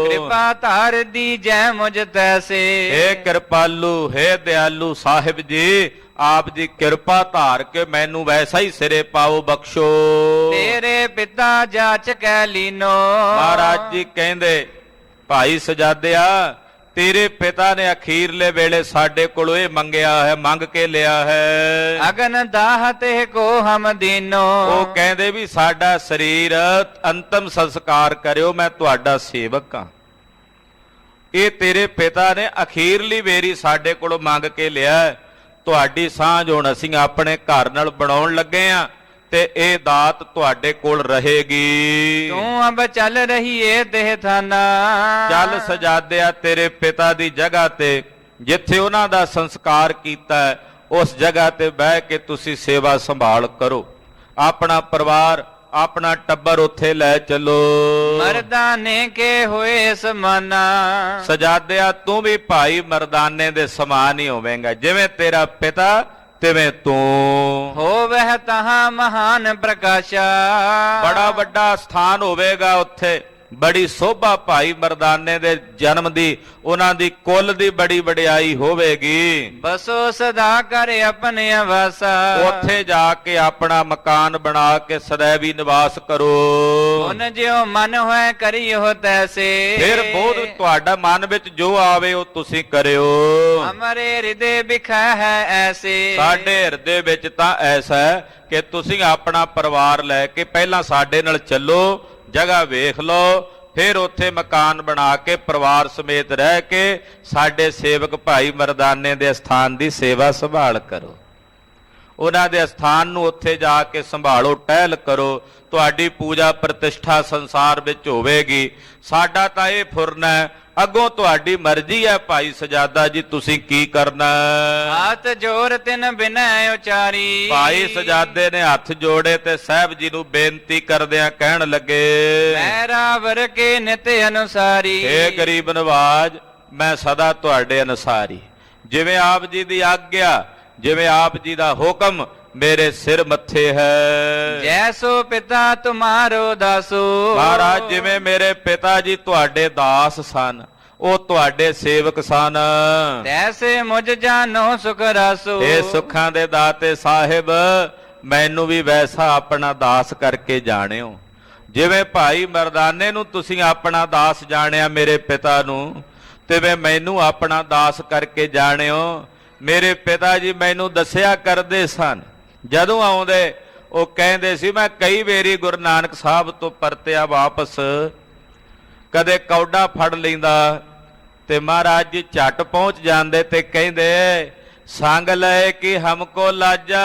कृपा तार दी जय मुझ तैसे। हे ਕਿਰਪਾਲੂ, हे ਦਿਆਲੂ ਸਾਹਿਬ ਜੀ ਆਪ ਜੀ ਕਿਰਪਾ ਧਾਰ ਕੇ ਮੈਨੂੰ ਵੈਸਾ ਹੀ ਸਿਰੇ ਪਾਉ ਬਖਸ਼ੋ। तेरे पिता जाच कै लीनो। ਮਹਾਰਾਜ ਜੀ ਕਹਿੰਦੇ ਭਾਈ ਸਜਾਦਿਆ ਤੇਰੇ ਪਿਤਾ ਨੇ ਅਖੀਰਲੇ ਵੇਲੇ ਸਾਡੇ ਕੋਲੋਂ ਇਹ ਮੰਗਿਆ ਹੈ, ਮੰਗ ਕੇ ਲਿਆ ਹੈ। अगन दाहते को हम दीनो। ਉਹ ਕਹਿੰਦੇ ਵੀ ਸਾਡਾ ਸਰੀਰ ਅੰਤਮ ਸੰਸਕਾਰ ਕਰਿਓ, ਮੈਂ ਤੁਹਾਡਾ ਸੇਵਕ ਹਾਂ। ਇਹ ਤੇਰੇ ਪਿਤਾ ਨੇ ਅਖੀਰਲੀ ਵੇਰੀ ਸਾਡੇ ਕੋਲੋਂ ਮੰਗ ਕੇ ਲਿਆ। ਤੁਹਾਡੀ ਸਾਂਝ ਹੁਣ ਅਸੀਂ ਆਪਣੇ ਘਰ ਨਾਲ ਬਣਾਉਣ ਲੱਗੇ ਆ ਤੇ ਇਹ ਦਾਤ ਤੁਹਾਡੇ ਕੋਲ ਰਹੇਗੀ। तू अब चल रही है देह थाना। ਚੱਲ ਸਜਾਦਿਆ ਤੇਰੇ ਪਿਤਾ ਦੀ ਜਗ੍ਹਾ ਤੇ ਜਿੱਥੇ ਉਹਨਾਂ ਦਾ ਸੰਸਕਾਰ ਕੀਤਾ ਹੈ ਉਸ ਜਗ੍ਹਾ ਤੇ ਬਹਿ ਕੇ ਤੁਸੀਂ ਸੇਵਾ ਸੰਭਾਲ ਕਰੋ। ਆਪਣਾ ਪਰਿਵਾਰ ਆਪਣਾ ਟੱਬਰ ਉੱਥੇ ਲੈ ਚੱਲੋ। मर्दाने के हुए समाना। ਸਜਾਦਿਆ ਤੂੰ ਵੀ ਭਾਈ ਮਰਦਾਨੇ ਦੇ ਸਮਾਨ ਹੀ ਹੋਵੇਂਗਾ, ਜਿਵੇਂ ਤੇਰਾ ਪਿਤਾ ਤਿਵੇਂ ਤੂੰ। हो वह तहाँ महान प्रकाशा। ਬੜਾ ਵੱਡਾ ਸਥਾਨ ਹੋਵੇਗਾ ਉੱਥੇ, ਬੜੀ ਸੋਭਾ ਭਾਈ ਮਰਦਾਨੇ ਦੇ ਜਨਮ ਦੀ ਉਹਨਾਂ ਦੀ ਕੁੱਲ ਦੀ ਬੜੀ ਵਡਿਆਈ ਹੋਵੇਗੀ। बसो सदा कर अपने आवासा। ਉੱਥੇ ਜਾ ਕੇ ਆਪਣਾ ਮਕਾਨ ਬਣਾ ਕੇ ਸदैवी ਨਿਵਾਸ ਕਰੋ। उन जो मन होए करियो तैसे। ਫਿਰ ਬੋਧ ਤੁਹਾਡਾ ਮਨ ਵਿੱਚ ਜੋ ਆਵੇ ਉਹ ਤੁਸੀਂ ਕਰਿਓ। हमारे हृदय बिखा है ऐसे। ਸਾਡੇ ਹਿਰਦੇ ਵਿੱਚ ਤਾਂ ਐਸਾ ਹੈ ਕਿ ਤੁਸੀਂ ਆਪਣਾ ਪਰਿਵਾਰ ਲੈ ਕੇ ਪਹਿਲਾਂ ਸਾਡੇ ਨਾਲ ਚੱਲੋ, ਜਗ੍ਹਾ ਵੇਖ ਲਓ, ਫਿਰ ਉੱਥੇ ਮਕਾਨ ਬਣਾ ਕੇ ਪਰਿਵਾਰ ਸਮੇਤ ਰਹਿ ਕੇ ਸਾਡੇ ਸੇਵਕ ਭਾਈ ਮਰਦਾਨੇ ਦੇ ਸਥਾਨ ਦੀ ਸੇਵਾ ਸੰਭਾਲ ਕਰੋ। ਉਹਨਾਂ ਦੇ ਸਥਾਨ ਨੂੰ ਉੱਥੇ ਜਾ ਕੇ ਸੰਭਾਲੋ, ਟਹਿਲ ਕਰੋ। ਤੁਹਾਡੀ ਪੂਜਾ ਪ੍ਰਤਿਸ਼ਠਾ ਸੰਸਾਰ ਵਿੱਚ ਹੋਵੇਗੀ। ਸਾਡਾ ਤਾਂ ਇਹ ਫੁਰਨਾ ਹੈ, ਅੱਗੋਂ ਤੁਹਾਡੀ ਮਰਜ਼ੀ ਹੈ ਭਾਈ ਸਜਾਦਾ ਜੀ ਤੁਸੀਂ ਕੀ ਕਰਨਾ। हाथ जोर तिन बिना उचारी। ਭਾਈ ਸਜਾਦੇ ਨੇ ਹੱਥ ਜੋੜੇ ਤੇ ਸਾਹਿਬ ਜੀ ਨੂੰ ਬੇਨਤੀ ਕਰਦਿਆਂ ਕਹਿਣ ਲੱਗੇ, मैरावर के नित अनुसारी। ਏ ਗਰੀਬ ਨਵਾਜ ਮੈਂ ਸਦਾ ਤੁਹਾਡੇ ਅਨੁਸਾਰੀ, ਜਿਵੇਂ ਆਪ ਜੀ ਦੀ ਆਗਿਆ, ਜਿਵੇਂ ਆਪ ਜੀ ਦਾ ਹੁਕਮ ਮੇਰੇ ਸਿਰ ਮੱਥੇ ਹੈ। जैसो पिता तुम्हारो दासो। ਮਹਾਰਾਜ ਜਿਵੇਂ ਮੇਰੇ ਪਿਤਾ ਜੀ ਤੁਹਾਡੇ ਦਾਸ ਸਨ ਉਹ ਤੁਹਾਡੇ ਸੇਵਕ ਸਨ, तैसे मुझ जानो सुख रासो। ਇਹ ਸੁੱਖਾਂ ਦੇ ਦਾਤੇ ਸਾਹਿਬ ਮੈਨੂੰ ਵੀ ਵੈਸਾ ਆਪਣਾ ਦਾਸ ਕਰਕੇ ਜਾਣਿਓ। ਜਿਵੇਂ ਭਾਈ ਮਰਦਾਨੇ ਨੂੰ ਤੁਸੀਂ ਆਪਣਾ ਦਾਸ ਜਾਣਿਆ ਮੇਰੇ ਪਿਤਾ ਨੂੰ, ਤਿਵੇਂ ਮੈਨੂੰ ਆਪਣਾ ਦਾਸ ਕਰਕੇ ਜਾਣਿਓ। ਮੇਰੇ ਪਿਤਾ ਜੀ ਮੈਨੂੰ ਦੱਸਿਆ ਕਰਦੇ ਸਨ, ਜਦੋਂ ਆਉਂਦੇ ਉਹ ਕਹਿੰਦੇ ਸੀ ਮੈਂ ਕਈ ਵੇਰੀ ਗੁਰੂ ਨਾਨਕ ਸਾਹਿਬ ਤੋਂ ਪਰਤਿਆ ਵਾਪਸ ਕਦੇ ਕੌਡਾ ਫੜ ਲੈਂਦਾ ਤੇ ਮਹਾਰਾਜ ਜੀ ਝੱਟ ਪਹੁੰਚ ਜਾਂਦੇ ਤੇ ਕਹਿੰਦੇ ਸੰਗ ਲਏ ਕਿ ਹਮਕੋ ਲਾਜਾ,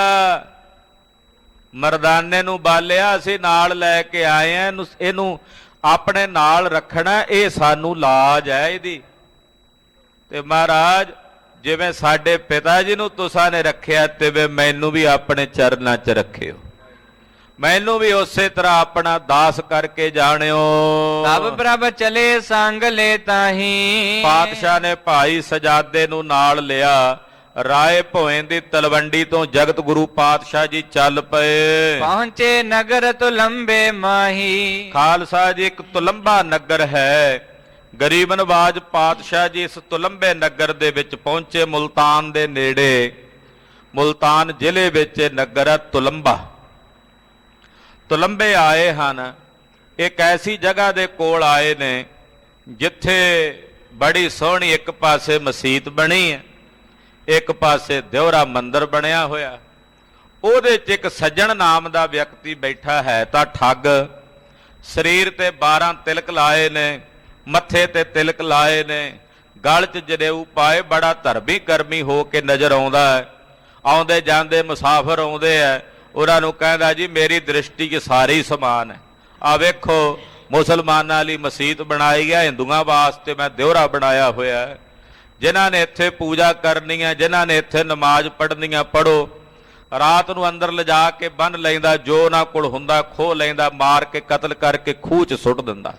ਮਰਦਾਨੇ ਨੂੰ ਬਾਲਿਆ ਅਸੀਂ ਨਾਲ ਲੈ ਕੇ ਆਏ ਆ, ਇਹਨੂੰ ਆਪਣੇ ਨਾਲ ਰੱਖਣਾ, ਇਹ ਸਾਨੂੰ ਲਾਜ ਹੈ ਇਹਦੀ। ਤੇ ਮਹਾਰਾਜ ਜਿਵੇਂ ਸਾਡੇ ਪਿਤਾ ਜੀ ਨੂੰ ਤੁਸਾਂ ਨੇ ਰੱਖਿਆ, ਤਿਵੇਂ ਮੈਨੂੰ ਵੀ ਆਪਣੇ ਚਰਨਾਂ 'ਚ ਰੱਖਿਓ, ਮੈਨੂੰ ਵੀ ਉਸੇ ਤਰ੍ਹਾਂ ਆਪਣਾ ਦਾਸ ਕਰਕੇ ਜਾਣਿਓ। ਸਭ ਪ੍ਰਭ ਚਲੇ ਸੰਗ ਲੈ ਤਾਹੀਂ। ਪਾਤਸ਼ਾਹ ਨੇ ਭਾਈ ਸਜਾਦੇ ਨੂੰ ਨਾਲ ਲਿਆ। ਰਾਏ ਭੋਇੰ ਦੀ ਤਲਵੰਡੀ ਤੋਂ ਜਗਤ ਗੁਰੂ ਪਾਤਸ਼ਾਹ ਜੀ ਚੱਲ ਪਏ। ਪਹੁੰਚੇ ਨਗਰ ਤੁਲੰਬੇ ਮਾਹੀ। ਖਾਲਸਾ ਜੀ ਇੱਕ ਤੁਲੰਬਾ ਨਗਰ ਹੈ। ਗਰੀਬ ਨਵਾਜ ਪਾਤਸ਼ਾਹ ਜੀ ਇਸ ਤੁਲੰਬੇ ਨਗਰ ਦੇ ਵਿੱਚ ਪਹੁੰਚੇ, ਮੁਲਤਾਨ ਦੇ ਨੇੜੇ, ਮੁਲਤਾਨ ਜ਼ਿਲ੍ਹੇ ਵਿੱਚ ਨਗਰ ਹੈ ਤੁਲੰਬਾ। ਤੁਲੰਬੇ ਆਏ ਹਨ, ਇੱਕ ਐਸੀ ਜਗ੍ਹਾ ਦੇ ਕੋਲ ਆਏ ਨੇ ਜਿੱਥੇ ਬੜੀ ਸੋਹਣੀ ਇੱਕ ਪਾਸੇ ਮਸੀਤ ਬਣੀ ਹੈ, ਇੱਕ ਪਾਸੇ ਦਿਉਰਾ ਮੰਦਿਰ ਬਣਿਆ ਹੋਇਆ। ਉਹਦੇ 'ਚ ਇੱਕ ਸੱਜਣ ਨਾਮ ਦਾ ਵਿਅਕਤੀ ਬੈਠਾ ਹੈ ਤਾਂ ਠੱਗ। ਸਰੀਰ ਤੇ 12 ਤਿਲਕ ਲਾਏ ਨੇ, ਮੱਥੇ ਤੇ ਤਿਲਕ ਲਾਏ ਨੇ, ਗਲ 'ਚ ਜਨੇਊ ਪਾਏ, ਬੜਾ ਧਰਮੀ ਕਰਮੀ ਹੋ ਕੇ ਨਜ਼ਰ ਆਉਂਦਾ ਹੈ। ਆਉਂਦੇ ਜਾਂਦੇ ਮੁਸਾਫਰ ਆਉਂਦੇ ਆ, ਉਹਨਾਂ ਨੂੰ ਕਹਿੰਦਾ ਜੀ ਮੇਰੀ ਦ੍ਰਿਸ਼ਟੀ 'ਚ ਸਾਰੇ ਹੀ ਸਮਾਨ ਹੈ। ਆ ਵੇਖੋ ਮੁਸਲਮਾਨਾਂ ਵਾਲੀ ਮਸੀਤ ਬਣਾਈ ਹੈ, ਹਿੰਦੂਆਂ ਵਾਸਤੇ ਮੈਂ ਦਿਉਰਾ ਬਣਾਇਆ ਹੋਇਆ ਹੈ। ਜਿਨ੍ਹਾਂ ਨੇ ਇੱਥੇ ਪੂਜਾ ਕਰਨੀ ਹੈ, ਜਿਨ੍ਹਾਂ ਨੇ ਇੱਥੇ ਨਮਾਜ਼ ਪੜ੍ਹਨੀ ਹੈ, ਪੜ੍ਹੋ। ਰਾਤ ਨੂੰ ਅੰਦਰ ਲਿਜਾ ਕੇ ਬੰਨ੍ਹ ਲੈਂਦਾ, ਜੋ ਉਹਨਾਂ ਕੋਲ ਹੁੰਦਾ ਖੋਹ ਲੈਂਦਾ, ਮਾਰ ਕੇ ਕਤਲ ਕਰਕੇ ਖੂਹ 'ਚ ਸੁੱਟ ਦਿੰਦਾ।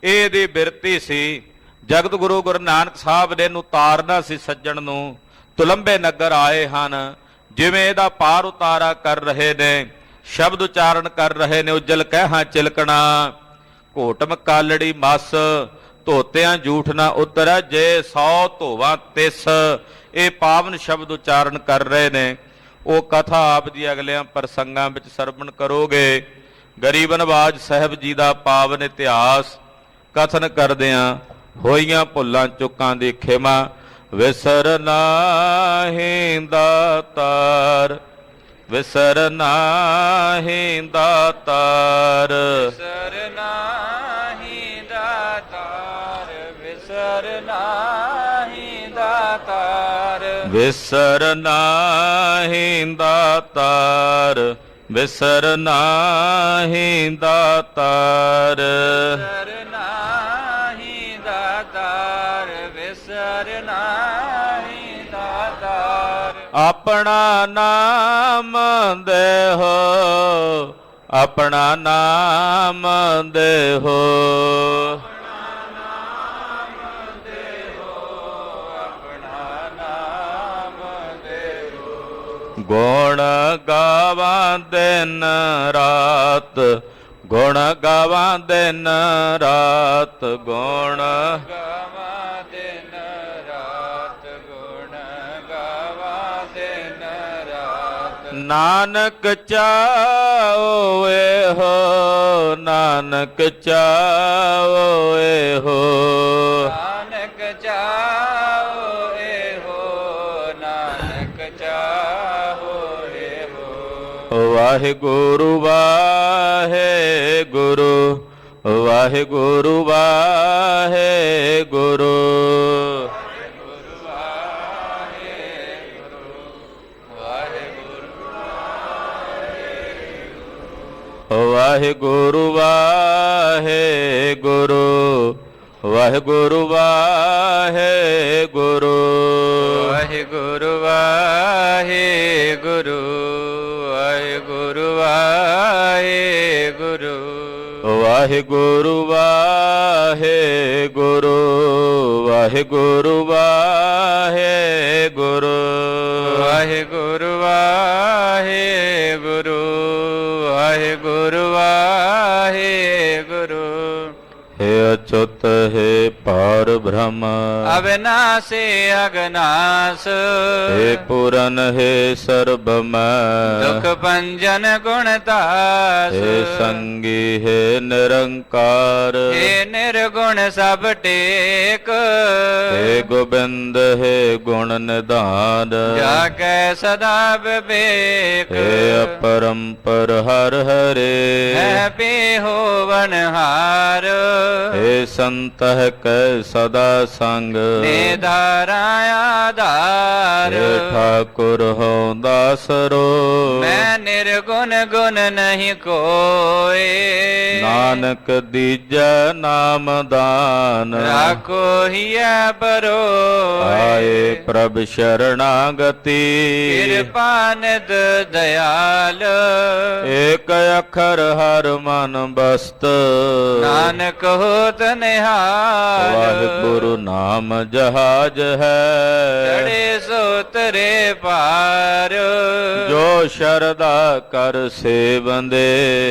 ਇਹ ਇਹਦੀ ਬਿਰਤੀ ਸੀ। ਜਗਤ ਗੁਰੂ ਗੁਰੂ ਨਾਨਕ ਸਾਹਿਬ ਨੇ ਇਹਨੂੰ ਤਾਰਨਾ ਸੀ ਸੱਜਣ ਨੂੰ। ਤੁਲੰਬੇ ਨਗਰ ਆਏ ਹਨ, ਜਿਵੇਂ ਇਹਦਾ ਪਾਰ ਉਤਾਰਾ ਕਰ ਰਹੇ ਨੇ, ਸ਼ਬਦ ਉਚਾਰਨ ਕਰ ਰਹੇ ਨੇ। ਉਜਲ ਕਹਿਹਾਂ ਚਿਲਕਣਾ, ਘੋਟਮ ਕਾਲੜੀ ਮਸ, ਧੋਤਿਆਂ ਝੂਠ ਨਾ ਉਤਰੈ, ਜੇ 100 ਧੋਵਾਂ ਤਿਸ। ਇਹ ਪਾਵਨ ਸ਼ਬਦ ਉਚਾਰਨ ਕਰ ਰਹੇ ਨੇ। ਉਹ ਕਥਾ ਆਪ ਦੀ ਅਗਲਿਆਂ ਪ੍ਰਸੰਗਾਂ ਵਿੱਚ ਸਰਵਣ ਕਰੋਗੇ। ਗਰੀਬ ਨਵਾਜ ਸਾਹਿਬ ਜੀ ਦਾ ਪਾਵਨ ਇਤਿਹਾਸ ਕਥਨ ਕਰਦਿਆਂ ਹੋਈਆਂ ਭੁੱਲਾਂ ਚੁੱਕਾਂ ਦੀ ਖਿਮਾ। ਵਿਸਰ ਨਾਹੀਂ ਦਾਤਾਰ, ਵਿਸਰ ਨਾਹੀਂ ਦਾਤਾਰ, ਵਿਸਰ ਨਾਹੀਂ ਦਾਤਾਰ, ਵਿਸਰ ਨਾਹੀਂ ਦਾਤਾਰ, ਵਿਸਰ ਨਾਹੀਂ ਦਾਤਾਰ, ਵਿਸਰ ਨਾਹੀਂ ਦਾਤਾਰ, ਵਿਸਰ ਨਾਹੀਂ ਦਾਤਾਰ, ਵਿਸਰ ਨਾਹੀਂ ਦਾਤਾਰ। ਆਪਣਾ ਨਾਮ ਦੇਹੋ, ਆਪਣਾ ਨਾਮ ਦੇਹੋ, ਗੁਣ ਗਾਵਾਂ ਦਿਨ ਰਾਤ, ਗੁਣ ਗਾਵਾਂ ਦਿਨ ਰਾਤ, ਗੁਣ ਗਾਵਾਂ ਦਿਨ ਰਾਤ, ਗੁਣ ਗਾਵਾਂ ਦਿਨ ਰਾਤ। ਨਾਨਕ ਚਾਓ ਇਹੋ, ਨਾਨਕ ਚਾਓ ਇਹੋ, ਨਾਨਕ ਚਾਹੋ ਇਹੋ, ਨਾਨਕ ਚਾਹੋ ਇਹੋ। ਵਾਹਿਗੁਰੂ ਵਾਹਿਗੁਰੂ, ਵਾਹਿਗੁਰੂ ਵਾਹਿਗੁਰੂ, ਵਾਹਿਗੁਰੂ ਵਾਹਿਗੁਰੂ, ਵਾਹਿਗੁਰੂ ਵਾਹਿਗੁਰੂ, ਵਾਹਿਗੁਰੂ ਵਾਹਿਗੁਰੂ, ਵਾਹਿਗੁਰੂ ਵਾਹਿਗੁਰੂ, ਵਾਹਿਗੁਰੂ ਵਾਹਿਗੁਰੂ, ਵਾਹਿਗੁਰੂ ਵਾਹਿਗੁਰੂ, ਵਾਹਿਗੁਰੂ ਵਾਹਿਗੁਰੂ, ਵਾਹਿਗੁਰੂ ਵਾਹਿਗੁਰੂ। हे अच्युत हे पार ब्रह्म, अविनाशी अगनाश, हे पूरन हे सर्वमय, दुख भंजन गुणतास, हे संगी हे निरंकार, हे निर्गुण सब टेक, हे गोबिंद हे गुण निधान, जाके सदा विवेक, हे अपरंपर हर हरे, है पे हो बनहार, हे ਏ ਸੰਤਹ ਕੈ ਸਦਾ ਸੰਗ ਨਿਧਾਰਾ ਆਧਾਰ ਏ ਠਾਕੁਰ ਹਉ ਦਾਸਰੋ ਮੈਂ ਨਿਰਗੁਣ ਗੁਣ ਨਹੀਂ ਕੋਏ ਨਾਨਕ ਦੀਜੈ ਨਾਮ ਦਾਨ ਰਾਖੋ ਹੀਐ ਪਰੋ ਆਏ ਪ੍ਰਭ ਸ਼ਰਣਾਗਤੀ ਕਿਰਪਾ ਨਿਧ ਦਇਆਲ ਏਕ ਅੱਖਰ ਹਰ ਮਨ ਬਸਤ ਨਾਨਕ ਹੋਤ ਨਿਹਾਲ ਵਾਹਿਗੁਰੂ ਨਾਮ ਜਹਾਜ ਹੈ ਚੜੇ ਸੋ ਤਰੇ ਪਾਰ ਜੋ ਸ਼ਰਧਾ ਕਰ ਸੇਵੰਦੇ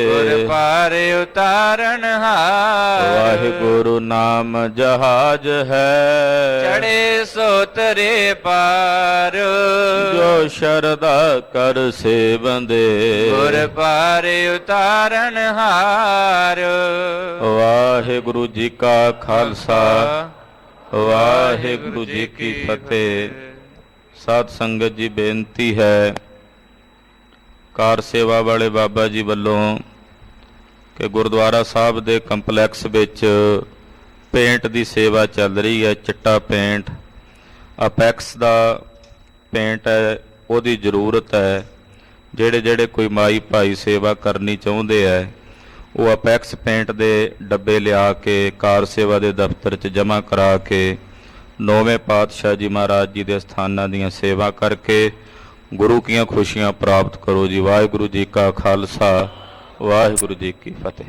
ਗੁਰ ਪਾਰ ਉਤਾਰਨ ਹਾਰ ਵਾਹਿਗੁਰੂ ਨਾਮ ਜਹਾਜ ਹੈ ਚੜੇ ਸੋ ਤਰੇ ਪਾਰ ਜੋ ਸ਼ਰਧਾ ਕਰ ਸੇਵੰਦੇ ਗੁਰ ਪਾਰ ਉਤਾਰਨ ਹਾਰ ਵਾਹਿਗੁਰੂ ਜੀ ਕਾ ਖਾਲਸਾ ਵਾਹਿਗੁਰੂ ਜੀ ਕੀ ਫਤਿਹ। ਸਾਧ ਸੰਗਤ ਜੀ, ਬੇਨਤੀ ਹੈ ਕਾਰ ਸੇਵਾ ਵਾਲੇ ਬਾਬਾ ਜੀ ਵੱਲੋਂ ਕਿ ਗੁਰਦੁਆਰਾ ਸਾਹਿਬ ਦੇ ਕੰਪਲੈਕਸ ਵਿੱਚ ਪੇਂਟ ਦੀ ਸੇਵਾ ਚੱਲ ਰਹੀ ਹੈ। ਚਿੱਟਾ ਪੇਂਟ ਅਪੈਕਸ ਦਾ ਪੇਂਟ ਹੈ, ਉਹਦੀ ਜ਼ਰੂਰਤ ਹੈ। ਜਿਹੜੇ ਕੋਈ ਮਾਈ ਭਾਈ ਸੇਵਾ ਕਰਨੀ ਚਾਹੁੰਦੇ ਹੈ ਉਹ ਅਪੈਕਸ ਪੇਂਟ ਦੇ ਡੱਬੇ ਲਿਆ ਕੇ ਕਾਰ ਸੇਵਾ ਦੇ ਦਫ਼ਤਰ 'ਚ ਜਮ੍ਹਾਂ ਕਰਾ ਕੇ ਨੌਵੇਂ ਪਾਤਸ਼ਾਹ ਜੀ ਮਹਾਰਾਜ ਜੀ ਦੇ ਸਥਾਨਾਂ ਦੀਆਂ ਸੇਵਾ ਕਰਕੇ ਗੁਰੂ ਕੀਆਂ ਖੁਸ਼ੀਆਂ ਪ੍ਰਾਪਤ ਕਰੋ ਜੀ। ਵਾਹਿਗੁਰੂ ਜੀ ਕਾ ਖਾਲਸਾ ਵਾਹਿਗੁਰੂ ਜੀ ਕੀ ਫਤਿਹ।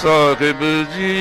ਸਾਹਿਬ ਜੀ।